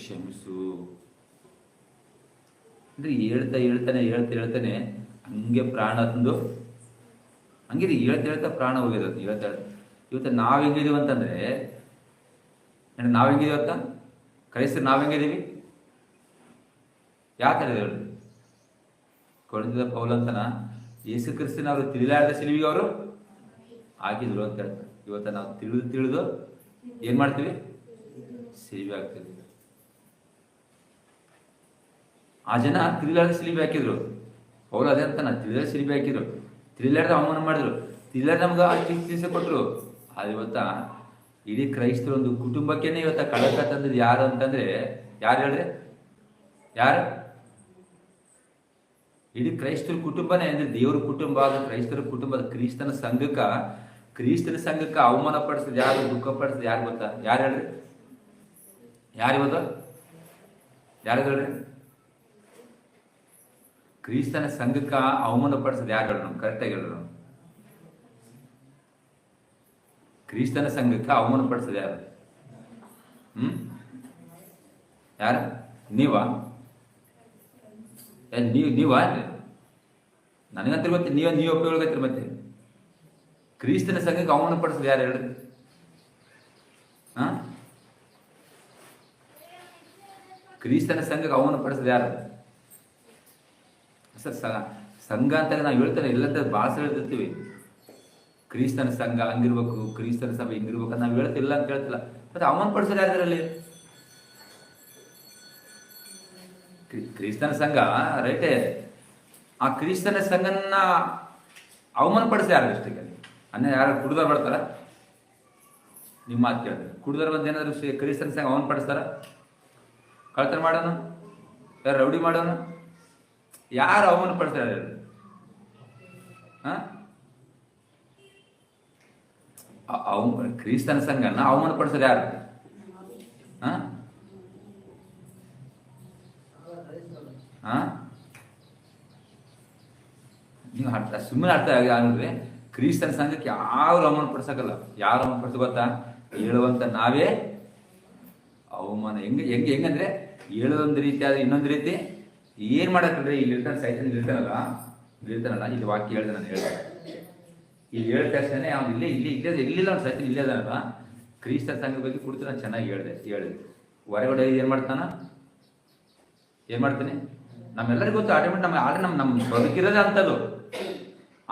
ಕ್ಷಮಿಸು ಅಂದ್ರೆ ಹೇಳ್ತಾನೆ ಹಂಗೆ ಪ್ರಾಣ ತಂದು ಹಂಗೆ ಹೇಳ್ತಾ ಪ್ರಾಣ ಹೋಗಿರೋದು. ಇವತ್ತು ನಾವ್ ಹೆಂಗಿದೀವಿ ಅಂತಂದ್ರೆ, ನಾವ್ ಹೆಂಗಿದೀವತ್ತ ಕ್ರೈಸ್ತರು ನಾವ್ ಹೆಂಗಿದೀವಿ? ಯಾವ ಥರ ಹೇಳಿ? ಕೊಳಿದ ಪೌಲ್ ಅಂತನ ಯೇಸು ಕ್ರಿಸ್ತನ ಅವರು ತಿಳಿಲಾರದ ಸಿಲುವಿಗೆ ಅವರು ಹಾಕಿದ್ರು ಅಂತ ಹೇಳ್ತಾರೆ. ಇವತ್ತು ನಾವು ತಿಳಿದು ಏನ್ ಮಾಡ್ತೀವಿ? ಸಿಲುವೆ ಹಾಕ್ತೀವಿ. ಆ ಜನ ತಿಳಿಲಾರದ ಸಿಲುವೆ ಹಾಕಿದ್ರು. ಪೌಲ ಅದೇ ಅಂತ ತಿಳಿಲಾರದ ಸಿಲುವೆ ಹಾಕಿದ್ರು, ತಿಳಿಲಾರದ ಅವಮಾನ ಮಾಡಿದ್ರು, ತಿಳಿಲಾರ ನಮ್ಗೆ ಚಿಕಿತ್ಸೆ ಕೊಟ್ಟರು. ಅದು ಇವತ್ತ ಇಡೀ ಕ್ರೈಸ್ತರ ಒಂದು ಕುಟುಂಬಕ್ಕೇನೆ ಇವತ್ತ ಕಳಕ ತಂದದ್ದು ಯಾರು ಅಂತಂದ್ರೆ ಯಾರು ಹೇಳ್ರೆ? ಯಾರು? ಇಡೀ ಕ್ರೈಸ್ತರ ಕುಟುಂಬನೇ ಅಂದ್ರೆ ದೇವ್ರ ಕುಟುಂಬ, ಕ್ರೈಸ್ತರ ಕುಟುಂಬದ ಕ್ರಿಸ್ತನ ಸಂಘಕ್ಕೆ ಅವಮಾನ ಪಡಿಸಿದ್ ಯಾರು, ದುಃಖ ಪಡಿಸಿದ್ ಯಾರು ಗೊತ್ತಾ? ಯಾರು ಹೇಳ್ರಿ? ಯಾರು ಇವತ್ತು? ಯಾರು ಹೇಳ್ರಿ? ಕ್ರಿಸ್ತನ ಸಂಘಕ್ಕೆ ಅವಮಾನ ಪಡಿಸಿದ್ ಯಾರು ಹೇಳ್ರು? ಕರೆಕ್ಟಾಗಿ ಹೇಳ್ರು. ಕ್ರಿಸ್ತನ ಸಂಘಕ್ಕೆ ಅವಮಾನ ಪಡಿಸಿದ ಯಾರು? ಯಾರು? ನೀವಾ? ನನಗಂತ ಗೊತ್ತಿ, ನೀವು ಒಪ್ಪಿಗೊಳ್ಗತ್ತೀರಿ. ಮತ್ತೆ ಕ್ರಿಸ್ತನ ಸಂಘಕ್ಕೆ ಅವಮಾನ ಪಡಿಸಿದ ಯಾರು ಹೇಳ್ರಿ? ಕ್ರಿಸ್ತನ ಸಂಘಕ್ಕೆ ಅವಮಾನ ಪಡಿಸಿದ ಯಾರು? ಸರ್ ಸಂಘ ಅಂತ ನಾವು ಹೇಳ್ತಾರೆ, ಎಲ್ಲಂತ ಭಾಳ ಸಲ ಹೇಳ್ತಿರ್ತೀವಿ. ಕ್ರಿಸ್ತನ ಸಂಘ ಹಂಗಿರ್ಬೇಕು, ಕ್ರಿಸ್ತನ ಸಭೆ ಹಿಂಗಿರ್ಬೇಕು ಅಂತ ನಾವು ಹೇಳ್ತಿಲ್ಲ ಅಂತ ಹೇಳ್ತಿಲ್ಲ. ಮತ್ತೆ ಅವಮಾನ ಪಡಿಸೋದು ಯಾರ್ದಾರಲ್ಲಿ? ಕ್ರಿಸ್ತನ ಸಂಘ ರೈಟೇ. ಆ ಕ್ರಿಸ್ತನ ಸಂಘನ ಅವಮಾನ ಪಡಿಸ ಯಾರು? ಅಷ್ಟೇ ಯಾರು ಕುಡ್ದವ್ರು ಬರ್ತಾರ? ನಿಮ್ಮ ಮಾತು ಕೇಳಿದ್ರೆ ಕುಡ್ದವ್ರು ಬಂದು ಏನಾದ್ರು ಕ್ರಿಸ್ತನ ಸಂಘ ಅವಮಾನ ಪಡಿಸ್ತಾರ? ಕಳ್ತನ ಮಾಡೋನು, ಯಾರು ರೌಡಿ ಮಾಡೋನು, ಯಾರು ಅವಮಾನ ಪಡಿಸ್ತಾರ? ಕ್ರಿಸ್ತನ ಸಂಘನ ಅವಮಾನ ಪಡಿಸೋದು ಯಾರು? ನೀವು ಸುಮ್ಮನೆ ಅರ್ಥ ಆಗಿದ್ರೆ ಕ್ರಿಸ್ತನ ಸಂಘಕ್ಕೆ ಯಾರು ಅವಮಾನ ಪಡಿಸಕಲ್ಲ. ಯಾರು ಅವಮಾನ ಪಡಿಸ ಗೊತ್ತಾ? ಹೇಳುವಂತ ನಾವೇ ಅವಮಾನ. ಹೆಂಗಂದ್ರೆ ಹೇಳೋದೊಂದು ರೀತಿ ಆದ್ರೆ ಇನ್ನೊಂದು ರೀತಿ ಏನ್ ಮಾಡಕ್ರಿ? ಇಲ್ಲಿ ಇರ್ತಾನೆ ಸೈತನ್ ಇರ್ತಾನಲ್ಲ, ಇಲ್ಲಿ ವಾಕ್ಯ ಹೇಳ್ದೆ, ನಾನು ಹೇಳ್ದೆ. ಇಲ್ಲಿ ಹೇಳಿದ ತಕ್ಷಣ ಅವ್ನು ಇಲ್ಲಿಲ್ಲ ಅವ್ನು ಸೈತನ್ ಇಲ್ಲೇ ಅದಾನಲ್ಲ. ಕ್ರಿಸ್ತನ ಸಂಘದ ಬಗ್ಗೆ ಕುರಿತು ನಾನು ಚೆನ್ನಾಗಿ ಹೇಳಿದೆ. ಹೊರಗಡೆ ಏನ್ ಮಾಡ್ತಾನೆ? ನಮ್ಮೆಲ್ಲರಿಗೂ ಗೊತ್ತು. ನಮ್ಮ ಬದುಕಿರೋದೇ ಅಂತದ್ದು.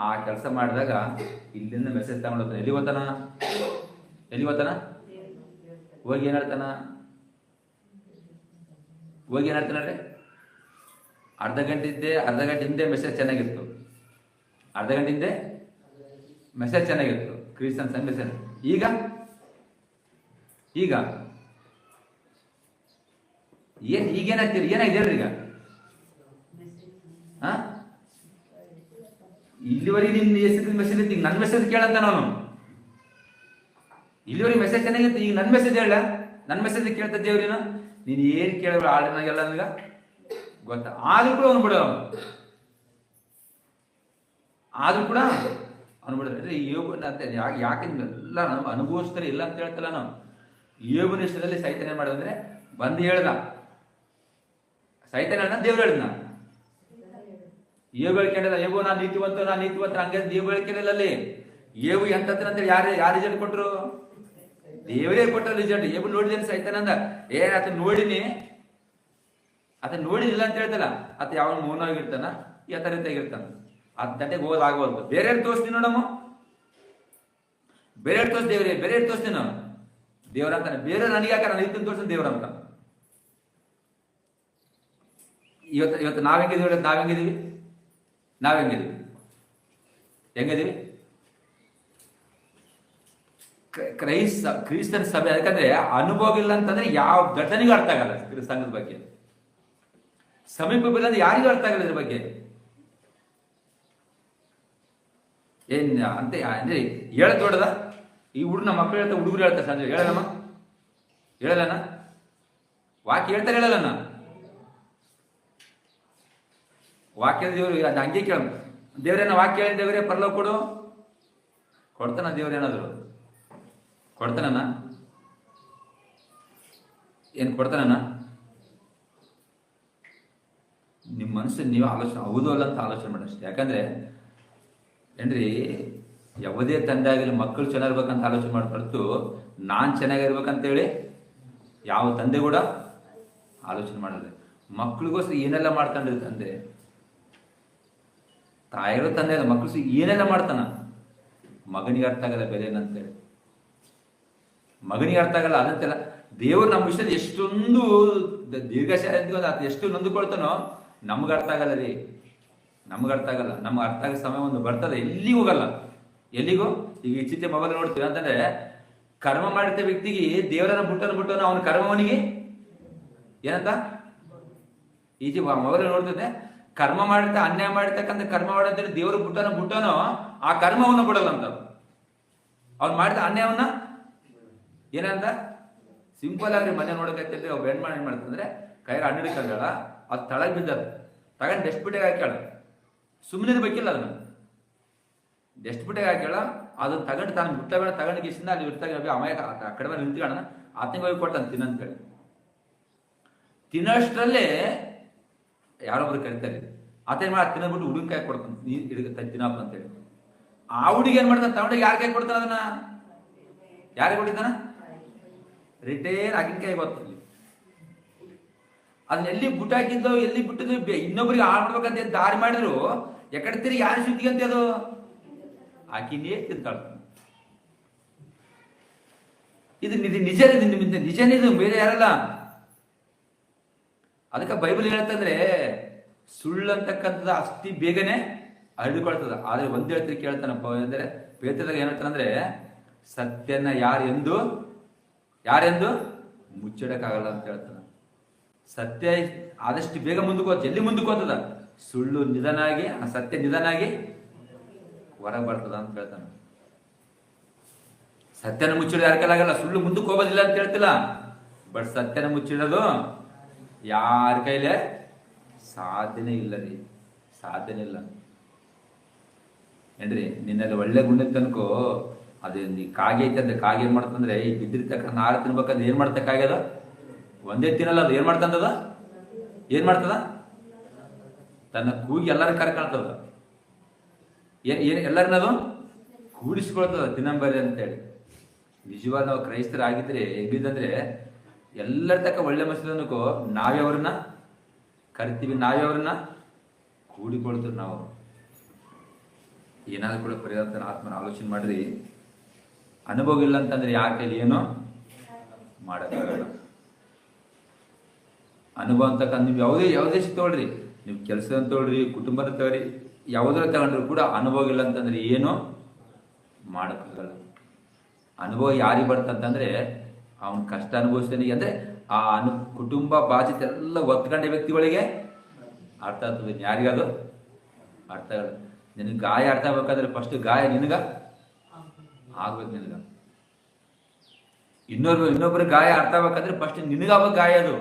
ಆ ಕೆಲಸ ಮಾಡಿದಾಗ ಇಲ್ಲಿಂದ ಮೆಸೇಜ್ ತಗೊಂಡೋಗ್ತಾನೆ. ಎಲ್ಲಿ ಓದ್ತಾನ? ಹೋಗಿ ಏನ್ ಹೇಳ್ತಾನೆ? ಅರ್ಧ ಗಂಟೆ ಹಿಂದೆ ಮೆಸೇಜ್ ಚೆನ್ನಾಗಿತ್ತು. ಅರ್ಧ ಗಂಟೆ ಹಿಂದೆ ಮೆಸೇಜ್ ಚೆನ್ನಾಗಿತ್ತು, ಕ್ರಿಸ್ತನ್ ಸಂಘ ಮೆಸೇಜ್. ಈಗ ಈಗೇನಾಗ್ತೀರಿ? ಏನಾಗಿದೆ ಹೇಳ್ರಿ? ಈಗ ಇಲ್ಲಿವರೆಗೆ ನಿನ್ನ ಹೆಸರು ಮೆಸೇಜ್ ಇತ್ತು, ಈಗ ನನ್ನ ಮೆಸೇಜ್ ಕೇಳಂತ ನಾನು. ಇಲ್ಲಿವರೆಗೆ ಮೆಸೇಜ್ ಚೆನ್ನಾಗಿತ್ತು, ಈಗ ನನ್ನ ಮೆಸೇಜ್ ಹೇಳ. ನನ್ನ ಮೆಸೇಜ್ ಕೇಳ್ತಾ ದೇವ್ರಿನ ನೀನು ಏನ್ ಕೇಳಿದ್ರು ಆಡಿನಾಗೆಲ್ಲ ನನಗ ಗೊತ್ತ. ಆದ್ರೂ ಕೂಡ ಅನ್ಬಿಡ್ರಿ ಯೋಬನ ಅಂತ ಯಾಕೆ ನಿಮ್ಗೆಲ್ಲ ನಾವು ಅನುಭವಿಸ್ತಾರೆ ಇಲ್ಲ ಅಂತ ಹೇಳ್ತಲ್ಲ. ನಾವು ಯೋಬನ ಇಷ್ಟದಲ್ಲಿ ಸೈತನ್ಯ ಮಾಡೋದಂದ್ರೆ ಬಂದು ಹೇಳ್ದ, ಸೈತನ್ಯ ಹೇಳ್ದ, ದೇವ್ರು ಹೇಳ್ದ. ಏಬು ಕೇಳಿದ, ಏಬು ನಾನು ನೀತಿವಂತ ಹಂಗೆ ದೇವ್ ಕೇಳಿಲ್ಲ. ಅಲ್ಲಿ ಏಬು ಎಂತಂತೇಳಿ ಯಾರು ರಿಸಲ್ಟ್ ಕೊಟ್ರು? ದೇವರೇ ಕೊಟ್ಟ ರಿಸಲ್ಟ್. ಏಬು ನೋಡಿದೇನೆ ಸೈತಾನ ಅಂದ, ಆತ ನೋಡಿಲ್ಲ ಅಂತ ಹೇಳ್ತಲ್ಲ. ಆತ ಯಾವ ಮೌನವಾಗಿರ್ತಾನ, ಯಥಾರೀತಿಯಾಗಿರ್ತಾನ. ಆ ತಂಟೆಗೆ ಹೋಗೋದಾಗವಲ್ದು. ಬೇರೆ ತೋರಿಸ್ತೀನಿ ನೋಡಮ್ಮ, ಬೇರೆ ತೋರಿಸ್ ದೇವ್ರೆ, ಬೇರೆ ತೋರಿಸ್ತೀನಿ ನಾವು ದೇವ್ರಂತಾನೆ. ಬೇರೆ ನನಗೆ ಯಾಕೆ ನಾನು ಇದನ್ನು ತೋರಿಸ್ತೀನಿ ದೇವ್ರಂತ. ಇವತ್ತು ಹೆಂಗಿದೀವಿ? ಕ್ರಿಸ್ತನ ಸಭೆ. ಯಾಕಂದ್ರೆ ಅನುಭವ ಇಲ್ಲ ಅಂತಂದ್ರೆ ಯಾವ ಘಟನೆಗೂ ಅರ್ಥ ಆಗಲ್ಲ. ಸಂಘದ ಬಗ್ಗೆ ಸಮೀಪ ಬಿಲ್ಲ ಅಂದ್ರೆ ಯಾರಿಗೂ ಅರ್ಥ ಆಗಲ್ಲ ಇದ್ರ ಬಗ್ಗೆ. ಏನ್ ಅಂತ ಅಂದ್ರೆ ಹೇಳದ್ ದೊಡ್ಡದ? ಈ ನಮ್ಮ ಮಕ್ಕಳು ಹೇಳ್ತಾರೆ, ಹುಡುಗರು ಹೇಳ್ತಾರೆ ಸಂಜೆ ಹೇಳಲ್ಲಣ್ಣ ವಾಕ್ಯ ಹೇಳ್ತಾರೆ, ಹೇಳಲ್ಲಣ್ಣ ವಾಕ್ಯ. ದೇವ್ರು ಹಂಗೆ ಕೇಳ, ದೇವ್ರೇನ ವಾಕ್ಯ ಹೇಳಿ ದೇವ್ರೇ ಪರಲೋಕ ಕೊಡ್ತಾನ? ದೇವ್ರೇನಾದ್ರು ಕೊಡ್ತಾನ? ಏನ್ ಕೊಡ್ತಾನ? ನಿಮ್ಮ ಮನಸ್ಸು ನೀವು ಆಲೋಚನೆ ಹೌದು ಅಲ್ಲ ಅಂತ ಆಲೋಚನೆ ಮಾಡಿ ಅಷ್ಟೇ. ಯಾಕಂದ್ರೆ ಏನ್ರಿ, ಯಾವುದೇ ತಂದೆ ಆಗಲಿ ಮಕ್ಕಳು ಚೆನ್ನಾಗಿರ್ಬೇಕಂತ ಆಲೋಚನೆ ಮಾಡ್ಕೊಳ್ತು, ನಾನ್ ಚೆನ್ನಾಗಿರ್ಬೇಕಂತೇಳಿ ಯಾವ ತಂದೆ ಕೂಡ ಆಲೋಚನೆ ಮಾಡಲ್ಲ. ಮಕ್ಳಿಗೋಸ್ಕರ ಏನೆಲ್ಲ ಮಾಡ್ಕೊಂಡಿರ್ತ ಅಂದ್ರೆ ತಾಯಿರು ತಂದೆ ಮಕ್ಕಳು ಏನೆಲ್ಲ ಮಾಡ್ತಾನ, ಮಗನಿಗೆ ಅರ್ಥ ಆಗಲ್ಲ ಬೆಲೆ ಏನಂತೇಳಿ. ಮಗನಿಗೆ ಅರ್ಥ ಆಗಲ್ಲ ಅದಂತೆಲ್ಲ. ದೇವರು ನಮ್ಮ ವಿಷಯದಲ್ಲಿ ಎಷ್ಟೊಂದು ದೀರ್ಘಶಾಲೆ ಅದು ಎಷ್ಟು ನೊಂದುಕೊಳ್ತಾನೋ ನಮ್ಗೆ ಅರ್ಥ ಆಗಲ್ಲ ರೀ. ನಮ್ಗೆ ಅರ್ಥ ಆಗಲ್ಲ. ನಮ್ಗೆ ಅರ್ಥ ಆಗೋ ಸಮಯ ಒಂದು ಬರ್ತದೆ, ಎಲ್ಲಿಗೂ ಹೋಗಲ್ಲ. ಎಲ್ಲಿಗೂ ಈಗ ಈ ಚಿತ್ರ ಮೊಬೈಲ್ ನೋಡ್ತೀವಿ ಅಂತಂದ್ರೆ, ಕರ್ಮ ಮಾಡಿದ ವ್ಯಕ್ತಿಗೆ ದೇವರನ್ನ ಬಿಟ್ಟನು ಅವನ ಕರ್ಮವನಿಗೆ ಏನಂತ ಈಜಿ ಮೊಬೈಲ್ ನೋಡ್ತಿದ್ದೆ. ಕರ್ಮ ಮಾಡಿದ ಅನ್ಯಾಯ ಮಾಡಿರ್ತಕ್ಕಂಥ ಕರ್ಮ ಮಾಡಿದ್ರೆ ದೇವರು ಬಿಟ್ಟನೋ ಆ ಕರ್ಮವನ್ನು ಬಿಡಲ್ಲ ಅಂತ. ಅವ್ನು ಮಾಡಿದ ಅನ್ಯಾಯವನ್ನ ಏನಂತ ಸಿಂಪಲ್ ಆಗಿ ಮನೆ ನೋಡಕತ್ತಿದ್ರೆ ಅವ್ ಬೆಂಡ್ ಮಾಡಿ ಏನ್ ಮಾಡ್ತಂದ್ರೆ ಕೈಗೆ ಹಣ್ಣಿಡ್ಕೊಂಡಳ, ಅದು ತಳಗ್ ಬಿದ್ದದ, ತಗೊಂಡು ಡಸ್ಟ್ಬಿಟ್ಟಿಗೆ ಹಾಕ್ಯಾಳ. ಸುಮ್ಮನೆ ಬೇಕಿಲ್ಲ ಅದನ್ನ ಡಸ್ಟ್ಬಿಟ್ಟಿಗೆ ಹಾಕ್ಯಾಳ. ಅದನ್ನ ತಗೊಂಡು ತಾನು ಬಿಟ್ಟ ಬೇಡ ತಗೊಂಡು ಗಿಸಿಂದ ಅಲ್ಲಿ ಇರ್ತಾಗ ಅಮಾಯಕ ಆ ಕಡೆ ಮೇಲೆ ನಿಂತ್ಕೊಳ್ಳೋಣ, ಆತನಿಗೆ ಹೋಗಿ ಕೊಡ್ತಾನೆ ತಿನ್ನಂತೇಳಿ. ತಿನ್ನೋಷ್ಟರಲ್ಲೇ ಯಾರೊಬ್ರು ಕರಿತಾರೆ, ಆತೇನ್ ಮಾಡಿ ತಿನ್ನಬಿಟ್ಟು ಹುಡುಗ ಕೈ ಕೊಡ್ತಾನೆ, ನೀರು ಹಿಡಿದ ತಿನ್ನಪ್ಪ ಅಂತೇಳಿ. ಆ ಹುಡುಗಿ ಏನ್ ಮಾಡ್ತಾನೆ, ತಗೊಂಡು ಯಾರ ಕೈ ಕೊಡ್ತಾನ, ಅದನ್ನ ಯಾರಿಗೆ ಕೊಟ್ಟಿದ್ದಾನ, ರಿಟೇನ್ ಆಗಿನ ಕೈ ಗೊತ್ತಲ್ಲಿ. ಅದನ್ನ ಎಲ್ಲಿ ಬುಟ್ಟ ಹಾಕಿದ್ದೋ ಎಲ್ಲಿ ಬಿಟ್ಟಿದ್ದು ಇನ್ನೊಬ್ರಿಗೆ ಹಾಳು ಮಾಡ್ಬೇಕಂತ ದಾರಿ ಮಾಡಿದ್ರು ಯಾಕಡೆ ತಿರುಗಿ ಯಾರು ಸುದ್ದಿ ಅಂತ ಅದು ಆಕಿನೇ ತಿಂತಾಳ. ಇದು ನಿಜನೇ, ಇದು ಬೇರೆ ಯಾರಲ್ಲ. ಅದಕ್ಕೆ ಬೈಬಲ್ ಹೇಳ್ತಂದ್ರೆ ಸುಳ್ಳು ಅಂತಕ್ಕಂಥದ್ದು ಅಷ್ಟಿ ಬೇಗನೆ ಹರಡಿಕೊಳ್ತದ. ಆದ್ರೆ ಒಂದ್ ಹೇಳ್ತೀರಿ ಕೇಳ್ತಾನಪ್ಪ ಅಂದ್ರೆ ಪೇತ್ರದಾಗ ಏನ್ ಹೇಳ್ತಾನಂದ್ರೆ, ಸತ್ಯನ ಯಾರೆಂದು ಮುಚ್ಚಿಡಕ್ಕಾಗಲ್ಲ ಅಂತ ಹೇಳ್ತಾನ. ಸತ್ಯ ಆದಷ್ಟು ಬೇಗ ಮುಂದಕ್ಕೆ ಎಲ್ಲಿ ಮುಂದಕ್ಕೆ ಹೋಗ್ತದ, ಸುಳ್ಳು ನಿಧಾನಾಗಿ ಆ ಸತ್ಯ ನಿಧಾನಾಗಿ ಹೊರಗೆ ಬರ್ತದ ಅಂತ ಹೇಳ್ತಾನ. ಸತ್ಯನ ಮುಚ್ಚಿಡೋದು ಯಾರ ಕೈಲಾಗಲ್ಲ, ಸುಳ್ಳು ಮುಂದಕ್ಕೆ ಹೋಗೋದಿಲ್ಲ ಅಂತ ಹೇಳ್ತಿಲ್ಲ. ಬಟ್ ಸತ್ಯನ ಮುಚ್ಚಿಡೋದು ಯಾರ ಕೈಲೇ ಸಾಧ್ಯನೇ ಇಲ್ಲ ರೀ, ಸಾಧ್ಯನೇ ಇಲ್ಲ ಏನ್ರಿ. ನಿನ್ನಲ್ಲಿ ಒಳ್ಳೆ ಗುಂಡ ತನಕೋ ಅದು ಕಾಗೆ ಐತೆ ಅಂದ್ರೆ ಕಾಗೆ ಏನ್ ಮಾಡ್ತಂದ್ರೆ ಈ ಬಿದ್ದಿರ್ತಕ್ಕ ನಾಳೆ ತಿನ್ಬೇಕಂದ್ರೆ ಏನ್ ಮಾಡ್ತ ಕಾಗ್ಯದ ಒಂದೇ ತಿನ್ನಲ್ಲ. ಅದು ಏನ್ ಮಾಡ್ತಂದದ, ಏನ್ ಮಾಡ್ತದ, ತನ್ನ ಕೂಗಿ ಎಲ್ಲರ ಕರ್ಕೊಳ್ತದ, ಎಲ್ಲರನ್ನದು ಕೂಡಿಸ್ಕೊಳ್ತದ ತಿನ್ನಂಬರಿ ಅಂತೇಳಿ. ನಿಜವಾದ ನಾವು ಕ್ರೈಸ್ತರಾಗಿದ್ರೆ ಹೆಂಗಿದಂದ್ರೆ ಎಲ್ಲರ ತಕ್ಕ ಒಳ್ಳೆ ಮನಸ್ಸು ನಾವೇ ಅವ್ರನ್ನ ಕರಿತೀವಿ, ನಾವೇ ಅವ್ರನ್ನ ಕೂಡಿಕೊಳ್ತೀವಿ. ನಾವು ಏನಾದ್ರು ಕೂಡ ಪರಿವರ್ತನೆ ಆತ್ಮನ ಆಲೋಚನೆ ಮಾಡ್ರಿ. ಅನುಭವ ಇಲ್ಲ ಅಂತಂದ್ರೆ ಯಾರ ಕೈಲಿ ಏನೋ ಮಾಡಕ್ಕಾಗಲ್ಲ. ಅನುಭವ ಅಂತಕ್ಕಂಥ ನೀವು ಯಾವುದೇ ತಗೊಳ್ರಿ, ನೀವು ಕೆಲಸ ತಗೊಳ್ರಿ, ಕುಟುಂಬದ ತಗೊಳ್ರಿ, ಯಾವುದರ ತಗೊಂಡ್ರು ಕೂಡ ಅನುಭವ ಇಲ್ಲ ಅಂತಂದ್ರೆ ಏನು ಮಾಡಕ್ಕಾಗಲ್ಲ. ಅನುಭವ ಯಾರಿಗೆ ಬರ್ತಂತಂದ್ರೆ ಅವನ ಕಷ್ಟ ಅನುಭವಿಸ್ತಾನೆ ಅಂದ್ರೆ ಆ ಕುಟುಂಬ ಬಾಧ್ಯತೆ ಎಲ್ಲ ಒತ್ಕೊಂಡ ವ್ಯಕ್ತಿಗಳಿಗೆ ಅರ್ಥ ಆಗ್ತದೆ. ಯಾರಿಗದು ಅರ್ಥ ಆಗಲ್ಲ. ನಿನಗೆ ಗಾಯ ಅರ್ಥ ಆಗ್ಬೇಕಾದ್ರೆ ಫಸ್ಟ್ ಗಾಯ ನಿನಗ ಆಗ್ಬೇಕು. ನಿನಗ ಇನ್ನೊಬ್ರ ಗಾಯ ಅರ್ಥ ಆಗ್ಬೇಕಂದ್ರೆ ಫಸ್ಟ್ ನಿನಗಾಗ ಗಾಯ ಅದು.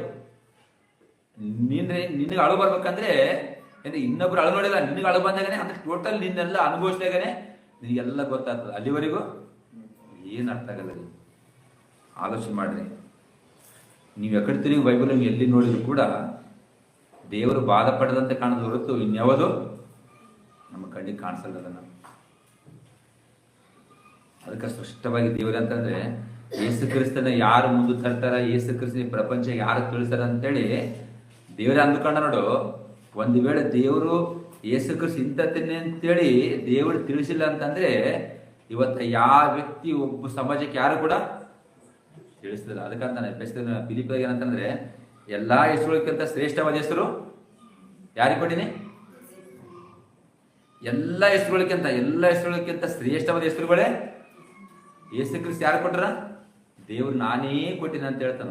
ನಿನಗೆ ಅಳು ಬರ್ಬೇಕಂದ್ರೆ ಇನ್ನೊಬ್ರು ಅಳು ನೋಡಿಲ್ಲ, ನಿನಗೆ ಅಳು ಬಂದಾಗನೆ ಅಂದ್ರೆ ಟೋಟಲ್ ನಿನ್ನೆಲ್ಲ ಅನುಭವಿಸಿದಾಗನೆ ನಿನಗೆಲ್ಲ ಗೊತ್ತಾಗ್ತದೆ. ಅಲ್ಲಿವರೆಗೂ ಏನು ಅರ್ಥ ಆಗಲ್ಲ. ಆಲೋಚನೆ ಮಾಡ್ರಿ. ನೀವು ಎಕಡೆ ತಿರುಗಿ ಬೈಬಲ್ ಎಲ್ಲಿ ನೋಡಿದ್ರು ಕೂಡ ದೇವರು ಬಾಧ ಪಡೆದಂತೆ ಕಾಣೋದು ಹೊರತು ಇನ್ಯಾವುದು ನಮ್ಮ ಕಣ್ಣಿಗೆ ಕಾಣಿಸಲ್ಲ. ಅದನ್ನ ಅದಕ್ಕೆ ಸ್ಪಷ್ಟವಾಗಿ ದೇವರು ಅಂತಂದ್ರೆ ಯೇಸು ಕ್ರಿಸ್ತನ ಯಾರು ಮುಂದೆ ತರ್ತಾರ, ಯೇಸು ಕ್ರಿಸ್ತನ ಪ್ರಪಂಚ ಯಾರು ತಿಳಿಸ್ತಾರ ಅಂತೇಳಿ ದೇವರೇ ಅಂದ್ಕೊಂಡ ನೋಡು. ಒಂದು ವೇಳೆ ದೇವರು ಯೇಸು ಕ್ರಿಸ್ತ ಇಂಥತ್ತೇನೆ ಅಂತೇಳಿ ದೇವರು ತಿಳಿಸಿಲ್ಲ ಅಂತಂದ್ರೆ ಇವತ್ತ ಯಾವ ವ್ಯಕ್ತಿ ಒಬ್ಬ ಸಮಾಜಕ್ಕೆ ಯಾರು ಕೂಡ ತಿಳಿಸ್ತಿಲ್ಲ. ಅದಕ್ಕಂತಾನೆ ಫಿಲಿಪ್ಪಿಗೆ ಏನಂತಂದ್ರೆ ಎಲ್ಲಾ ಹೆಸರುಗಳಿಗಿಂತ ಶ್ರೇಷ್ಠವಾದ ಹೆಸರು ಯಾರಿಗೆ ಕೊಟ್ಟಿನಿ, ಎಲ್ಲ ಹೆಸರುಗಳಿಗಿಂತ ಶ್ರೇಷ್ಠವಾದ ಹೆಸರುಗಳೇ ಯೇಸು ಕ್ರಿಸ್ತ ಯಾರು ಕೊಟ್ರ, ದೇವ್ರು ನಾನೇ ಕೊಟ್ಟಿನ ಅಂತ ಹೇಳ್ತಾನ.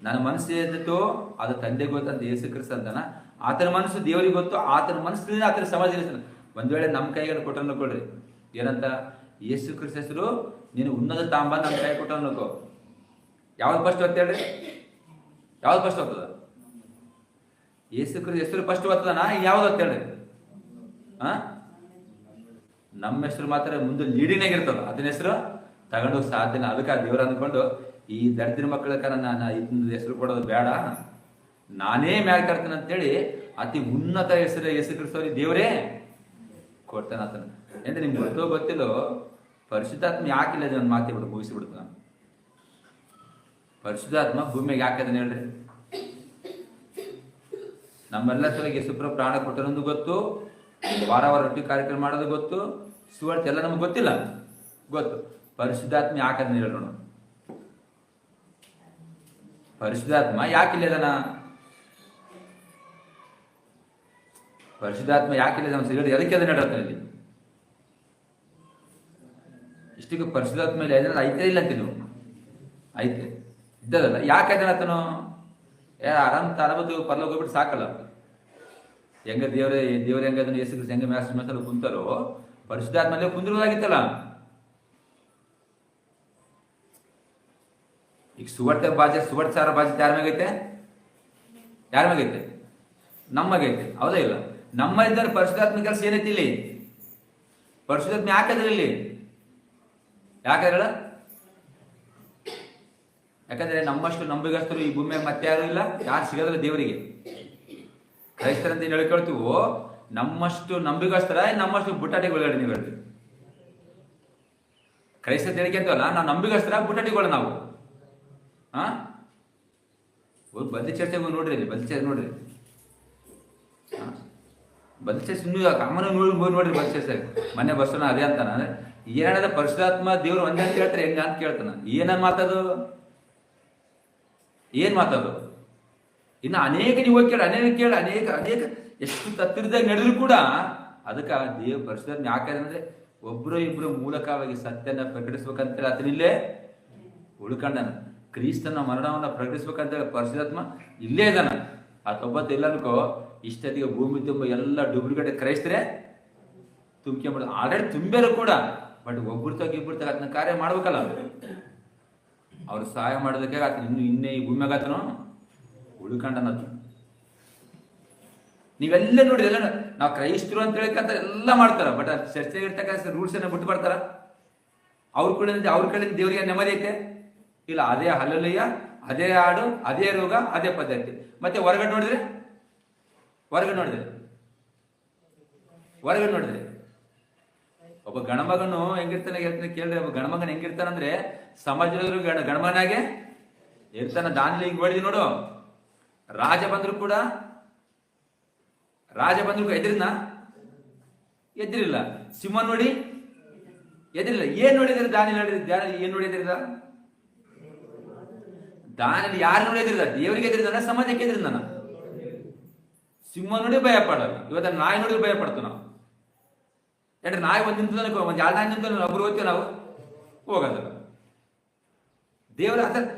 ನನ್ನ ಮನಸ್ಸು ಏನಿತ್ತು ಅದು ತಂದೆ ಗೊತ್ತಂತ ಯೇಸು ಕ್ರಿಸ್ತ ಅಂತಾನ. ಆತನ ಮನಸ್ಸು ದೇವರಿಗೆ ಗೊತ್ತು, ಆತನ ಮನಸ್ಸಿನಿಂದ ಆತನ ಸಮಾಜ ಇರ್ತಾನೆ. ಒಂದ್ ವೇಳೆ ನಮ್ಮ ಕೈಗೆ ಕೊಟ್ಟನ್ನು ಕೊಡ್ರಿ ಏನಂತ, ಯೇಸು ಕ್ರಿಸ್ತ ಹೆಸರು ನೀನು ಉನ್ನತ ತಾಂಬ ನಮ್ಮ ಕೈ ಕೊಟ್ಟವನ್ನಕೋ. ಯಾವ್ದು ಫಸ್ಟ್ ಹೊತ್ತ ಹೇಳ್ರಿ, ಯಾವ್ದು ಫಸ್ಟ್ ಹೋಗ್ತದ? ಯೇಸು ಕ್ರಿಸ್ತ ಹೆಸರು ಫಸ್ಟ್ ಹೋಗ್ತದನ, ಯಾವ್ದು ಹೊತ್ತ ಹೇಳ್ರಿ? ನಮ್ಮ ಹೆಸರು ಮಾತ್ರ ಮುಂದೆ ಲೀಡಿಂಗ್ ಆಗಿರ್ತದ, ಅದನ್ನ ಹೆಸರು ತಗೊಂಡೋಗಿ ಸಾಧ್ಯನ. ಅದಕ್ಕೆ ದೇವ್ರ ಅಂದ್ಕೊಂಡು ಈ ದರಿದ್ರ ಮಕ್ಕಳಕ್ಕ ನಾನು ಇದನ್ನ ಹೆಸರು ಕೊಡೋದು ಬೇಡ, ನಾನೇ ಮ್ಯಾಗ ತರ್ತೇನೆ ಅಂತೇಳಿ ಅತಿ ಉನ್ನತ ಹೆಸರು ಯೇಸು ಕ್ರಿಸ್ತವ್ರಿಗೆ ದೇವರೇ ಕೊಡ್ತಾನ ಆತನ. ಅಂದ್ರೆ ನಿಮ್ಗೆ ಗೊತ್ತಿಲ್ಲೋ ಪರಿಶುದ್ಧಾತ್ಮ ಯಾಕಿಲ್ಲ ಒಂದು ಮಾತಿ ಬಿಡು ಮುಗಿಸಿಬಿಡ್ತು. ನಾನು ಪರಿಶುದ್ಧಾತ್ಮ ಭೂಮಿಯಾಗ ಯಾಕದನ್ನ ಹೇಳ್ರಿ, ನಮ್ಮೆಲ್ಲ ಸಲುವಾಗಿ ಯೇಸುಪ್ರಭು ಪ್ರಾಣ ಕೊಟ್ಟರೊಂದು ಗೊತ್ತು, ವಾರ ವಾರ ರೊಟ್ಟಿ ಕಾರ್ಯಕ್ರಮ ಮಾಡೋದು ಗೊತ್ತು, ಸುವಾರ್ತೆ ಎಲ್ಲ ನಮ್ಗೆ ಗೊತ್ತಿಲ್ಲ, ಗೊತ್ತು. ಪರಿಶುದ್ಧಾತ್ಮ ಯಾಕಂದ್ರೆ ಹೇಳೋಣ, ಪರಿಶುದ್ಧಾತ್ಮ ಯಾಕಿಲ್ಲ ಅದನ್ನ, ಪರಿಶುದ್ಧಾತ್ಮ ಯಾಕಿಲ್ಲ ಹೇಳಿ, ಅದಕ್ಕೆ ಅದನ್ನ ಹೇಳ್ತಾನೆ ಇಲ್ಲಿ. ಇಷ್ಟಕ್ಕೆ ಪರಿಶುದ್ಧಾತ್ಮ ಮೇಲೆ ಐತೆ ಇಲ್ಲ ಅಂತೀವಿ, ಐತೆ ಇದ್ದದಲ್ಲ, ಯಾಕೆ ಅದನ್ನತನು ಆರಾಮ್ ತರಬದು ಪರ್ಲೋಗ ಹೋಗ್ಬಿಟ್ಟು ಸಾಕಲ್ಲ. ಹೆಂಗ ದೇವ್ರ ಹೆಂಗ ಅದನ್ನ ಯೇಸು ಕ್ರಿಸ್ತ ಹೆಂಗ ಮ್ಯಾಸಲು ಕುಂತಾರೋ ಪರಿಶುದ್ಧಾತ್ಮಲ್ಲೇ ಕುಂದಿರೋದಾಗಿತ್ತಲ್ಲ. ಈಗ ಸುವರ್ಣ ಸಾರ ಬಾಜೆ ಯಾರ ಮ್ಯಾಗೈತೆ, ಯಾರ ಮ್ಯಾಗೈತೆ? ನಮ್ಮಗೈತೆ, ಹೌದಾ ಇಲ್ಲ? ನಮ್ಮ ಇದ್ದಾರೆ ಪರಿಶುದ್ಧಾತ್ಮ ಕೆಲಸ ಏನೈತಿ ಇಲ್ಲಿ? ಪರಿಶುದ್ಧಾತ್ಮ ಯಾಕಂದ್ರೆ ಇಲ್ಲಿ, ಯಾಕಂದ್ರೆ ಯಾಕಂದ್ರೆ ನಮ್ಮಷ್ಟು ನಂಬಿಗಸ್ತರು ಈ ಭೂಮಿಯಾಗ ಮತ್ತೆ ಯಾರು ಇಲ್ಲ, ಯಾರು ಸಿಗೋದಿಲ್ಲ ದೇವರಿಗೆ. ಕ್ರೈಸ್ತರಂತ ಏನು ಹೇಳ್ಕೊಳ್ತೀವೋ, ನಮ್ಮಷ್ಟು ನಂಬಿಗಸ್ತರ, ನಮ್ಮಷ್ಟು ಬುಟ್ಟಾಟಿಗಳು ನೀವು ಹೇಳ್ತೀವಿ. ಕ್ರೈಸ್ತ ಹೇಳಿಕೆ ಅಂತವಲ್ಲ, ನಾವು ನಂಬಿಗಸ್ತರ ಬುಟ್ಟಾಟಿಗಳು ನಾವು. ಬದ್ಲಿ ಚರ್ಚೆಗೆ ನೋಡ್ರಿ, ಇಲ್ಲಿ ಬದ್ಲಿ ಚರ್ಚೆ ನೋಡ್ರಿ, ಬದ್ಲಿ ಚರ್ಚೆ ಇನ್ನೂ ಕಾಮನ್ ನೋಡ್ರಿ ಬದ್ಲಿ ಚರ್ಚೆ. ಮೊನ್ನೆ ಬಸ್ಸನ ಅದೇ ಅಂತಾನ, ಏನದ ಪರಿಶುದ್ಧಾತ್ಮ ದೇವ್ರು ಒಂದೇ ಅಂತ ಹೇಳ್ತಾರೆ, ಹೆಂಗ ಅಂತ ಕೇಳ್ತಾನ. ಏನ ಮಾತದು, ಏನ್ ಮಾತದು? ಇನ್ನು ಅನೇಕ ನೀವು ಕೇಳಿ ಅನೇಕ ಎಷ್ಟು ತತ್ತಿರದಾಗ ನಡೆದ್ರು ಕೂಡ ಅದಕ್ಕೆ ದೇವ್ ಪರಿಶುದ್ಧಾತ್ಮ ಯಾಕಂದ್ರೆ ಒಬ್ರು ಇಬ್ರು ಮೂಲಕವಾಗಿ ಸತ್ಯನ ಪ್ರಕಟಿಸ್ಬೇಕಂತೇಳಿ ಆತನಿಲ್ಲೇ ಉಳ್ಕೊಂಡನ. ಕ್ರಿಸ್ತನ ಮರಣವನ್ನ ಪ್ರಕಟಿಸ್ಬೇಕಂತೇಳಿ ಪರಿಶುದ್ಧಾತ್ಮ ಇಲ್ಲೇ ಇದ್ದಾನ. ಆತೊಬ್ಬತ್ತು ಇಲ್ಲ ಅನ್ಕೋ, ಇಷ್ಟೊತ್ತಿಗೆ ಭೂಮಿ ತುಂಬ ಎಲ್ಲ ಡೂಪ್ಲಿಕೇಟ್ ಕ್ರೈಸ್ತರೇ ತುಂಬ್ಕೊಂಡ್ಬಿಡ. ಆಲ್ರೆಡಿ ತುಂಬ್ಯಾರು ಕೂಡ, ಬಟ್ ಒಬ್ರು ಅದನ್ನ ಕಾರ್ಯ ಮಾಡ್ಬೇಕಲ್ಲ. ಅವ್ರು ಸಹಾಯ ಮಾಡೋದಕ್ಕೆ ಆತನ ಇನ್ನೇ ಈ ಭೂಮಿಯಾಗ ಆತನು ಉಳ್ಕೊಂಡನದು. ನೀವೆಲ್ಲ ನೋಡಿ, ಎಲ್ಲ ನಾವು ಕ್ರೈಸ್ತರು ಅಂತ ಹೇಳಿಕಂತ ಎಲ್ಲ ಮಾಡ್ತಾರ, ಬಟ್ ಚರ್ಚೆಗೆ ಇರ್ತಕ್ಕ ರೂಲ್ಸ್ ಅನ್ನ ಬಿಟ್ಟು ಬರ್ತಾರ. ಅವ್ರ ಕಡೆ ದೇವರಿಗೆ ನೆಮ್ಮದಿ ಐತೆ ಇಲ್ಲ? ಅದೇ ಹಲ್ಲಲಯ್ಯ, ಅದೇ ಹಾಡು, ಅದೇ ರೋಗ, ಅದೇ ಪದ್ಧತಿ. ಮತ್ತೆ ಹೊರಗಡೆ ನೋಡಿದ್ರೆ ಒಬ್ಬ ಗಣಮಗನು ಹೆಂಗಿರ್ತಾನೆ ಹೇಳ್ತಾನೆ ಕೇಳ್ರಿ. ಒಬ್ಬ ಗಣಮಗನ್ ಹೆಂಗಿರ್ತಾನಂದ್ರೆ ಸಮಾಜದವರು ಗಣಮಗನಾಗೆ ಇರ್ತಾನ. ದಾನಿಯಲ್ಲಿ ಹಿಂಗ್ ಹೊಡಿದಿ ನೋಡು, ರಾಜ ಬಂದ್ರು ಎದ್ರಿಲ್ಲ. ಸಿಂಹ ನೋಡಿ ಎದ್ರಿಲ್ಲ. ಏನ್ ನೋಡಿದ್ರಿ? ದಾನಿಯಲ್ಲಿ ಏನ್ ನೋಡಿದ್ರಿದ? ದಾನಿಯಲ್ಲಿ ಯಾರು ನೋಡಿದ್ರಿದ? ದೇವರಿಗೆ ಎದ್ರಿದಾನ, ಸಮಾಜಕ್ಕೆ ಎದ್ರಿದಾನ? ಸಿಂಹ ನೋಡಿ ಭಯ ಪಡಲ್ಲ. ಇವತ್ತ ನಾಯಿ ನೋಡಿ ಭಯ ಪಡ್ತೀವಿ ನಾವು. ಯಾಕಂದ್ರೆ ನಾಯಿ ಒಂದ್ ಎರಡು ನಾಯಿ ನಿಂತ ಒಬ್ರು ಹೋಗ್ತೀವಿ, ನಾವು ಹೋಗೋದಲ್ಲ. ದೇವರ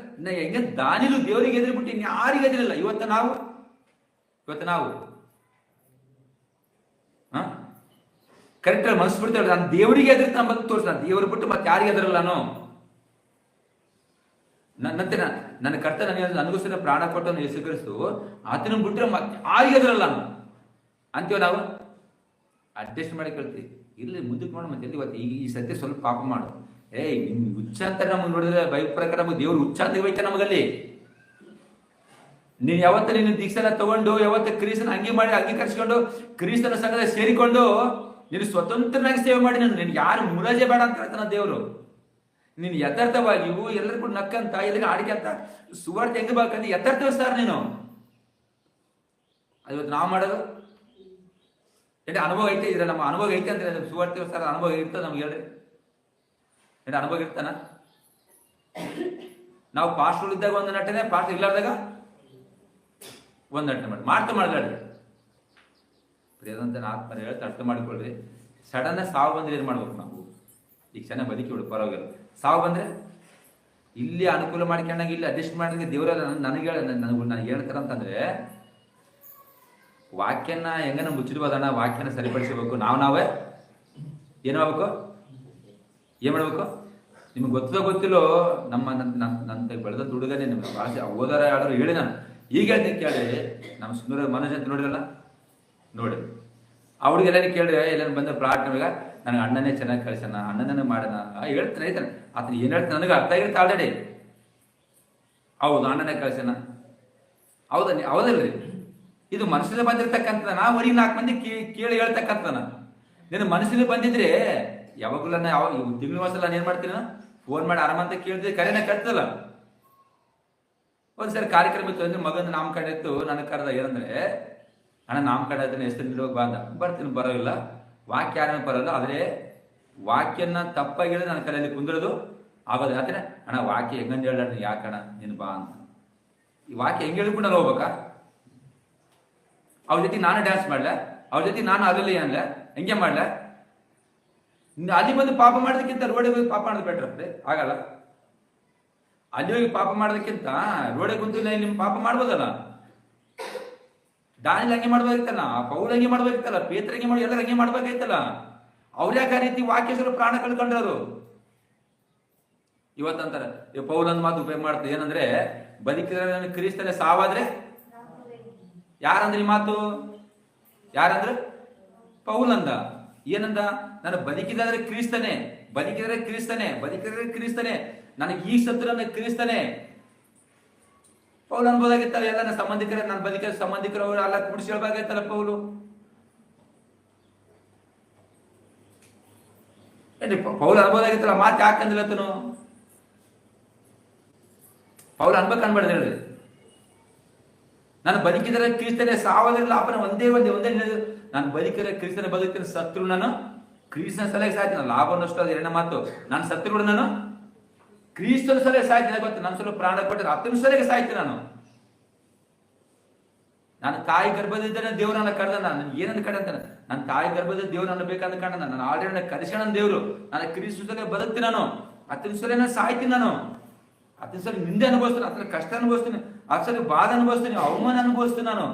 ಹೆಂಗೆ ದಾನಿಲು ದೇವರಿಗೆ ಎದುರು ಬಿಟ್ಟು ಯಾರಿಗೆ ಎದುರಿಲ್ಲ. ಇವತ್ತು ನಾವು ಕರೆಕ್ಟ್ ಮನಸ್ಸು ಬಿಡ್ತೇವೆ, ನಾನು ದೇವರಿಗೆ ಎದುರು ಮತ್ತೆ ತೋರಿಸ, ದೇವರು ಬಿಟ್ಟು ಮತ್ತೆ ಯಾರಿಗೆ ಎದುರಲ್ಲ ನಾನು. ನಂತರ ನನ್ನ ಕರ್ತ ನನಗೋಸ್ಕರ ಪ್ರಾಣ ಕೊಟ್ಟು ಯೇಸು ಕ್ರಿಸ್ತು, ಆತನ ಬಿಟ್ಟರೆ ಮತ್ತೆ ಯಾರಿಗೆ ಎದುರಲ್ಲ ನಾನು ಅಂತೀವ. ನಾವು ಅಡ್ಜಸ್ಟ್ ಮಾಡಿ ಕೇಳ್ತೀವಿ. ಇಲ್ಲಿ ಮುಂದಕ್ಕೆ ಮಾಡಿ ಮತ್ತೆ ಇವತ್ತು ಈ ಸತ್ಯ ಸ್ವಲ್ಪ ಪಾಪ ಮಾಡು. ನಿಮ್ ಹುಚ್ಚ ಅಂತ ನಮ್ಗೆ ನೋಡಿದ್ರೆ ಬೈಬಲ್ ಪ್ರಕಾರ ನಮ್ಗೆ ದೇವ್ರು ಹುಚ್ಚ ಅಂತ ಹೋಯ್ತ ನಮಗಲ್ಲಿ. ನೀನ್ ಯಾವತ್ತ ನಿನ್ನ ದೀಕ್ಷೆನ ತಗೊಂಡು ಯಾವತ್ತ ಕ್ರಿಸ್ತನ ಅಂಗೀಕರಿಸಿಕೊಂಡು ಕ್ರಿಸ್ತನ ಸಂಘದಲ್ಲಿ ಸೇರಿಕೊಂಡು ನೀನು ಸ್ವತಂತ್ರನಾಗಿ ಸೇವೆ ಮಾಡಿ ನಿನ್ಗೆ ಯಾರು ಮುರಾಜೆ ಬೇಡ ಅಂತ ಹೇಳ್ತಾನ ದೇವರು. ನೀನು ಯಥಾರ್ಥವಾಗಿಯೂ ಎಲ್ಲರೂ ಕೂಡ ನಕ್ಕಂತ ಎಲ್ಲಿಗೆ ಆಡಿಕೆ ಅಂತ ಸುವಾರ್ತೆ ಹೆಂಗ ಬೇಕಂತ ಯಥಾರ್ಥವಿಸ್ತಾರ ನೀನು. ಅದು ಇವತ್ತು ನಾವು ಮಾಡೋದು ಅನುಭವ ಐತೆ. ಇದ್ರೆ ನಮ್ಮ ಅನುಭವ ಐತೆ ಅಂದ್ರೆ ಸುವಾರ್ತೆ ಅನುಭವ ಇರ್ತದೆ ನಮ್ಗೆ. ಹೇಳ್ರಿ ಅನುಭವ ಇರ್ತಾನ? ನಾವು ಪಾಸ್ಟರ್ ಇದ್ದಾಗ ಒಂದು ನಟನೆ, ಪಾಸ್ಟರ್ ಇಲ್ಲಾರ್ದಾಗ ಒಂದು ನಟನೆ ಮಾಡ್ಲಾಡ್ರಿ. ಪ್ರಿಯದಂತ ಆತ್ಮರ ಹೇಳ್ತಾ ಅರ್ಥ ಮಾಡ್ಕೊಳ್ರಿ. ಸಡನ್ ಸಾವು ಬಂದ್ರೆ ಏನ್ ಮಾಡ್ಬೇಕು ನಾವು? ಈಗ ಚೆನ್ನಾಗಿ ಬದುಕಿ ಬಿಡು, ಪರವಾಗಿಲ್ಲ. ಸಾವು ಬಂದ್ರೆ ಇಲ್ಲಿ ಅನುಕೂಲ ಮಾಡ್ಕೊಂಡಾಗ ಇಲ್ಲಿ ಅಡ್ಜಸ್ಟ್ ಮಾಡಿದ್ರೆ ದೇವರ ನನಗೆ ಹೇಳ್ತಾರಂತಂದ್ರೆ, ವಾಕ್ಯನ ಹೆಂಗನ ಮುಚ್ಚಿಡ್ಬೋದಣ್ಣ, ವಾಕ್ಯನ ಸರಿಪಡಿಸಬೇಕು. ನಾವೇ ಏನು ಮಾಡ್ಬೇಕು? ನಿಮ್ಗೆ ಗೊತ್ತಿಲ್ಲೋ, ನನ್ನ ಬೆಳೆದ ಹುಡುಗನೇ ನಿಮ್ಗೆ ಭಾಷೆ ಓದಾರ ಯಾರು ಹೇಳಿ ನಾನು ಈಗ ಹೇಳ್ತೀನಿ ಕೇಳಿ. ನಮ್ಮ ಸುಂದರ ಮನೋಜ್ ಅಂತ ನೋಡಿರಲ್ಲ, ನೋಡಿ ಆ ಹುಡುಗೆಲ್ಲ ಕೇಳಿದ್ರೆ ಎಲ್ಲ ಬಂದ ಪ್ರಾರ್ಥನೆಗ ನನಗೆ ಅಣ್ಣನೇ ಚೆನ್ನಾಗಿ ಕಳ್ಸಣ, ಅಣ್ಣನೇ ಮಾಡೋಣ ಹೇಳ್ತಾನೆ ಐತಾನೆ. ಆತನ ಏನ್ ಹೇಳ್ತಾನೆ ನನಗೆ ಅರ್ಥ ಆಗಿರುತ್ತೆ ಆಲ್ರೆಡಿ. ಹೌದು, ಅಣ್ಣನೇ ಕಳ್ಸಣ, ಹೌದಲ್ರಿ? ಇದು ಮನಸ್ಸಿಗೆ ಬಂದಿರ್ತಕ್ಕಂಥ ನಾವು ಹೊರಗೆ 4 ಮಂದಿ ಕೇಳಿ ಹೇಳ್ತಕ್ಕಂಥನ. ನಿನ್ನ ಮನಸ್ಸಿಗೆ ಬಂದಿದ್ರೆ ಯಾವಾಗಲೂ ತಿಂಗಳು ಒಂದ್ಸಲ ನಾನು ಏನ್ ಮಾಡ್ತೀನಿ, ಫೋನ್ ಮಾಡಿ ಆರಾಮಂತ ಕೇಳಿದ್ರೆ ಕರೆನ ಕಟ್ತಲ್ಲ. ಒಂದ್ಸರಿ ಕಾರ್ಯಕ್ರಮ ಇತ್ತು ಅಂದ್ರೆ ಮಗನ ನಾಮಕರಣ ಇತ್ತು, ನನಗೆ ಕರೆದ ಏನಂದ್ರೆ ಅಣ್ಣ ನಾಮಕರಣ ಆಯ್ತಾನೆ ಹೆಸರು ನಿಲ್ಲೋಗಿ ಬಾಂದ ಬರ್ತೀನಿ, ಬರೋಲ್ಲ. ವಾಕ್ಯ ಯಾರನ್ನ ಬರೋಲ್ಲ, ಆದರೆ ವಾಕ್ಯನ ತಪ್ಪಾಗಿ ಹೇಳಿದ್ರೆ ನನ್ನ ಕಲೆಯಲ್ಲಿ ಕುಂದಿರೋದು ಆಗೋದು. ಯಾಕಂದ್ರೆ ಅಣ್ಣ ವಾಕ್ಯ ಹೆಂಗಂತ ಹೇಳ, ಯಾಕಣ್ಣ ನೀನು ಬಾ ಅಂತ. ಈ ವಾಕ್ಯ ಹೆಂಗೆ ಹೇಳ್ಕೊಂಡು ಅಲ್ಲಿ ಹೋಗ್ಬೇಕಾ? ಅವ್ರ ಜೊತೆ ನಾನು ಡ್ಯಾನ್ಸ್ ಮಾಡ್ಲೆ, ಅವ್ರ ಜೊತೆ ನಾನು ಅಲ್ಲಲ್ಲಿ ಅನ್ಲೆ, ಹೆಂಗೆ ಮಾಡ್ಲೆ? ಅಲ್ಲಿ ಬಂದು ಪಾಪ ಮಾಡೋದಕ್ಕಿಂತ ರೋಡಿಗೆ ಹೋಗಿ ಪಾಪ ಮಾಡೋದು ಬೆಟ್ರ್ ಅಂತೆ. ಆಗಲ್ಲ. ಅಲ್ಲಿ ಹೋಗಿ ಪಾಪ ಮಾಡೋದಕ್ಕಿಂತ ರೋಡಿಗೆ ಬಂದು ನಿಮ್ಮ ಪಾಪ ಮಾಡ್ಬೋದಲ್ಲ. ದಾನಿಲ್ ಹಂಗೆ ಮಾಡ್ಬೇಕಾಗಿತ್ತಲ್ಲ, ಪೌಲ್ ಹಂಗೆ ಮಾಡ್ಬೇಕಾಗಿತ್ತಲ್ಲ, ಪೇತ್ರ ಹಂಗೆ ಮಾಡಿ, ಎಲ್ಲರೂ ಹಂಗೆ ಮಾಡ್ಬೇಕಾಗಿತ್ತಲ್ಲ. ಅವ್ರ ಯಾಕೆ ಆ ರೀತಿ ವಾಕ್ಯಸರು ಪ್ರಾಣ ಕಳ್ಕೊಂಡ್ರು? ಇವತ್ತಂತಾರೆ ಪೌಲ್ ಅಂದ್ ಮಾತು ಉಪಯೋಗ ಮಾಡ್ತಾರೆ. ಏನಂದ್ರೆ ಬದುಕಿದ್ರೆ ಕ್ರಿಸ್ತನೇ, ಸಾವಾದ್ರೆ ಯಾರಂದ್ರೆ ಈ ಮಾತು? ಯಾರಂದ್ರೆ ಪೌಲ್ ಅಂದ. ಏನಂದ? ನಾನು ಬದುಕಿದಾದ್ರೆ ಕ್ರಿಸ್ತನೇ, ಬದುಕಿದ್ರೆ ಕ್ರಿಸ್ತನೇ, ಬದುಕಿದ್ರೆ ಕ್ರಿಸ್ತನೇ, ನನಗೆ ಈ ಸತ್ರ ಕ್ರಿಸ್ತನೇ. ಪೌಲ್ ಅನ್ಬೋದಾಗಿತ್ತಲ್ಲ, ಎಲ್ಲ ನನ್ನ ಸಂಬಂಧಿಕರ, ನನ್ನ ಬದುಕಿದ ಸಂಬಂಧಿಕರು ಅವರು ಎಲ್ಲ ಕುಡಿಸಿ ಹೇಳ್ಬೇಕಾಗಿತ್ತಲ್ಲ ಪೌಲು. ಏನ್ರಿ ಪೌಲ್ ಅನ್ಬೋದಾಗಿತ್ತಲ್ಲ, ಮಾತು ಯಾಕಂದಿಲ್ಲತನು? ಪೌಲ್ ಅನ್ಬೇಕು ಅನ್ಬೇಡ್ದು ಹೇಳ್ರಿ. ನಾನು ಬದುಕಿದರೆ ಕ್ರಿಸ್ತನೇ, ಸಾವದಿರಲ್ಲ ಅಪ್ಪನ ಒಂದೇ ನಾನು ಬದುಕಿದರೆ ಕ್ರಿಸ್ತನ, ಬದುಕಿನ ಸತ್ರು ನಾನು ಕ್ರಿಸ್ತನ ಸಲಹೆ ಸಾಯ್ತೀನಿ. ಲಾಭ ನಷ್ಟ ಅದು ಎರಡನೇ ಮಾತು. ನಾನು ಸತ್ರುಗಳು ನಾನು ಕ್ರಿಸ್ತನ ಸಲಹೆ ಸಾಯ್ತೀನಿ. ಗೊತ್ತು, ನನ್ನ ಸಲ ಪ್ರಾಣ ಕೊಟ್ಟರೆ ಹತ್ತು ಸಲಹೆ ಸಾಯ್ತೀನಿ. ನಾನು ತಾಯಿ ಗರ್ಭದಿದ್ದೇನೆ, ದೇವ್ರು ನನ್ನ ಕರೆದ. ನಾನು ಏನಂತ ಕರೆದಂತಾನೆ, ನನ್ನ ತಾಯಿ ಗರ್ಭದಲ್ಲಿ ದೇವ್ರು ನನ್ನ ಬೇಕಂತ ಕಂಡ. ನಾನು ಆಲ್ರೆಡಿ ನನ್ನ ಕರೆಸೋಣ ದೇವ್ರು. ನಾನು ಕ್ರಿಸ್ತನ ಬದುಕ್ತೀನಿ. ನಾನು ಹತ್ತು ಸಲ ನಾನು ಸಾಯ್ತೀನಿ. ನಾನು ಹತ್ತು ಸಲ ನಿಂದೆ ಅನುಭವಿಸ್ತೀನಿ, ಹತ್ತು ಸಲ ಕಷ್ಟ ಅನುಭವಿಸ್ತೀನಿ, ಹತ್ತು ಸಲ ಬಾಧೆ ಅನುಭವಿಸ್ತೀನಿ, ಅವಮಾನ ಅನುಭವಿಸ್ತೀನಿ. ನಾನು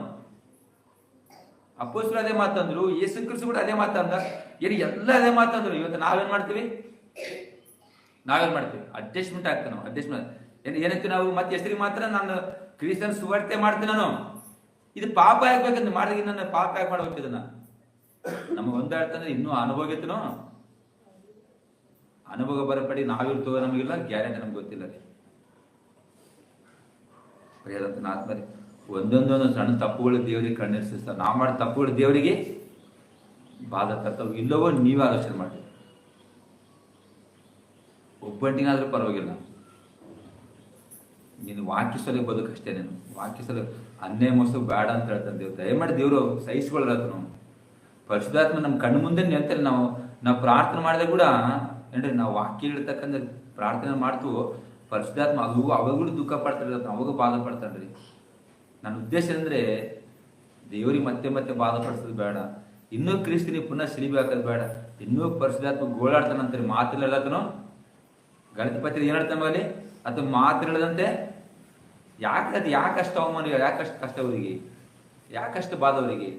ಅಪ್ಪೋಸ್ತಲರು ಅದೇ ಮಾತಂದ್ರು, ಯೇಸು ಕ್ರಿಸ್ತ ಕೂಡ ಅದೇ ಮಾತಂದ. ಏನು ಎಲ್ಲ ಅದೇ ಮಾತಂದ್ರು. ಇವತ್ತು ನಾವೇನ್ ಮಾಡ್ತೀವಿ? ಅಡ್ಜಸ್ಟ್ಮೆಂಟ್ ಆಗ್ತೀವಿ ನಾವು. ಅಡ್ಜಸ್ಟ್ಮೆಂಟ್ ಏನಕ್ಕೆ ನಾವು ಮತ್ತೆ ಹೆಸರಿಗೆ ಮಾತ್ರ ನಾನು ಕ್ರಿಸ್ತನ ಸುವಾರ್ತೆ ಮಾಡ್ತೀನಿ. ನಾನು ಇದು ಪಾಪ ಆಗ್ಬೇಕಂತ ಮಾಡಿದ್ರೆ ನನ್ನ ಪಾಪ ಯಾಕೆ ಮಾಡ್ಬೇಕಿದ? ನಮಗೆ ಒಂದಾಡ್ತಂದ್ರೆ ಇನ್ನೂ ಅನುಭವಿತನೋ ಅನುಭವ ಬರಪಡಿ ನಾವಿರ್ತೋ ನಮಗಿಲ್ಲ, ಗ್ಯಾರಂಟಿ ನಮ್ಗೆ ಗೊತ್ತಿಲ್ಲ ರೀ. ಪ್ರಿಯರಂತ ಆತ್ಮರಿ, ಒಂದೊಂದೊಂದು ಸಣ್ಣ ತಪ್ಪುಗಳು ದೇವರಿಗೆ ಕಣ್ಣಿರಿಸ್ತಾರೆ. ನಾವು ಮಾಡೋ ತಪ್ಪುಗಳು ದೇವರಿಗೆ ಬಾಧ ತರ್ತವೆ. ಇಲ್ಲವೋ ನೀವೇ ಆಲೋಚನೆ ಮಾಡಿ. ಒಬ್ಬಂಟಿಗಾದ್ರೂ ಪರವಾಗಿಲ್ಲ, ನೀನು ವಾಕ್ಯಸಲೇ ಬದುಕಷ್ಟೇ. ನೀನು ವಾಕ್ಯಸಲು ಅನ್ನೇ ಮೋಸ ಬೇಡ ಅಂತ ಹೇಳ್ತಾನೆ ದೇವ್ರು. ದಯಮಾಡಿ ದೇವರು ಸಹಿಸ್ಕೊಳ್ಳೋದು. ಪರಿಶುದ್ಧಾತ್ಮ ನಮ್ಮ ಕಣ್ಣು ಮುಂದೆ ನಿಂತಲ್ಲಿ ನಾವು ಪ್ರಾರ್ಥನೆ ಮಾಡಿದಾಗ ಕೂಡ ಏನ್ರಿ, ನಾವು ವಾಕ್ಯ ಇಡ್ತಕ್ಕಂಥ ಪ್ರಾರ್ಥನೆ ಮಾಡ್ತೀವೋ ಪರಿಶುದ್ಧಾತ್ಮ ಅವಾಗೂ ದುಃಖ ಪಡ್ತಾರೆ, ಅವಾಗ ಬಾಧ ಪಡ್ತಾನ್ರಿ. ನನ್ನ ಉದ್ದೇಶ ಅಂದ್ರೆ ದೇವರಿಗೆ ಮತ್ತೆ ಮತ್ತೆ ಬಾಧ ಪಡಿಸೋದು ಬೇಡ. ಇನ್ನೂ ಕ್ರಿಸ್ತಿನಿ ಪುನಃ ಸಿಲಿಬಿ ಹಾಕೋದು ಬೇಡ. ಇನ್ನೂ ಪರಿಶುದ್ಧಾತ್ಮ ಗೋಳಾಡ್ತಾನಂತಾರೆ. ಮಾತಿಲ್ಲತನು ಗಣಿತ ಪತ್ರಿ ಏನ್ ಹೇಳ್ತಾನೆ ಅಲ್ಲಿ, ಅಥವಾ ಮಾತಿಲ್ಲದಂತೆ ಯಾಕಷ್ಟು ಅವಮಾನ, ಯಾಕಷ್ಟು ಕಷ್ಟ ಅವರಿಗೆ, ಯಾಕಷ್ಟು ಬಾಧ ಅವರಿಗೆ.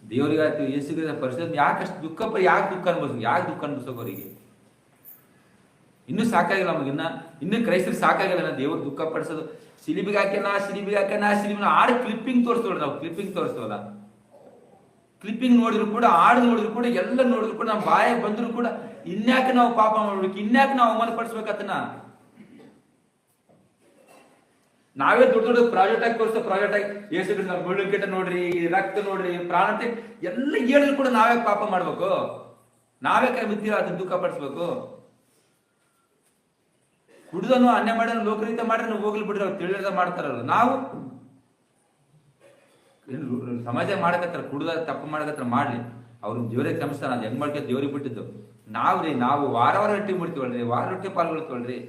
ದೇವರಿಗೆ ಆಯ್ತು ಯೇಸುಗೆ ಪರಿಶುದ್ಧ ಯಾಕಷ್ಟು ಯಾಕೆ ದುಃಖ ಅನ್ಭವಿಸೋಕೆ ಅವರಿಗೆ ಇನ್ನೂ ಸಾಕಾಗಿಲ್ಲ. ನಮಗಿನ್ನ ಇನ್ನೂ ಕ್ರೈಸ್ತರಿಗೆ ಸಾಕಾಗಿಲ್ಲ ದೇವ್ರು ದುಃಖ ಪಡಿಸೋದು. ಸಿಲಿಬಿಗೆ ಹಾಕ್ಯಾನ ಆಡು ಕ್ಲಿಪ್ಪಿಂಗ್ ತೋರಿಸ್ತೇವೆ ನಾವು. ಕ್ಲಿಪ್ಪಿಂಗ್ ತೋರಿಸ್ತೇವಲ್ಲ, ಕ್ಲಿಪ್ಪಿಂಗ್ ನೋಡಿದ್ರು ಕೂಡ, ಹಾಡು ನೋಡಿದ್ರು ಕೂಡ, ಎಲ್ಲ ನೋಡಿದ್ರು ಕೂಡ, ನಮ್ಮ ಬಾಯ ಬಂದ್ರು ಕೂಡ ಇನ್ಯಾಕೆ ನಾವು ಪಾಪ ಮಾಡ್ಬೇಕು, ಇನ್ಯಾಕೆ ನಾವು ಅವಮಾನ ಪಡಿಸ್ಬೇಕತ್ತನ. ನಾವೇ ದೊಡ್ಡ ದೊಡ್ಡ ಪ್ರಾಜೆಕ್ಟ್ ಆಗಿ ತೋರಿಸ್ತೇವೆ. ಪ್ರಾಜೆಕ್ಟ್ ಆಗಿ ಏಸು ಮುಳ್ಳು ಗಿಡ ನೋಡ್ರಿ, ರಕ್ತ ನೋಡ್ರಿ, ಪ್ರಾಣ ಎಲ್ಲ ಹೇಳಿದ್ರು ಕೂಡ ನಾವೇ ಪಾಪ ಮಾಡ್ಬೇಕು, ನಾವೇ ಕೈ ಬಿತ್ತೀವಿ, ಅದನ್ನ ದುಃಖ ಪಡಿಸ್ಬೇಕು. ಕುಡಿದನು ಅನ್ಯ ಮಾಡ ಲೋಕರೀತ ಮಾಡ್ರಿ ನಾವು ಹೋಗ್ಲಿ ಬಿಡ್ರಿ, ಅವ್ರು ತಿಳಿದ ಮಾಡ್ತಾರಲ್ಲ. ನಾವು ಸಮಾಜ ಮಾಡಕತ್ತಾರ, ಕುಡ್ದ ತಪ್ಪು ಮಾಡಕತ್ತಾರ, ಮಾಡ್ಲಿ, ಅವ್ರನ್ನ ದೇವರೇ ಕ್ಷಮಿಸ್ತಾನ. ಅದು ಹೆಂಗ್ ಮಾಡ್ಕೊ ದೇವ್ರಿಗೆ ಬಿಟ್ಟಿದ್ದು. ನಾವು ವಾರ ರೊಟ್ಟಿ ಮುಡ್ತೀವಲ್ರಿ, ವಾರ ರೊಟ್ಟಿ ಪಾಲ್ಗೊಳ್ತೀವಲ್ರಿ,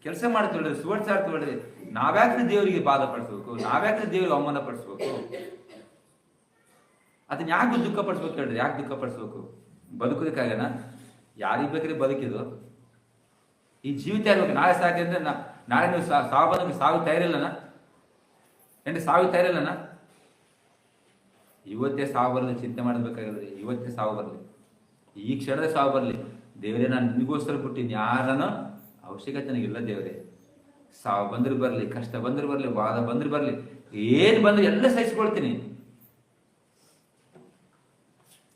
ಕೆಲಸ ಮಾಡ್ತೀವಲ್ರಿ, ಸುವರ್ಸ ಆಡ್ತೀವಲ್ರಿ. ನಾವ್ಯಾಕ್ರಿ ದೇವರಿಗೆ ಬಾಧ ಪಡಿಸ್ಬೇಕು, ನಾವ್ಯಾಕ್ರಿ ದೇವ್ರಿಗೆ ಅವಮಾನ ಪಡಿಸ್ಬೇಕು? ಅದನ್ನ ಯಾಕೆ ದುಃಖ ಪಡಿಸ್ಬೇಕು ಹೇಳ್ರಿ? ಯಾಕೆ ದುಃಖ ಪಡಿಸ್ಬೇಕು? ಬದುಕೋದಕ್ಕಾಗನ? ಯಾರಿಗೆ ಬೇಕ್ರಿ ಬದುಕಿದು? ಈ ಜೀವಿತ ಇರ್ಬೇಕು. ನಾಳೆ ಸಾಕಿದ್ರೆ ನಾಳೆ ನೀವು ಸಾವು ಬಂದಾಗ ಸಾವು ತಯಾರಿಲ್ಲನ ಏನ್ರಿ? ಸಾವು ತಯಾರಿಲ್ಲನ? ಇವತ್ತೇ ಸಾವು ಬರಲಿ ಚಿಂತೆ ಮಾಡಬೇಕಾಗಿಲ್ರಿ. ಇವತ್ತೇ ಸಾವು ಬರಲಿ, ಈ ಕ್ಷಣದ ಸಾವು ಬರಲಿ. ದೇವರೇ ನಾನು ನಿನಗೋಸ್ಕರ ಬಿಟ್ಟಿನಿ, ಯಾರನ್ನ ಅವಶ್ಯಕತೆ ನನಗಿಲ್ಲ ದೇವರೇ. ಸಾವು ಬಂದ್ರೆ ಬರಲಿ, ಕಷ್ಟ ಬಂದ್ರೆ ಬರಲಿ, ವಾದ ಬಂದ್ರೆ ಬರಲಿ, ಏನ್ ಬಂದ್ರೆ ಎಲ್ಲ ಸಹಿಸ್ಕೊಳ್ತೀನಿ.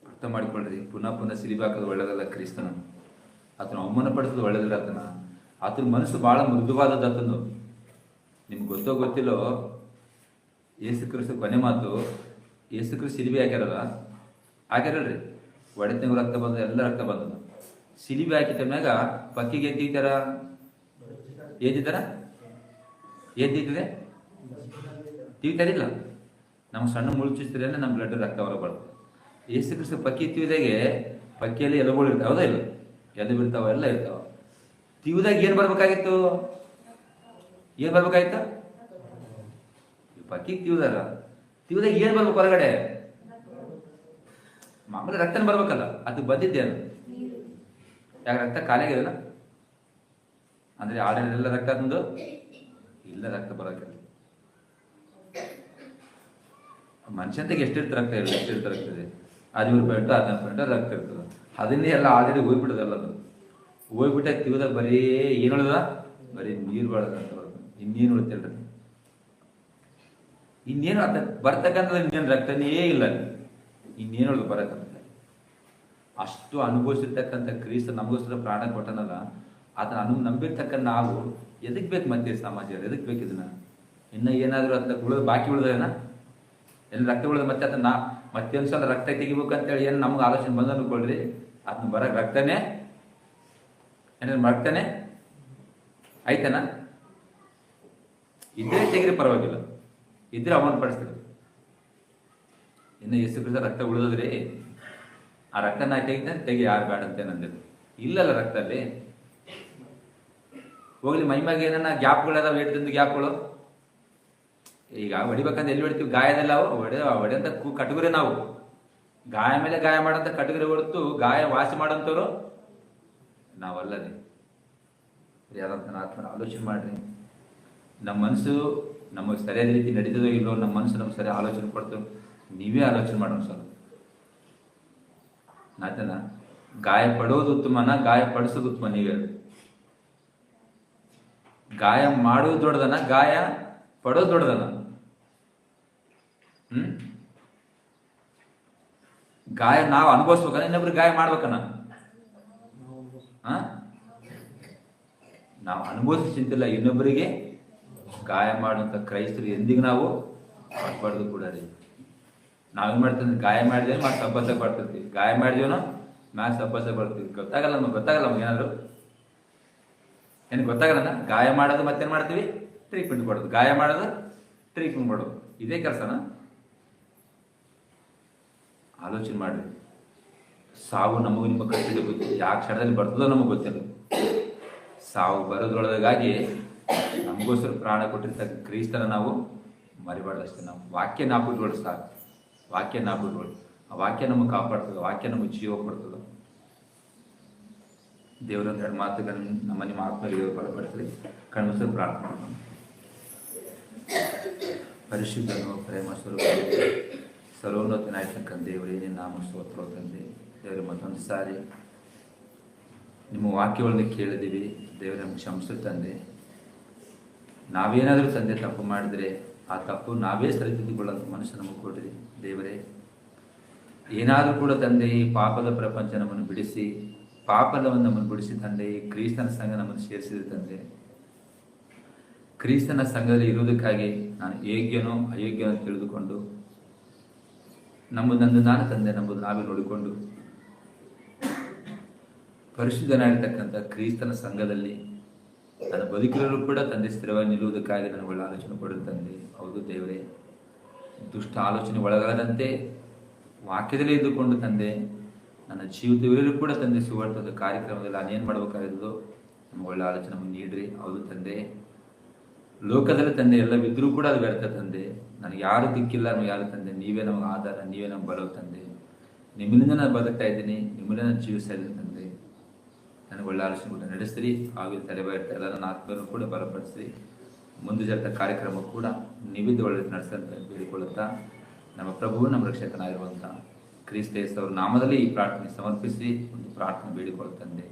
ಅರ್ಥ ಮಾಡಿಕೊಳ್ರಿ. ಪುನಃ ಸಿಲಿಬಿ ಹಾಕೋದು ಒಳ್ಳೇದಲ್ಲ. ಕ್ರಿಸ್ತನ ಆತನ ಅವಮಾನ ಪಡಿಸೋದು ಒಳ್ಳೇದಿಲ್ಲ. ಆತನ ಮನಸ್ಸು ಬಹಳ ಮೃದುವಾದದ್ದು. ಆತನು ನಿಮ್ಗೆ ಗೊತ್ತೋ ಗೊತ್ತಿಲ್ಲೋ, ಯೇಸು ಕ್ರಿಸ್ತ ಕೊನೆ ಮಾತು, ಯೇಸು ಕ್ರಿಸ್ತ ಸಿಲಿಬಿ ಹಾಕ್ಯಾರಲ್ರಿ, ಒಡೆತನಿಗೂ ರಕ್ತ ಬಂದ, ಎಲ್ಲ ರಕ್ತ ಬಂದದ. ಸಿಲಿಬಿ ಹಾಕಿದ ಮ್ಯಾಗ ಪಕ್ಕಿಗೆ ಏನ್ ತೆಗಿತಾರ? ಏನ್ ತೆಗಿತಾರ? ಏನ್ ತೆಗಿತದೆ? ತೆಗಿತಾರಿಲ್ಲ. ನಮ್ಮ ಸಣ್ಣ ಮುಳ್ಳು ಚುಚ್ಚಿದ್ರೆ ನಮ್ಮ ಬ್ಲಡ್ ರಕ್ತ ಹೊರ ಬರ್ತದೆ. ಯೇಸು ಕ್ರಿಸ್ತ ಪಕ್ಕಿ ತಿವಿದಾಗೆ ಪಕ್ಕಿಯಲ್ಲಿ ಎಲೆಗಳು ಇರ್ತಾವೆ, ಹೌದಾ ಇಲ್ಲ? ಎಲೆ ಬಿಡ್ತಾವ, ಎಲ್ಲ ಇರ್ತಾವ. ತಿವಿದಾಗ ಏನು ಬರ್ಬೇಕಾಗಿತ್ತು? ಏನು ಬರ್ಬೇಕಾಗಿತ್ತು? ಪಕ್ಕಿ ತಿವಿದಾಗ ಏನು ಬರ್ಬೇಕು ಹೊರಗಡೆ? ಮಾಮೂಲಿ ರಕ್ತನ ಬರ್ಬೇಕಲ್ಲ, ಅದು ಬಂದಿದ್ದೇನು? ಯಾಕೆ ರಕ್ತ ಖಾಲಿ ಆಗಿದೆನಾ? ಅಂದ್ರೆ ಆಡಲೆಲ್ಲ ರಕ್ತ ತಂದು ಇಲ್ಲ, ರಕ್ತ ಬರೋಕ್ಕಿಲ್ಲ. ಮನುಷ್ಯಂತೆಗೆ ಎಷ್ಟಿರ್ತ ರಕ್ತ ಇರ್ತದೆ, ಎಷ್ಟಿರ್ತ ರಕ್ತದೆ 13% 14% ರಕ್ತ ಇರ್ತದೆ. ಅದನ್ನೇ ಎಲ್ಲ ಆಲ್ರೆಡಿ ಹೋಗ್ಬಿಟ್ಟದಲ್ಲ, ಅದು ಹೋಗ್ಬಿಟ್ಟಾಗ ತಿವಿದಾಗ ಬರೀ ಏನು ಉಳಿದ? ಬರೀ ನೀರು ಬಳದಂತ ಇನ್ನೇನು ಉಳಿತಿಲ್ರಿ. ಇನ್ನೇನು ಅರ್ಥ ಬರ್ತಕ್ಕಂಥದ್ದು ಇನ್ನೇನು ರಕ್ತನೇ ಇಲ್ಲ, ಇನ್ನೇನು ಉಳಿದು ಬರಕ್ಕಂತ. ಅಷ್ಟು ಅನುಭವಿಸಿರ್ತಕ್ಕಂಥ ಕ್ರಿಸ್ತ ನಮಗೋಸ್ಕರ ಪ್ರಾಣ ಕೊಟ್ಟನಲ್ಲ, ಅದನ್ನ ನಂಬಿರ್ತಕ್ಕಂಥ ನಾವು ಎದಕ್ಕೆ ಬೇಕು ಮತ್ತೆ ಸಮಾಜ? ಎದಕ್ಕೆ ಬೇಕು ಇದನ್ನ? ಇನ್ನು ಏನಾದರೂ ಅದನ್ನ ಬಾಕಿ ಉಳಿದೇನ? ಎಲ್ಲಿ ರಕ್ತ ಉಳಿದ ಮತ್ತೆ ಅದನ್ನ ಮತ್ತೆ ಒಂದ್ಸಲ ರಕ್ತ ತೆಗಿಬೇಕು ಅಂತೇಳಿ ಏನು ನಮ್ಗೆ ಆಲೋಚನೆ ಬಂದು ಅನ್ಕೊಳ್ರಿ, ಅದನ್ನ ಬರಕ್ ರಕ್ತನೇ ರಕ್ತನೇ ಆಯ್ತನ? ಇದ್ರೆ ತೆಗಿರಿ ಪರವಾಗಿಲ್ಲ, ಇದ್ರೆ ಅವಮಾನ ಪಡಿಸ್ತೀರಿ. ಇನ್ನು ಯೇಸು ಕ್ರಿಸ್ತ ರಕ್ತ ಉಳಿದ್ರಿ, ಆ ರಕ್ತ ನಾ ತೆಗಿ ಯಾರು ಬೇಡ ಅಂತ ನಂದಿದ್ರು. ಇಲ್ಲಲ್ಲ ರಕ್ತ ಅಲ್ಲಿ ಹೋಗ್ಲಿ. ಮೈಮಾಗೆ ಏನ ಗ್ಯಾಪ್ಗಳದಾವ, ಏಟದಿಂದ ಗ್ಯಾಪ್ಗಳು. ಈಗ ಹೊಡಿಬೇಕಂತ ಎಲ್ಲಿ ಹೊಡಿತೀವಿ? ಗಾಯದಲ್ಲ ಅವು ಹೊಡೆಯಂತ ಕಟಗರಿ ನಾವು. ಗಾಯ ಮೇಲೆ ಗಾಯ ಮಾಡೋಂಥ ಕಟಗರಿ ಹೊರತು ಗಾಯ ವಾಸಿ ಮಾಡೋಂಥವ್ರು ನಾವಲ್ಲದೆ. ಯಾರಂತ ಆತ್ಮನ ಆಲೋಚನೆ ಮಾಡ್ರಿ. ನಮ್ಮ ಮನಸ್ಸು ನಮಗೆ ಸರಿಯಾದ ರೀತಿ ನಡೀತದೋ ಇಲ್ಲೋ, ನಮ್ಮ ಮನಸ್ಸು ನಮ್ಗೆ ಸರಿಯಾದ ಆಲೋಚನೆ ಕೊಡ್ತು. ನೀವೇ ಆಲೋಚನೆ ಮಾಡೋಣ ಸರ್. ಆಯ್ತನ? ಗಾಯ ಪಡೋದು ಉತ್ತಮನ, ಗಾಯ ಪಡಿಸೋದು ಉತ್ತಮ? ನೀವೇ ಗಾಯ ಮಾಡೋದು ದೊಡ್ಡದನ, ಗಾಯ ಪಡೋದು ದೊಡ್ಡದನ? ಗಾಯ ನಾವು ಅನುಭವಿಸ್ಬೇಕನ್ನ, ಇನ್ನೊಬ್ರಿಗೆ ಗಾಯ ಮಾಡ್ಬೇಕನ್ನ? ನಾವು ಅನುಭವಿಸಿ ಚಿಂತಿಲ್ಲ, ಇನ್ನೊಬ್ಬರಿಗೆ ಗಾಯ ಮಾಡುವಂತ ಕ್ರೈಸ್ತರು ಎಂದಿಗೂ ನಾವು ಪಡೆದು ಕೂಡ ರೀ. ನಾವೇನ್ ಮಾಡ್ತೀವಿ? ಗಾಯ ಮಾಡಿದ್ರೆ ಮತ್ತೆ ಸಬ್ಬಸ ಬರ್ತಿರ್ತೀವಿ, ಗಾಯ ಮಾಡಿದೇವನೋ ಮ್ಯಾಕ್ ಸಬ್ಬಸ ಬರ್ತೀವಿ. ಗೊತ್ತಾಗಲ್ಲ ನಮ್ಗೆ ಏನಾದ್ರು ಏನು ಗೊತ್ತಾಗಲ್ಲ. ಗಾಯ ಮಾಡೋದು ಮತ್ತೇನು ಮಾಡ್ತೀವಿ? ಟ್ರೀಟ್ಮೆಂಟ್ ಕೊಡೋದು. ಗಾಯ ಮಾಡೋದು, ಟ್ರೀಟ್ಮೆಂಟ್ ಕೊಡೋದು, ಇದೇ ಕೆಲಸನ? ಆಲೋಚನೆ ಮಾಡ್ರಿ. ಸಾವು ನಮಗೂ ನಿಮ್ಮ ಕಷ್ಟಕ್ಕೆ ಗೊತ್ತಿಲ್ಲ, ಯಾವ ಕ್ಷಣದಲ್ಲಿ ಬರ್ತದೋ ನಮಗೆ ಗೊತ್ತಿಲ್ಲ. ಸಾವು ಬರೋದ್ರೊಳಗಾಗಿ ನಮಗೋಸ್ಕರ ಪ್ರಾಣ ಕೊಟ್ಟಿರ್ತಕ್ಕ ಕ್ರಿಸ್ತನ ನಾವು ಮರಿಬಾರ್ದಷ್ಟೇ. ನಾವು ವಾಕ್ಯ ನಾಪುಟ್ಗಳು ಸಾಕು, ವಾಕ್ಯ ನಾಪುಟ್ಗಳು. ಆ ವಾಕ್ಯ ನಮಗೆ ಕಾಪಾಡ್ತದೆ, ವಾಕ್ಯ ನಮಗೆ ಜೀವ ಕೊಡ್ತದೆ. ದೇವರೊಂದು ಎರಡು ಮಾತುಗಳನ್ನು ನಮ್ಮ ನಿಮ್ಮ ಆತ್ಮರಿಗೆ ಬಲಪಡಿಸಲಿ. ಕಣ್ಮುಚ್ಚಿ ಪ್ರಾರ್ಥನೆ ಮಾಡೋಣ. ಪರಿಶುದ್ಧನು ಪ್ರೇಮ ಸ್ವರೂಪ ಸರ್ವೋನ್ನತನಾಯ್ತಕ್ಕಂಥ ದೇವರೇ, ನಿನ್ನ ನಾಮ ಸ್ತೋತ್ರ ತಂದೆ. ದೇವರೇ, ಮತ್ತೊಂದು ಸಾರಿ ನಿಮ್ಮ ವಾಕ್ಯಗಳನ್ನ ಕೇಳಿದ್ದೀವಿ ದೇವರೇ, ನಮ್ಗೆ ಕ್ಷಮಿಸು ತಂದೆ. ನಾವೇನಾದರೂ ತಂದೆ ತಪ್ಪು ಮಾಡಿದರೆ ಆ ತಪ್ಪು ನಾವೇ ಸರಿದಿದ್ದುಕೊಳ್ಳೋದು ಮನುಷ್ಯ ನಮಗೆ ಕೊಡ್ರಿ ದೇವರೇ. ಏನಾದರೂ ಕೂಡ ತಂದೆ ಈ ಪಾಪದ ಪ್ರಪಂಚ ನಮ್ಮನ್ನು ಬಿಡಿಸಿ, ಪಾಪದವನ್ನು ನಮ್ಮನ್ನು ಬಿಡಿಸಿ ತಂದೆ ಈ ಕ್ರಿಸ್ತನ ಸಂಘ ನಮ್ಮನ್ನು ಸೇರಿಸಿದ ತಂದೆ. ಕ್ರಿಸ್ತನ ಸಂಘದಲ್ಲಿ ಇರುವುದಕ್ಕಾಗಿ ನಾನು ಯೋಗ್ಯನೋ ಅಯೋಗ್ಯನೋ ತಿಳಿದುಕೊಂಡು ನಂದು ನಾನು ತಂದೆ ನಂಬುದು ನಾವೇ ನೋಡಿಕೊಂಡು ಪರಿಶುದ್ಧನಾಗಿರ್ತಕ್ಕಂಥ ಕ್ರಿಸ್ತನ ಸಂಘದಲ್ಲಿ ನನ್ನ ಬದುಕಿರಲು ಕೂಡ ತಂದೆ ಸ್ಥಿರವಾಗಿ ನಿಲ್ಲುವುದಕ್ಕಾಗಿ ನನಗೆ ಒಳ್ಳೆ ಆಲೋಚನೆ ಕೊಡಲು ತಂದೆ. ಹೌದು ದೇವರೇ, ದುಷ್ಟ ಆಲೋಚನೆ ಒಳಗಾಗದಂತೆ ವಾಕ್ಯದಲ್ಲೇ ಇದ್ದುಕೊಂಡು ತಂದೆ ನನ್ನ ಜೀವಿತವಿರಲು ಕೂಡ ತಂದೆ ಸುವಾರ್ತೆಯ ಕಾರ್ಯಕ್ರಮದಲ್ಲಿ ನಾನೇನು ಮಾಡಬೇಕಾಗಿರೋದು ನಮ್ಗೆ ಒಳ್ಳೆ ಆಲೋಚನೆ ನಮಗೆ ನೀಡ್ರಿ. ಹೌದು ತಂದೆ, ಲೋಕದಲ್ಲಿ ತಂದೆ ಎಲ್ಲವಿದ್ರೂ ಕೂಡ ಅದು ವ್ಯರ್ಥ ತಂದೆ. ನನಗೆ ಯಾರು ದಿಕ್ಕಿಲ್ಲ, ನಮ್ಗೆ ಯಾರು ತಂದೆ, ನೀವೇ ನಮಗೆ ಆಧಾರ, ನೀವೇ ನಮ್ಗೆ ಬಲವು ತಂದೆ. ನಿಮ್ಮಿಂದ ನಾನು ಬದುಕ್ತಾ ಇದ್ದೀನಿ, ನಿಮ್ಮಲ್ಲಿ ನಾನು ಜೀವಿಸ್ತಾ ಇದ್ದೀನಿ ತಂದೆ. ನನಗೆ ಒಳ್ಳೆ ಆಲೋಚನೆ ಕೂಡ ನಡೆಸ್ರಿ. ಆಗಿನ ತಲೆಬಾರ್ತಾ ಎಲ್ಲ ನನ್ನ ಆತ್ಮನ್ನು ಕೂಡ ಬಲಪಡಿಸ್ರಿ. ಮುಂದೆ ಜರುತ್ತ ಕಾರ್ಯಕ್ರಮ ಕೂಡ ನೀವಿದ್ದು ಒಳ್ಳೆ ನಡೆಸಂತ ಬೇಡಿಕೊಳ್ಳುತ್ತಾ ನಮ್ಮ ಪ್ರಭು ನಮ್ಮ ರಕ್ಷಕನಾಗಿರುವಂಥ ಕ್ರಿಸ್ತ ಯೇಸು ಅವರ ನಾಮದಲ್ಲಿ ಈ ಪ್ರಾರ್ಥನೆ ಸಮರ್ಪಿಸಿ ಒಂದು ಪ್ರಾರ್ಥನೆ ಬೇಡಿಕೊಳ್ಳುತ್ತಂದೆ.